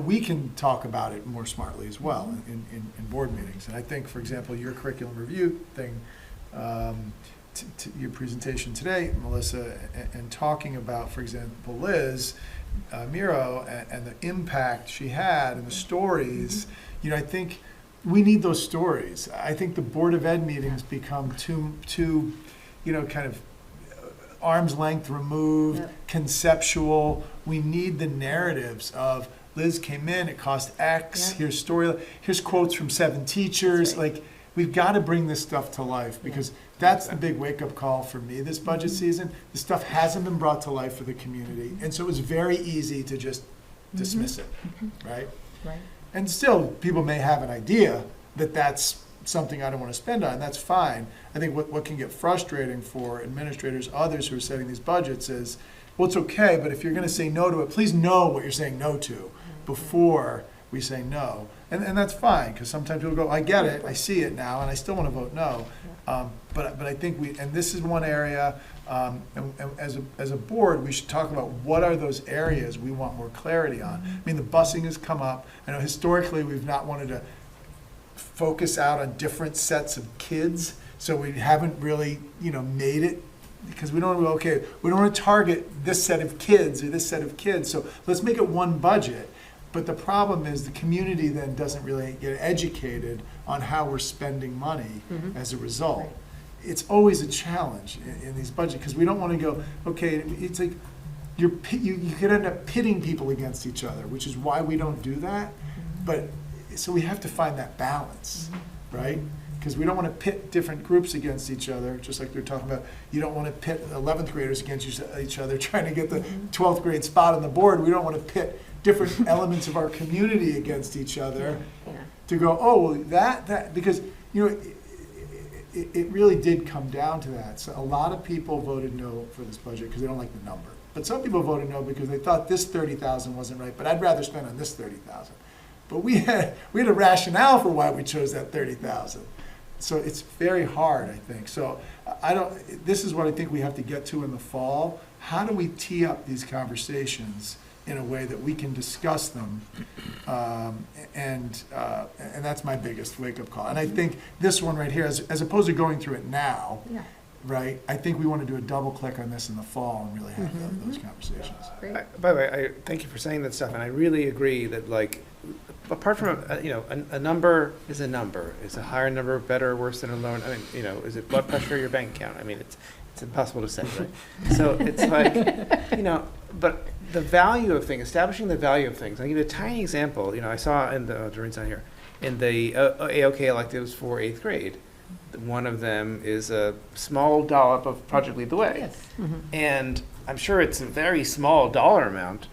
we can talk about it more smartly as well in board meetings. And I think, for example, your curriculum review thing, your presentation today, Melissa, and talking about, for example, Liz Miro and the impact she had and the stories, I think we need those stories. I think the Board of Ed meetings become too kind of arm's length removed, conceptual. We need the narratives of Liz came in, it cost X, here's story, here's quotes from 7 teachers. Like, we've got to bring this stuff to life, because that's the big wake-up call for me this budget season. This stuff hasn't been brought to life for the community, and so it was very easy to just dismiss it, right? Right. And still, people may have an idea that that's something I don't want to spend on. That's fine. I think what can get frustrating for administrators, others who are setting these budgets is, well, it's okay, but if you're going to say no to it, please know what you're saying no to before we say no. And that's fine, because sometimes people go, I get it, I see it now, and I still want to vote no. But I think and this is one area, and as a board, we should talk about what are those areas we want more clarity on. I mean, the busing has come up. I know historically we've not wanted to focus out on different sets of kids, so we haven't really, made it, because we don't want to target this set of kids or this set of kids, so let's make it one budget. But the problem is the community then doesn't really get educated on how we're spending money as a result. Right. It's always a challenge in these budgets, because we don't want to go, okay, it's like you could end up pitting people against each other, which is why we don't do that. But so we have to find that balance, right? Because we don't want to pit different groups against each other, just like they're talking about. You don't want to pit 11th graders against each other trying to get the 12th grade spot on the board. We don't want to pit different elements of our community against each other to go, oh, well, that because, it really did come down to that. So a lot of people voted no for this budget because they don't like the number. But some people voted no because they thought this 30,000 wasn't right, but I'd rather spend on this 30,000. But we had a rationale for why we chose that 30,000. So it's very hard, I think. So this is what I think we have to get to in the fall. How do we tee up these conversations in a way that we can discuss them. And that's my biggest wake-up call. And I think this one right here, as opposed to going through it now, Yeah. right, I think we want to do a double click on this in the fall and really have those conversations. Great. By the way, thank you for saying that stuff, and I really agree that, like, apart from, a number is a number. Is a higher number better or worse than a lower? I mean, is it blood pressure or your bank account? I mean, it's impossible to say, right? So it's like, but the value of things, establishing the value of things. I'll give you a tiny example. I saw in Doreen's not here, in the AOK electives for 8th grade. One of them is a small dollop of Project Lead the Way. Yes. And I'm sure it's a very small dollar amount,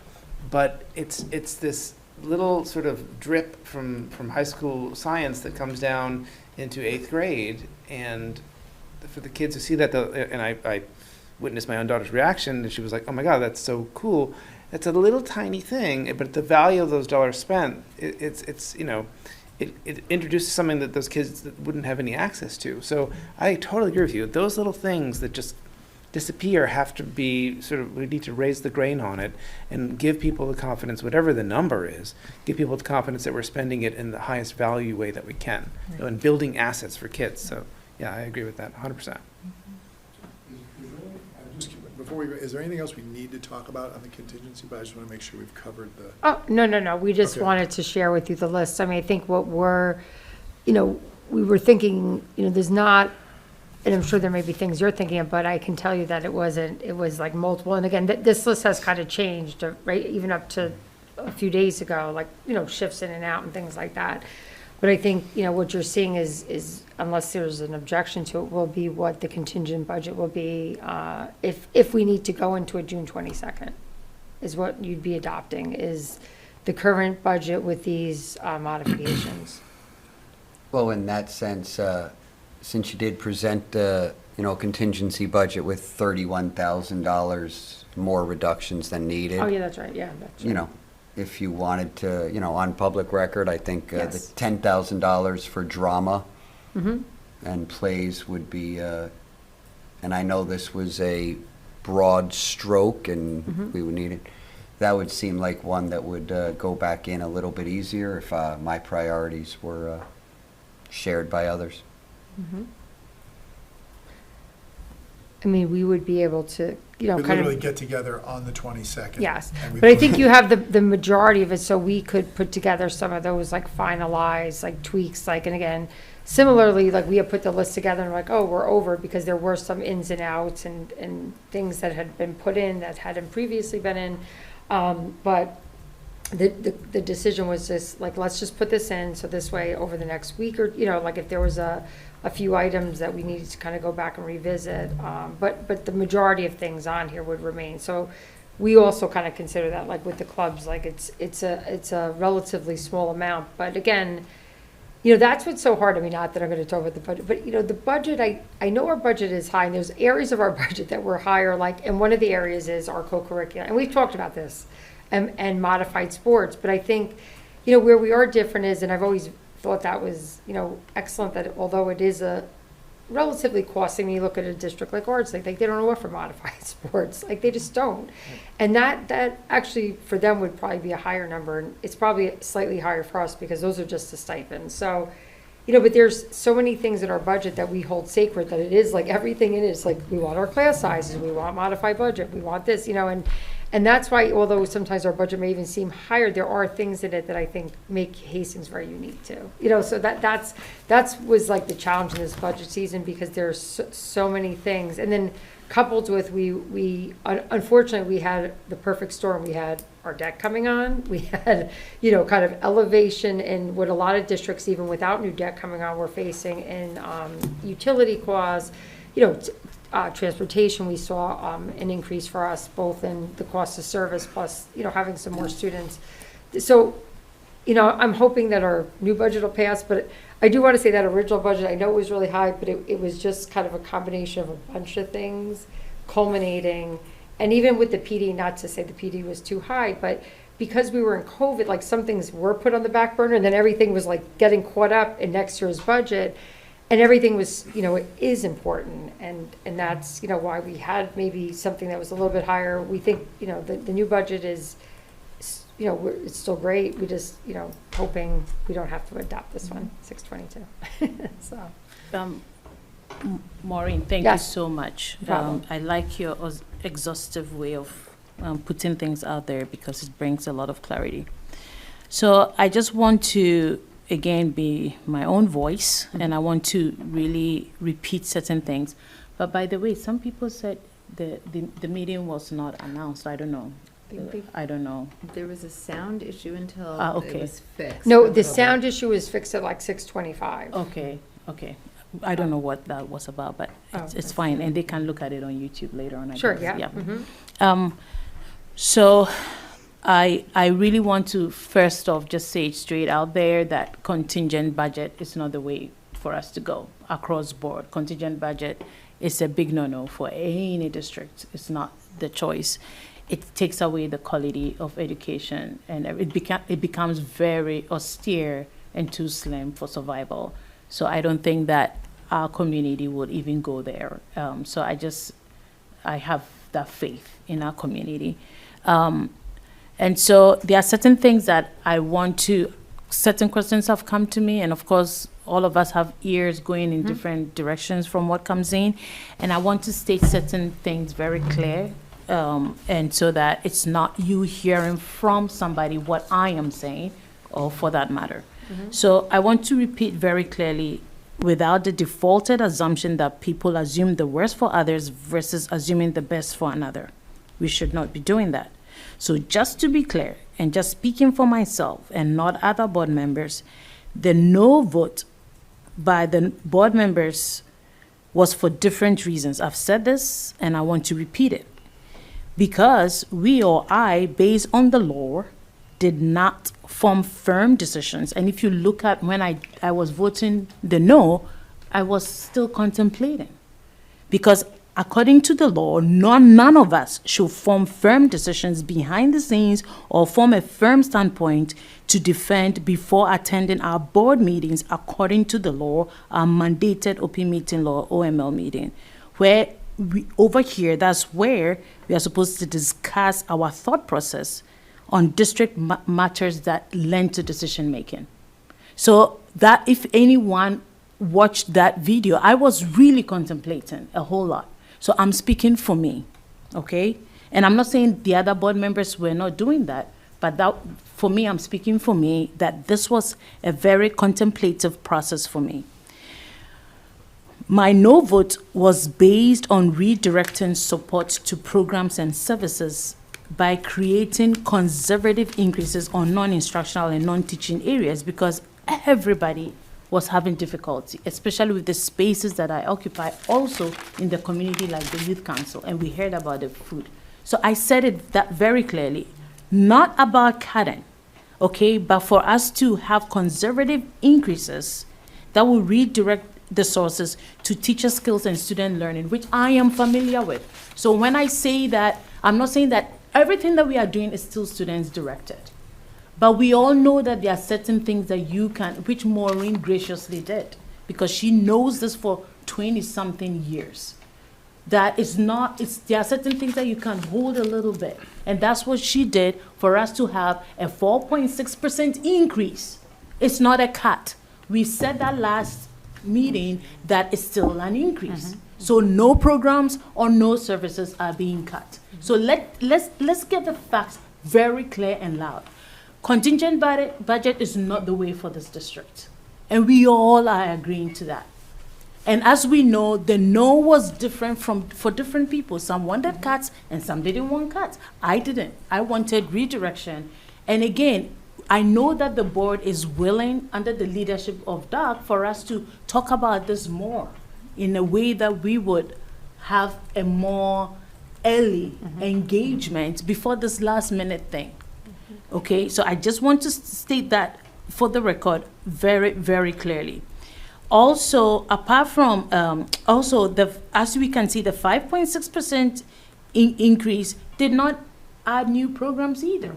but it's this little sort of drip from high school science that comes down into 8th grade. And for the kids to see that, and I witnessed my own daughter's reaction, and she was like, oh my God, that's so cool. It's a little tiny thing, but the value of those dollars spent, it introduces something that those kids wouldn't have any access to. So I totally agree with you. Those little things that just disappear have to be we need to raise the grain on it and give people the confidence, whatever the number is, give people the confidence that we're spending it in the highest value way that we can, and building assets for kids. So yeah, I agree with that 100%. Is there anything else we need to talk about on the contingency, but I just want to make sure we've covered the. Oh, no. We just Okay. wanted to share with you the list. I mean, I think what we were thinking, there's not, and I'm sure there may be things you're thinking of, but I can tell you that it was like multiple. And again, this list has kind of changed, right? Even up to a few days ago, like, shifts in and out and things like that. But I think, what you're seeing is, unless there's an objection to it, will be what the contingent budget will be, if we need to go into a June 22nd, is what you'd be adopting, is the current budget with these modifications. Well, in that sense, since you did present contingency budget with $31,000 more reductions than needed. Oh, yeah, that's right, that's right. If you wanted to, on public record, I think the Yes. $10,000 for drama Mm-hmm. and plays would be, and I know this was a broad stroke and we would need it. That would seem like one that would go back in a little bit easier if my priorities were shared by others. Mm-hmm. I mean, we would be able to, We kind literally of, get together on the 22nd. yes. and we But I put- think you have the majority of it, so we could put together some of those, like, finalized, like, tweaks, like, and again, similarly, like, we have put the list together and like, oh, we're over, because there were some ins and outs and things that had been put in that hadn't previously been in. But the decision was just, like, let's just put this in, so this way, over the next week, or, like, if there was a few items that we needed to kind of go back and revisit, but the majority of things on here would remain. So we also kind of consider that, like, with the clubs, like, it's a relatively small amount, but again, that's what's so hard. I mean, not that I'm going to talk about the budget, but, the budget, I know our budget is high, and there's areas of our budget that were higher, like, and one of the areas is our co-curricular, and we've talked about this, and modified sports, but I think, where we are different is, and I've always thought that was, excellent, that although it is a relatively costly, when you look at a district like ours, like, they don't offer modified sports, like, they just don't. And that actually, for them, would probably be a higher number, and it's probably slightly higher for us, because those are just the stipends. So, but there's so many things in our budget that we hold sacred, that it is like, everything in it is like, we want our class sizes, we want modified budget, we want this, and that's why, although sometimes our budget may even seem higher, there are things in it that I think make Hastings very unique too. So that's was like the challenge in this budget season, because there's so many things. And then coupled with, we unfortunately, we had the perfect storm. We had our debt coming on. We had, kind of elevation in what a lot of districts, even without new debt coming on, were facing in utility costs, transportation. We saw an increase for us, both in the cost of service, plus, having some more students. So, I'm hoping that our new budget will pass, but I do want to say that original budget, I know it was really high, but it was just kind of a combination of a bunch of things culminating. And even with the PD, not to say the PD was too high, but because we were in COVID, like, some things were put on the back burner, and then everything was like getting caught up in next year's budget. And everything was, it is important, and that's, why we had maybe something that was a little bit higher. We think, the new budget is you know, it's still great. We just, you know, hoping we don't have to adopt this one, 622. So, Maureen, thank you Yes. so much. No problem. I like your exhaustive way of putting things out there because it brings a lot of clarity. So I just want to, again, be my own voice, and I want to really repeat certain things. But by the way, some people said the meeting was not announced. I don't know. I don't know. There was a sound issue until okay. it was fixed. no, the sound issue was fixed at like 6:25. Okay, okay. I don't know what that was about, but it's fine, and they can look at it on YouTube later on. I Sure, guess. yeah. So I really want to first off just say it straight out there that contingent budget is not the way for us to go across board. Contingent budget is a big no-no for any district. It's not the choice. It takes away the quality of education, and it becomes very austere and too slim for survival. So I don't think that our community would even go there. So I have that faith in our community. And so there are certain things that I want to, certain questions have come to me, and of course, all of us have ears going in different directions from what comes in. And I want to state certain things very clear, and so that it's not you hearing from somebody what I am saying, or for that matter. So I want to repeat very clearly, without the defaulted assumption that people assume the worst for others versus assuming the best for another. We should not be doing that. So just to be clear, and just speaking for myself and not other board members, the no vote by the board members was for different reasons. I've said this and I want to repeat it. Because we or I, based on the law, did not form firm decisions. And if you look at when I was voting the no, I was still contemplating. Because according to the law, none of us should form firm decisions behind the scenes or form a firm standpoint to defend before attending our board meetings according to the law, our mandated open meeting law, OML meeting, where over here, that's where we are supposed to discuss our thought process on district matters that lend to decision making. So that if anyone watched that video, I was really contemplating a whole lot. So I'm speaking for me, okay? And I'm not saying the other board members were not doing that, but that, for me, I'm speaking for me, that this was a very contemplative process for me. My no vote was based on redirecting support to programs and services by creating conservative increases on non-instructional and non-teaching areas, because everybody was having difficulty, especially with the spaces that I occupy, also in the community like the Youth Council, and we heard about the food. So I said it that very clearly, not about cutting, okay, but for us to have conservative increases that will redirect the sources to teacher skills and student learning, which I am familiar with. So when I say that, I'm not saying that everything that we are doing is still students directed. But we all know that there are certain things that you can, which Maureen graciously did, because she knows this for 20-something years. That it's not, there are certain things that you can hold a little bit. And that's what she did for us to have a 4.6% increase. It's not a cut. We said that last meeting that it's still an increase. So no programs or no services are being cut. So let's get the facts very clear and loud. Contingent budget is not the way for this district. And we all are agreeing to that. And as we know, the no was different for different people. Some wanted cuts and some didn't want cuts. I didn't. I wanted redirection. And again, I know that the board is willing, under the leadership of Doug, for us to talk about this more in a way that we would have a more early engagement before this last minute thing. Okay, so I just want to state that for the record very, very clearly. Also, apart from, as we can see, the 5.6% increase did not add new programs either.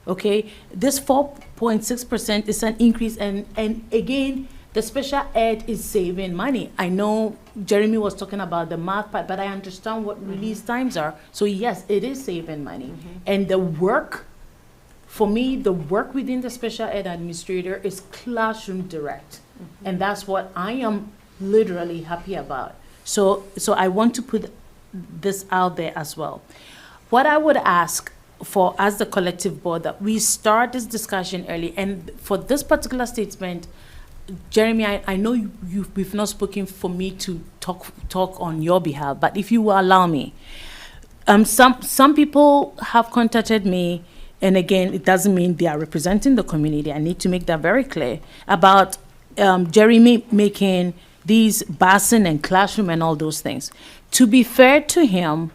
Okay, this 4.6% is an increase, and again, the special ed is saving money. I know Jeremy was talking about the math part, but I understand what release times are. So yes, it is saving money. And the work for me, the work within the special ed administrator is classroom direct. And that's what I am literally happy about. So I want to put this out there as well. What I would ask for as the collective board, that we start this discussion early, and for this particular statement, Jeremy, I know we've not spoken for me to talk on your behalf, but if you will allow me, some people have contacted me, and again, it doesn't mean they are representing the community. I need to make that very clear about Jeremy making these basin and classroom and all those things. To be fair to him,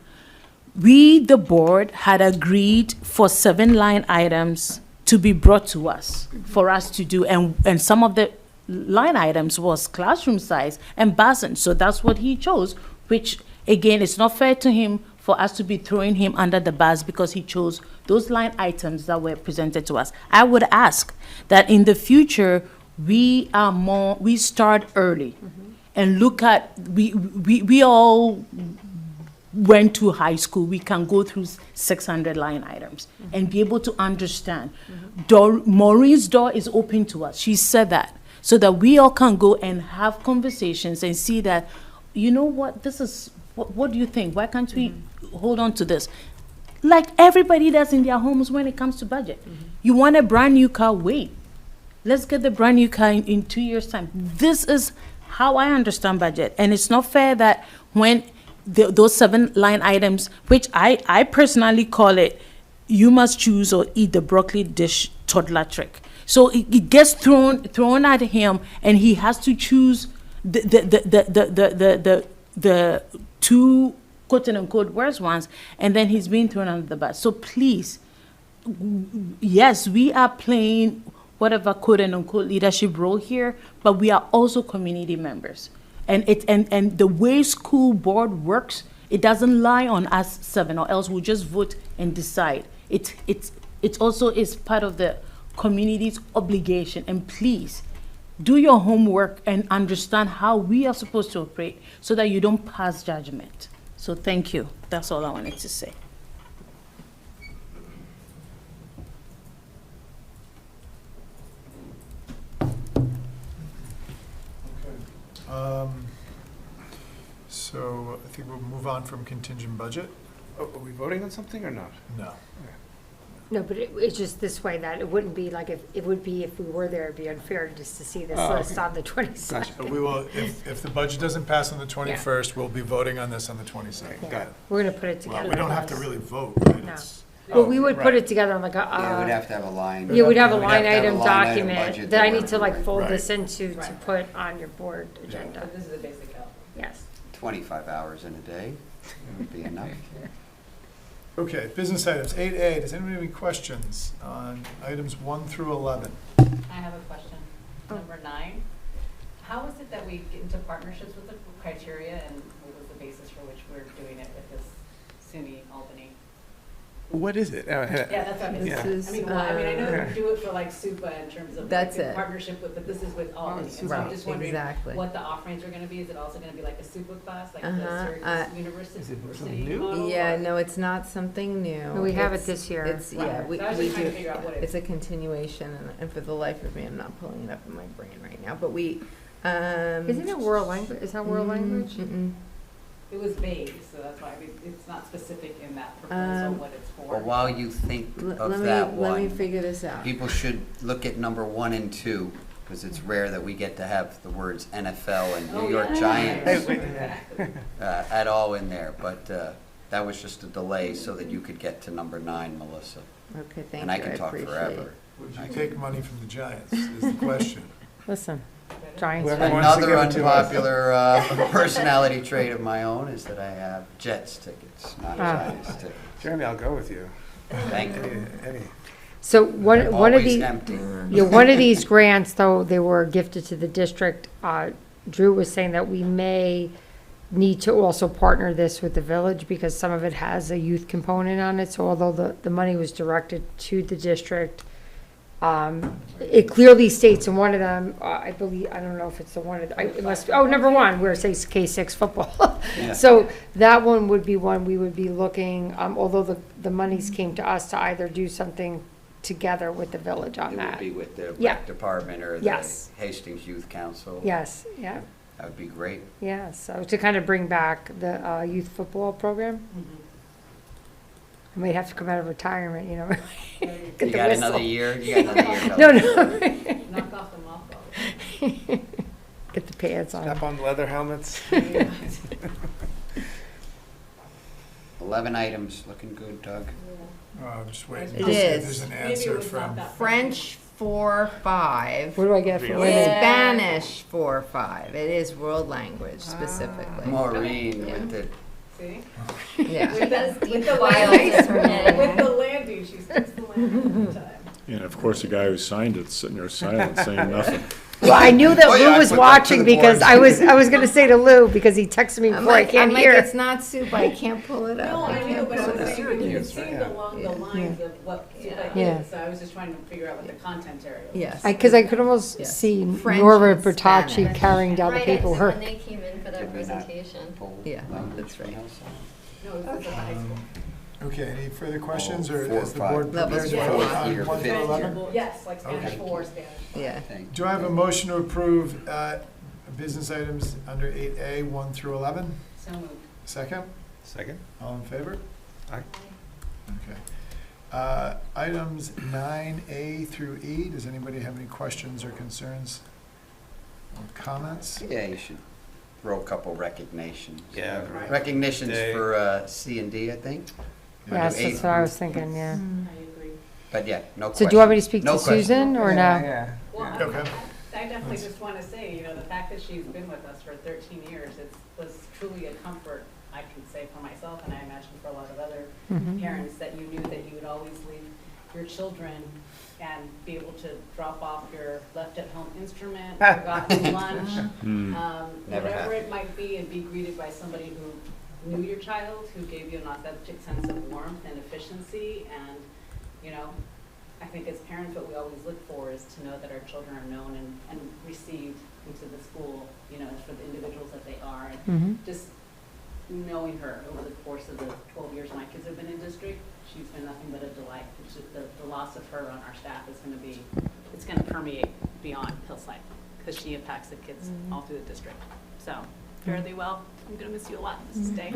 we, the board, had agreed for 7 line items to be brought to us for us to do, and some of the line items was classroom size and basin. So that's what he chose, which again, it's not fair to him for us to be throwing him under the bus because he chose those line items that were presented to us. I would ask that in the future, we start early and look at, we all went to high school. We can go through 600 line items and be able to understand. Maureen's door is open to us. She said that, so that we all can go and have conversations and see that, you know what, this is, what do you think? Why can't we hold on to this? Like everybody does in their homes when it comes to budget. You want a brand new car, wait. Let's get the brand new car in 2 years' time. This is how I understand budget. And it's not fair that when those 7 line items, which I personally call it, you must choose or eat the broccoli dish toddler trick. So it gets thrown at him, and he has to choose the 2 quote unquote worst ones, and then he's being thrown under the bus. So please, yes, we are playing whatever quote unquote leadership role here, but we are also community members. And the way school board works, it doesn't lie on us 7, or else we'll just vote and decide. It also is part of the community's obligation. And please, do your homework and understand how we are supposed to operate so that you don't pass judgment. So thank you. That's all I wanted to say. So I think we'll move on from contingent budget. Oh, are we voting on something or not? No. No, but it's just this way that it wouldn't be like, it would be if we were there, it'd be unfair just to see this Oh, list okay. on the 22nd. Gotcha. So we will, if the budget doesn't pass on the 21st, we'll be voting on this on the 22nd. Got it. We're gonna put it together. Well, we don't have to as- really vote, right? No. It's- Well, we would put right. it together on like Yeah, we'd a, have to have a line. yeah, we'd have a We'd line have to have a item line item document budget that I that need to we're- like fold Right. this into to Right. put on your board agenda. This is a basic help. Yes. 25 hours in a day would be enough. Okay, business items. 8A, does anybody have any questions on items 1 through 11? I have a question. Number 9, how is it that we get into partnerships with the criteria, and what was the basis for which we're doing it with this SUNY Albany? What is it? Yeah, that's what I mean. Yeah. I mean, well, I mean, I know that we do it for like SUPA in terms of like That's the it. partnership with, but this is with Albany. So I'm Right, just wondering exactly. what the offerings are gonna be. Is it also gonna be like a SUPA class, like the Uh-huh, Syracuse University? Is it something University new? model, Yeah, or- no, it's not something new. No, we have it It's- this year. It's, yeah, Right. we So I was we just trying to do. figure out what it It's a continuation, and for the life of me, I'm not pulling it up in my brain right now, but we, Isn't it world language? Is that world language? mm-mm. It was vague, so that's why, I mean, it's not specific in that proposal what it's for. But while you think L- of let that me, let me one, figure this out. people should look at number 1 and 2, because it's rare that we get to have the words NFL and Oh, New York yeah. Giants Exactly. at all in there. But that was just a delay so that you could get to number 9, Melissa. Okay, thank you, And I can talk appreciate forever. it. Would you take money from the Giants, is the question. Listen, Giants. Whoever wants to Another give it to us. unpopular personality trait of my own is that I have Jets tickets, not Ah. Giants tickets. Jeremy, I'll go with you. Thank you. Any. So one of Always the, empty. yeah, one of these grants, though, they were gifted to the district. Drew was saying that we may need to also partner this with the village because some of it has a youth component on it. So although the money was directed to the district, it clearly states in one of them, I believe, I don't know if it's the one, it must, number 1, where it says K-6 football. Yeah. So that one would be one we would be looking, although the monies came to us to either do something together with the village on It would that. be with the Yeah. rec department or the Yes. Hastings Youth Council. Yes, yeah, That would be great. yeah, so to kind of bring back the youth football program. I might have to come out of retirement, you know. Get You the got whistle. another year? You got another year. No, no. Knock off the mothballs. Get the pads on. Strap on leather helmets. 11 items, looking good, Doug. I'm just waiting. It to see if is. There's an Maybe it answer was not from, that French 4-5. What do I get for Yeah. winning? Spanish 4-5. It is world language specifically. Maureen with the, See? Yeah. With the, with the Wild landing, is with the landing, she starts the landing all the time. And of course, the guy who signed it sitting there silent, saying nothing. Well, I knew that Oh, yeah, Lou I was put that to watching the because board. I was gonna say to Lou, because he texted me before I can't I'm like, hear. it's not soup, I can't pull it up. No, I know, can't but I pull was it up. saying, you Yes, seemed yeah. along the lines of what Subai Yeah. is, so I was just trying to figure out what the content area was. Yes. Because I could almost Yes. see French Nora and Bertocci Spanish. carrying down the Right, it's paperwork. when they came in for their Did we not presentation. pull Yeah, language that's from right. those? No, it was at the high school. okay, any further questions, or 4 or is the 5. board Levels prepared to four, vote five. on 1 through Fifth 11? Yes, like Spanish Okay. 4, Spanish. Yeah. Thank Do I have a motion to approve business items under 8A, 1 through 11? So moved. Second? Second? All in favor? Aye. Okay. Items 9A through E, does anybody have any questions or concerns or comments? Yeah, you should throw a couple recognitions. Yeah. Recognitions Day. for C and D, I think. Yes, Eight. that's what I was thinking, yeah. I agree. But yeah, no So question. do you want me to speak No to question. Susan or no? Yeah. Well, yeah. Okay. I definitely just want to say, you know, the fact that she's been with us for 13 years, it was truly a comfort, I can say for myself, and I imagine for a lot of other Mhm. parents, that you knew that you would always leave your children and be able to drop off your left-at-home instrument, forgotten lunch, Never whatever happened. it might be, and be greeted by somebody who knew your child, who gave you an authentic sense of warmth and efficiency, and, you know, I think as parents, what we always look for is to know that our children are known and received into the school, you know, for the individuals that they are. And Mhm. just knowing her over the course of the 12 years my kids have been in district, she's been nothing but a delight. It's just the loss of her on our staff is going to be, it's going to permeate beyond Hillside, because she impacts the kids all through the district. So, fare thee well. I'm going to miss you a lot, Mrs. Day.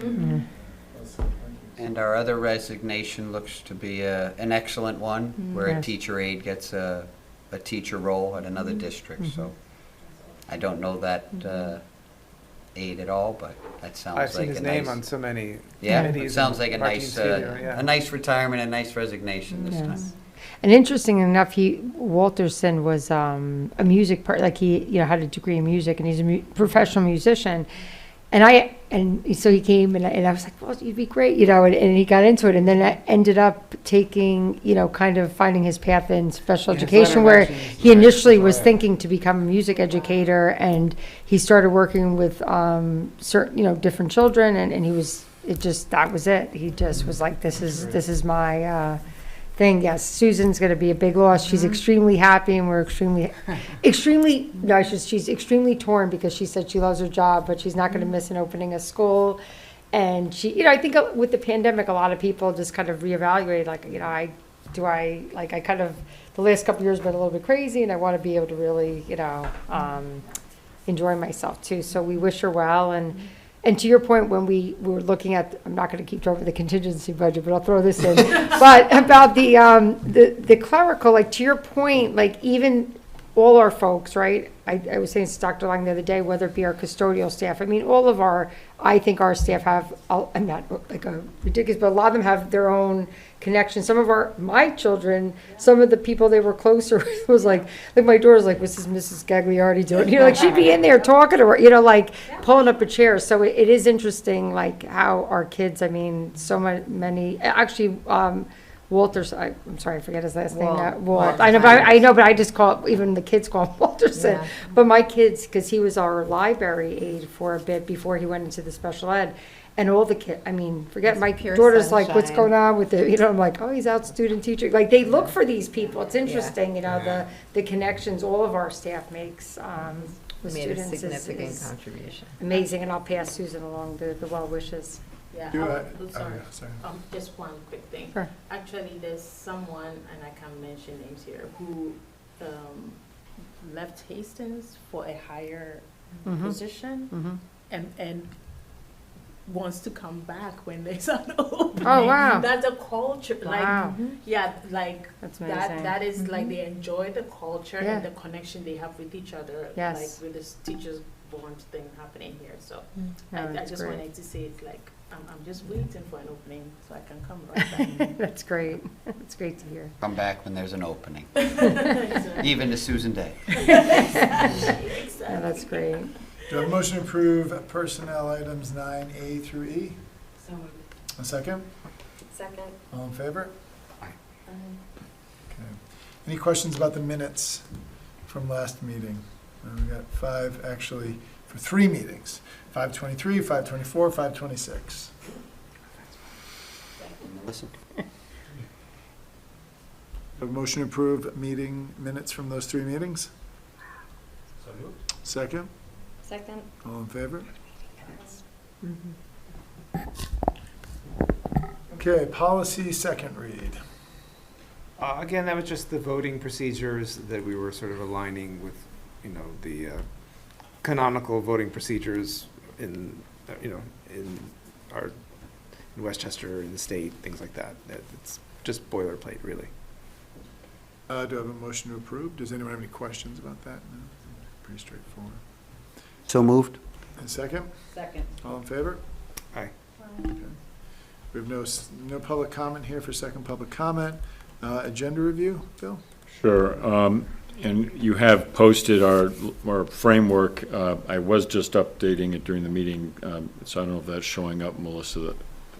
And our other resignation looks to be an excellent one, where a Yes. teacher aide gets a teacher role at another district, so. I don't know that aide at all, but that sounds like a I've nice. seen his name on so many Yeah, it committees sounds and like a Martin's nice, video, yeah. a nice retirement, a nice resignation this time. Yes. And interesting enough, Walterson was a music like he had a degree in music, and he's a professional musician. And so he came, and I was like, well, you'd be great, and he got into it, and then I ended up taking, kind of finding his path in special Yeah, his education, letter where mentions he that, initially that's was right. thinking to become a music educator, and he started working with certain, different children, and that was it. He just was like, this is my thing. Yes, Susan's going to be a big loss. She's extremely happy, and we're she's extremely torn, because she said she loves her job, but she's not going to miss an opening of school. And she, I think with the pandemic, a lot of people just kind of reevaluate, like, I kind of, the last couple of years been a little bit crazy, and I want to be able to really, enjoy myself too. So we wish her well. And to your point, when we were looking at, I'm not going to keep over the contingency budget, but I'll throw this in. But about the clerical, like, to your point, like, even all our folks, right? I was saying to Dr. Lang the other day, whether it be our custodial staff, I mean, all of I think our staff have, I'm not like a ridiculous, but a lot of them have their own connections. Some of my children, some of the people they were closer with was like my daughter's like, what's this Mrs. Gagliardi doing? Like, she'd be in there talking to her, like pulling up a chair. So it is interesting, like, how our kids, I mean, so many, actually, Walter's, I'm sorry, I forget his last name now. Walt. I know, but I just call even the kids call him Walterson. Yeah. But my kids, because he was our library aide for a bit before he went into the special ed, and all the kids, I mean, forget It's my pure daughter's like, what's sunshine. going on with the, I'm like, oh, he's out student teacher. Like, they look for these people. It's interesting, the connections all of our staff makes with Made a students significant is contribution. amazing, and I'll pass Susan along the well wishes. Yeah, Do oh, I- oh, sorry. yeah, sorry. Just one quick thing. Sure. Actually, there's someone, and I can't mention names here, who left Hastings for a higher Mhm. position Mhm. and wants to come back when there's an opening. Oh, wow. That's a culture, Wow. like, yeah, like, That's that, amazing. that is, like, they enjoy the culture Yeah. and the connection they have with each other. Yes. Like, with this teachers' bond thing happening here, so. No, I that's just great. wanted to say it's like, I'm just waiting for an opening so I can come right back. That's great. That's great to hear. Come back when there's an opening, Exactly. even to Susan Day. Yeah, that's great. Do I have a motion to approve personnel items 9A through E? So moved. A second? Second. All in favor? Okay. Any questions about the minutes from last meeting? We got 5, actually, for 3 meetings, 5/23, 5/24, 5/26. Listen. Have a motion to approve meeting minutes from those 3 meetings? So moved. Second? Second. All in favor? Okay, policy second read. Again, that was just the voting procedures that we were sort of aligning with, the canonical voting procedures in, in Westchester, in the state, things like that. It's just boilerplate, really. Do I have a motion to approve? Does anyone have any questions about that? No? Pretty straightforward. So moved? And second? Second. All in favor? Aye. Okay. We have no public comment here for second public comment. Agenda review, Bill? Sure. And you have posted our framework. I was just updating it during the meeting, so I don't know if that's showing up, Melissa.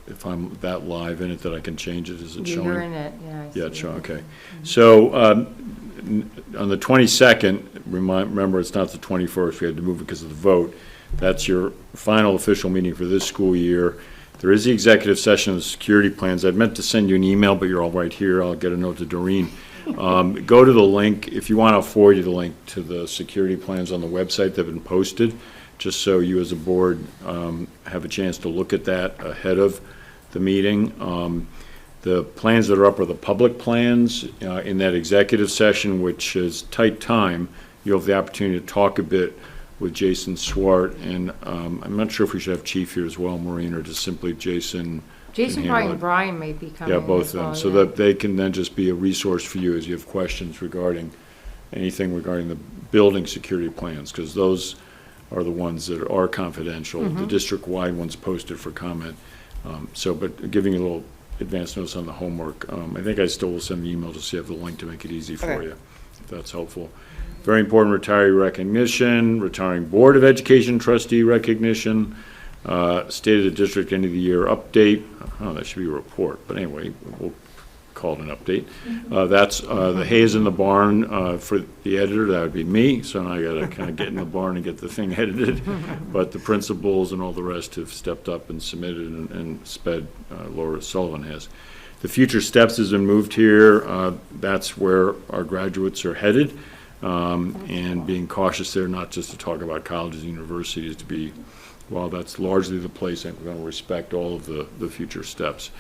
If I'm that live in it that I can change it, is it showing? You're in it, yeah. I Yeah, see it's showing, it. okay. So, on the 22nd, remember, it's not the 21st, we had to move it because of the vote. That's your final official meeting for this school year. There is the executive session of the security plans. I meant to send you an email, but you're all right here. I'll get a note to Doreen. Go to the link, if you want, I'll forward you the link to the security plans on the website that have been posted, just so you as a board have a chance to look at that ahead of the meeting. The plans that are up are the public plans. In that executive session, which is tight time, you'll have the opportunity to talk a bit with Jason Swart, and I'm not sure if we should have Chief here as well, Maureen, or just simply Jason. Jason can probably handle and it. Brian may be coming. Yeah, both as of them, well, so yeah. that they can then just be a resource for you as you have questions regarding anything regarding the building security plans, because those are the ones that are confidential. The district-wide ones posted for comment. But giving you a little advance notice on the homework. I think I still will send the email just so you have the link to make it easy for Okay. you, if that's helpful. Very important retiree recognition, retiring Board of Education trustee recognition, State of the District end of the year update. Oh, that should be a report, but anyway, we'll call it an update. That's the Hayes in the Barn for the editor, that would be me, so now I gotta kind of get in the barn and get the thing edited. But the principals and all the rest have stepped up and submitted and sped, Laura Sullivan has. The Future Steps has been moved here. That's where our graduates are headed. And being cautious there, not just to talk about colleges and universities, to be, while that's largely the place, I think we're going to respect all of the future steps.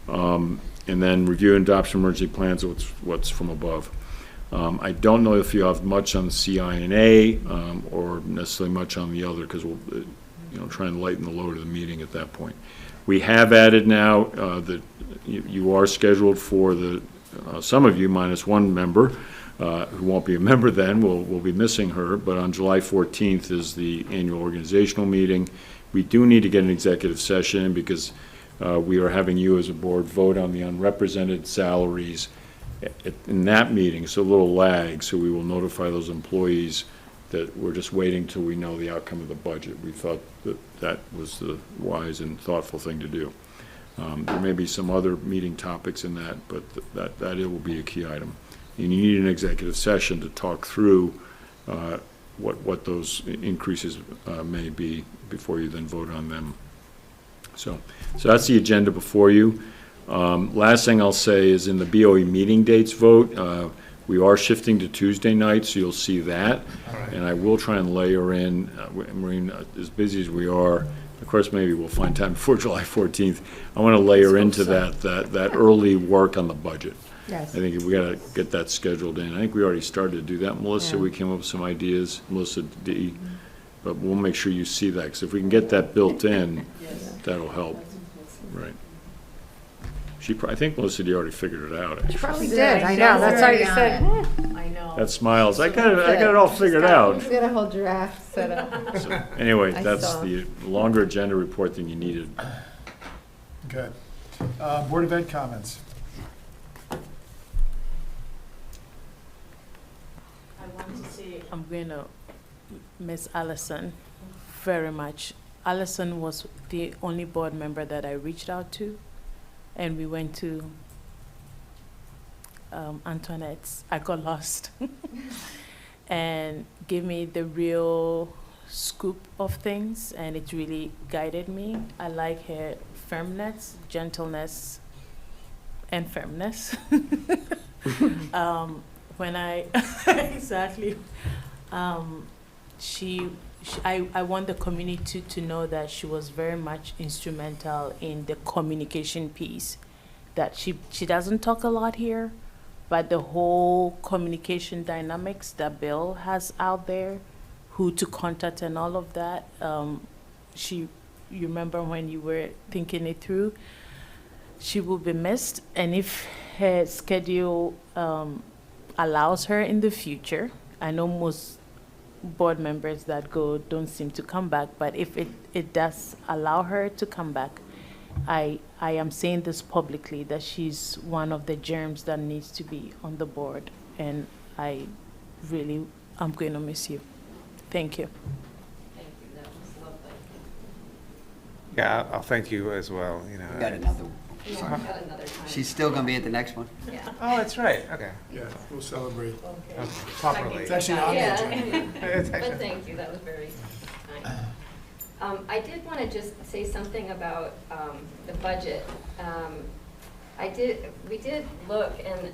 And then review and adoption emergency plans, what's from above. I don't know if you have much on the CIA or necessarily much on the other, because we'll try and lighten the load of the meeting at that point. We have added now that you are scheduled for some of you minus one member, who won't be a member then, we'll be missing her, but on July 14th is the annual organizational meeting. We do need to get an executive session because we are having you as a board vote on the unrepresented salaries in that meeting, so a little lag, so we will notify those employees that we're just waiting till we know the outcome of the budget. We thought that was the wise and thoughtful thing to do. There may be some other meeting topics in that, but that it will be a key item. And you need an executive session to talk through what those increases may be before you then vote on them. So that's the agenda before you. Last thing I'll say is in the BOE meeting dates vote, we are shifting to Tuesday nights, so you'll see that. And I will try and layer in, Maureen, as busy as we are, of course, maybe we'll find time before July 14th. I want to layer into that early work on the budget. Yes. I think we got to get that scheduled in. I think we already started to do that. Melissa, Yeah. we came up with some ideas, Melissa D. But we'll make sure you see that, because if we can get that built in, that'll help. Right. I think Melissa D already figured it out. She probably She did, did. I She know, was that's why already you on said, it. I know. That smiles. I got it all figured out. She's got a whole draft set up. So, anyway, I that's saw. the longer agenda report than you needed. Good. Board of Ed comments. I want to say I'm going to miss Allison very much. Allison was the only board member that I reached out to, and we went to Antoinette's. I got lost and gave me the real scoop of things, and it really guided me. I like her firmness, gentleness, and firmness. When I exactly, I want the community to know that she was very much instrumental in the communication piece. That she doesn't talk a lot here, but the whole communication dynamics that Bill has out there, who to contact and all of that. You remember when you were thinking it through, she will be missed, and if her schedule allows her in the future, I know most board members that go don't seem to come back, but if it does allow her to come back, I am saying this publicly, that she's one of the germs that needs to be on the board, and I'm going to miss you. Thank you. Thank you, that was lovely. Yeah, I'll thank you as well, you know. We got another one. We've got another time. She's still gonna be at the next one? Yeah. Oh, that's right, okay. Yeah, we'll celebrate. Properly. It's actually on the Yeah. agenda. But thank you, that was very kind. I did want to just say something about the budget. We did look, and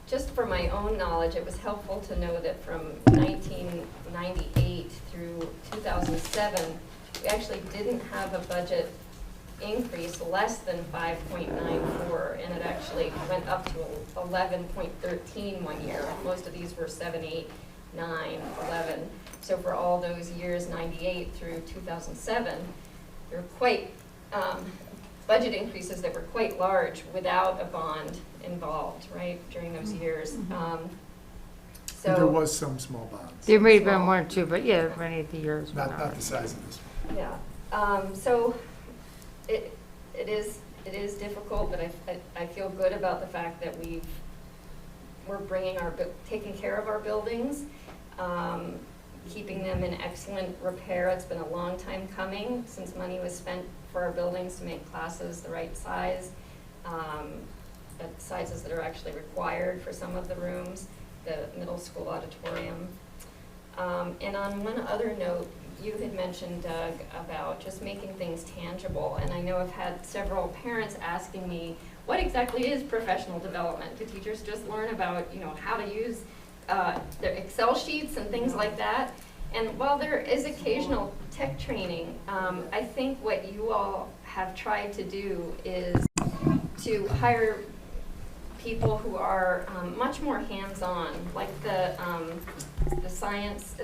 just for my own knowledge, it was helpful to know that from 1998 through 2007, we actually didn't have a budget increase less than 5.94, and it actually went up to 11.13 one year. Most of these were 7, 8, 9, 11. So for all those years, 98 through 2007, there were quite budget increases that were quite large without a bond involved, right, during those years. So There was some small bonds, there may have been one or two, but yeah, many of the years were not the size of this one. yeah, so it is difficult, but I feel good about the fact that we're bringing taking care of our buildings, keeping them in excellent repair. It's been a long time coming since money was spent for our buildings to make classes the right size, at sizes that are actually required for some of the rooms, the middle school auditorium. And on one other note, you had mentioned, Doug, about just making things tangible, and I know I've had several parents asking me, what exactly is professional development? Do teachers just learn about, how to use their Excel sheets and things like that? And while there is occasional tech training, I think what you all have tried to do is to hire people who are much more hands-on, like the science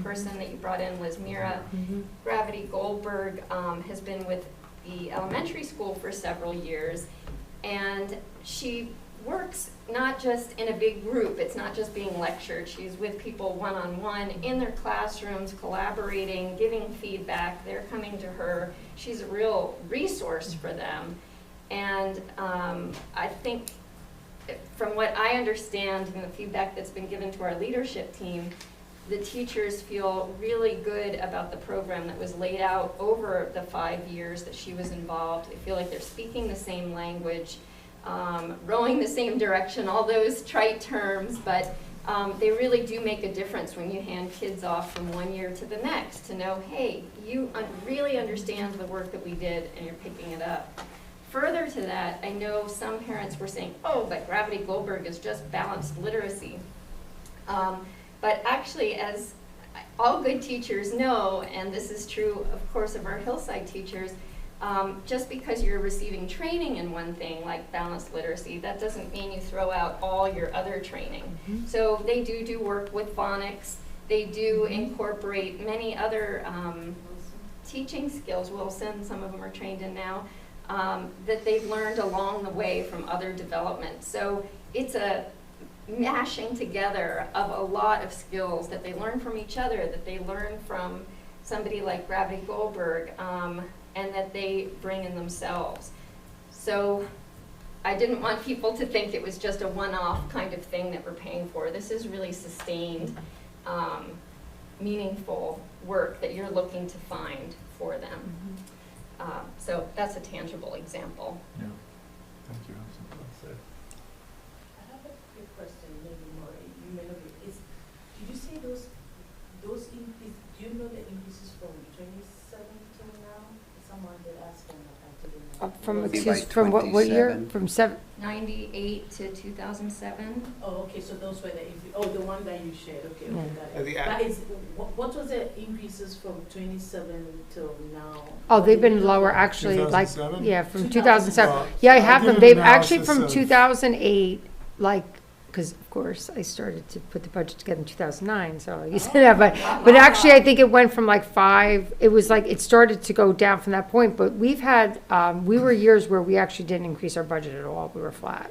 person that you brought in was Mira. Gravity Goldberg has been with the elementary school for several years, and she works not just in a big group. It's not just being lectured. She's with people one-on-one in their classrooms, collaborating, giving feedback. They're coming to her. She's a real resource for them. And I think from what I understand and the feedback that's been given to our leadership team, the teachers feel really good about the program that was laid out over the 5 years that she was involved. They feel like they're speaking the same language, rowing the same direction, all those trite terms, but they really do make a difference when you hand kids off from one year to the next to know, hey, you really understand the work that we did and you're picking it up. Further to that, I know some parents were saying, oh, but Gravity Goldberg is just balanced literacy. But actually, as all good teachers know, and this is true, of course, of our Hillside teachers, just because you're receiving training in one thing, like balanced literacy, that doesn't mean you throw out all your other training. So they do work with phonics. They do incorporate many other teaching skills. Wilson, some of them are trained in now, that they've learned along the way from other development. So it's a mashing together of a lot of skills that they learn from each other, that they learn from somebody like Gravity Goldberg, and that they bring in themselves. So I didn't want people to think it was just a one-off kind of thing that we're paying for. This is really sustained, meaningful work that you're looking to find for them. So that's a tangible example. Yeah. Thank you. I have a quick question, maybe more, you may not be, did you say those increase, do you know the increases from 27 till now? Someone did ask them, I didn't know. From, Maybe excuse, like from what year? 27. From 98 to 2007. Oh, okay, so those were the, the one that you shared, okay, Yeah. got it. The But what was the increases from 27 till now? Oh, they've been lower, actually, like, 2007? yeah, from 2007. 2007. Yeah, I have I'll them. give They've an actually analysis from of- 2008, like, because of course, I started to put the budget together in 2009, so I used to that, but actually, I think it went from like 5, it was like, it started to go down from that point, but we've had, we were years where we actually didn't increase our budget at all, we were flat.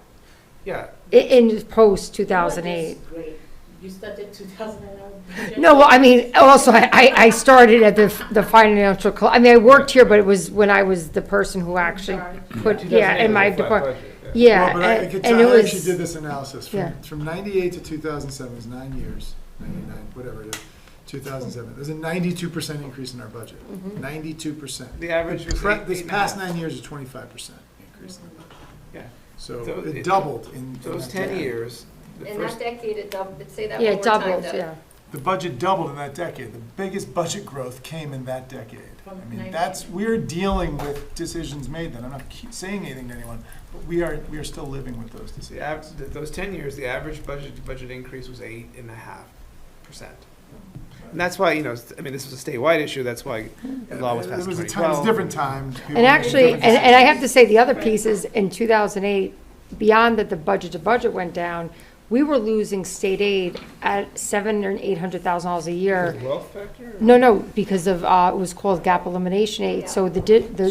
Yeah, In post You know, 2008. that's great. You started 2009? No, well, I mean, also, I started at the financial, I mean, I worked here, but it was when I was the person who actually put, yeah, in my department. Yeah, Well, but I and could and tell, it I actually was, did this analysis. yeah. From 98 to 2007 is 9 years, 99, whatever it is, 2007. There's a 92% increase in our budget. 92%. the average was This 8.5. past 9 years is 25% increase in the budget. Yeah. So So it it- doubled in Those that 10 decade. years, the In first, that decade, it doubled, say that yeah, one more time. doubled, Deb. yeah. The budget doubled in that decade. The biggest budget growth came in that decade. From I mean, 90. that's, we're dealing with decisions made then. I'm not saying anything to anyone, but we are still living with those decisions. those 10 years, the average budget increase was 8.5%. And that's why, you know, I mean, this was a statewide issue, that's why the law was passed It in was a time, it was 2012. a different time. People And made actually, different and I have to decisions. say, the other piece is, in 2008, beyond that the budget to budget went down, we were losing state aid at $700,000 or $800,000 a year. Wealth factor? No, because of, it was called gap elimination aid, so the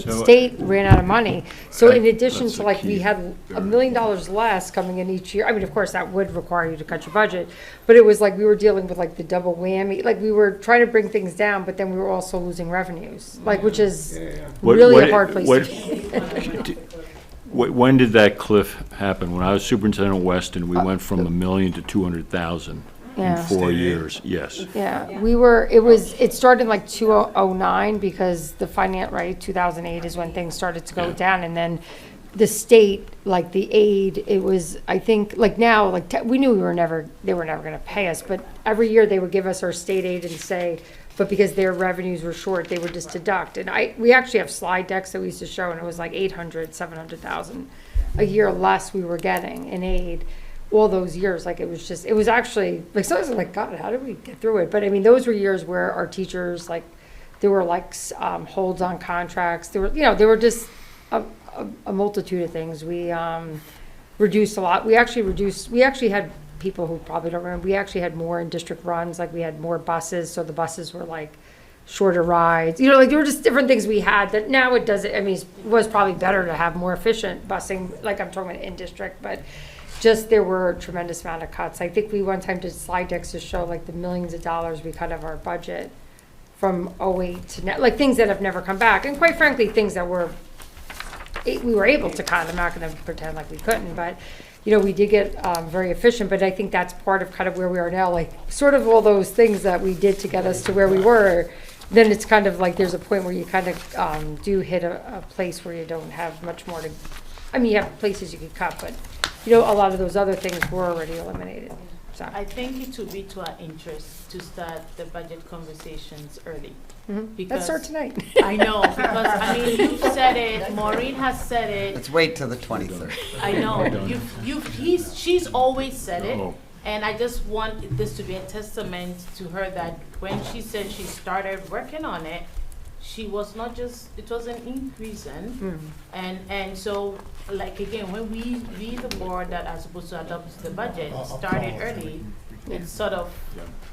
So- state ran out of money. So in Right, addition that's to a like, we key had $1 variable. million less coming in each year, I mean, of course, that would require you to cut your budget, but it was like, we were dealing with like the double whammy, like, we were trying to bring things down, but then we were also losing revenues, like, which is Yeah, yeah. What- really what- a hard place what- to be. When did that cliff happen? When I was superintendent of Weston, we went from $1 million to 200,000 in Yeah. 4 years, yes. Yeah, it started in like 2009 because the finance, right, 2008 is when things started to go Yeah. down. And then the state, like the aid, it was, I think, like now, like we knew they were never going to pay us. But every year they would give us our state aid and say, but because their revenues were short, they would just deduct. And we actually have slide decks that we used to show, and it was like 800, 700,000 a year less we were getting in aid all those years. Like, it was actually, like, so I was like, God, how did we get through it? But I mean, those were years where our teachers, like, there were like holds on contracts. There were just a multitude of things. We reduced a lot. We actually had people who probably don't remember, we actually had more in district runs, like we had more buses, so the buses were like shorter rides. Like, there were just different things we had that now it doesn't, I mean, it was probably better to have more efficient busing, like I'm talking about in district, but just there were a tremendous amount of cuts. I think we one time did slide decks to show like the millions of dollars we cut out of our budget from 08 to now, like things that have never come back, and quite frankly, things that we were able to cut. I'm not gonna pretend like we couldn't, but we did get very efficient, but I think that's part of kind of where we are now, like sort of all those things that we did to get us to where we were. Then it's kind of like there's a point where you kind of do hit a place where you don't have much more to, I mean, you have places you could cut, but a lot of those other things were already eliminated. So I think it would be to our interest to start the budget conversations early. Let's start tonight. I know, because, I mean, you've said it, Maureen has said it, Let's wait till the 23rd. I know, she's always said it, Oh. And I just want this to be a testament to her that when she said she started working on it, she was not just, it was an increasing. And so, like, again, when we the board that are supposed to adopt the budget, started early, it sort of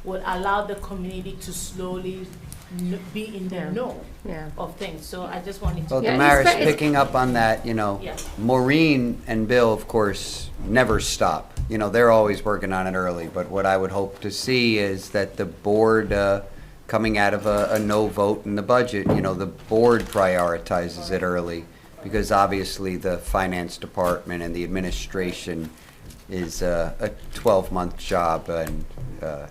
would allow the community to slowly be in the know Yeah. of things. So I just wanted to. Well, Yeah, Damaris, it's- picking up on that, you know, Yeah. Maureen and Bill, of course, never stop. You know, they're always working on it early, but what I would hope to see is that the board, coming out of a no vote in the budget, you know, the board prioritizes it early, because obviously the finance department and the administration is a 12-month job and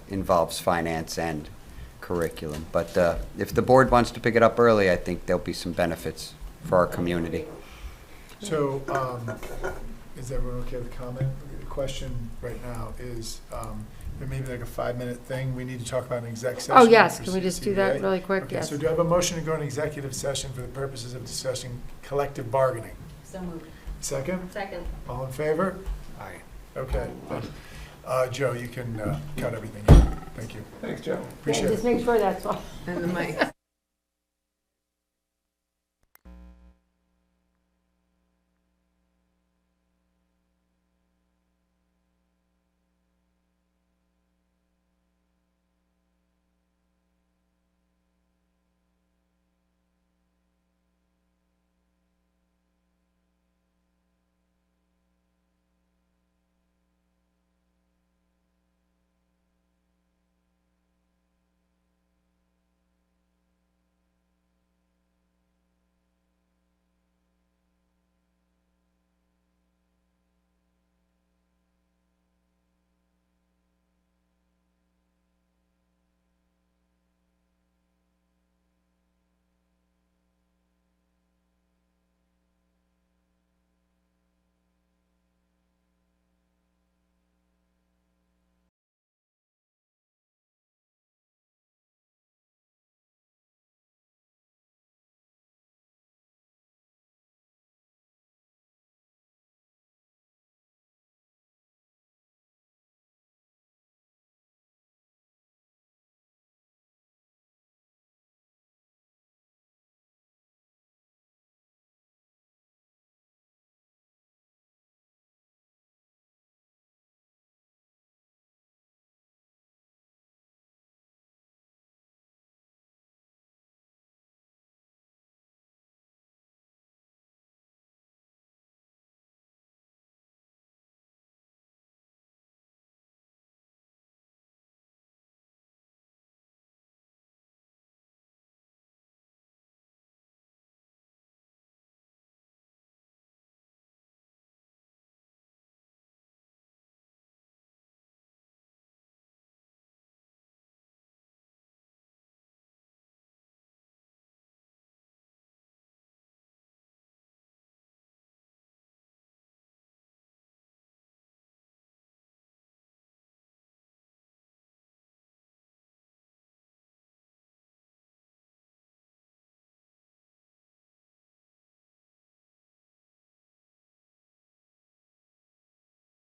involves finance and curriculum. But if the board wants to pick it up early, I think there'll be some benefits for our community. So, is everyone okay with the comment? The question right now is, maybe like a 5-minute thing, we need to talk about an exec session. Oh, yes, for can we just do that CBA? really quick? Okay, Yes. so do I have a motion to go into executive session for the purposes of discussing collective bargaining? So moved. Second? Second. All in favor? Aye. Okay. Joe, you can cut everything out. Thank you. Thanks, Joe. Appreciate it. Just make sure that's all. And the mic.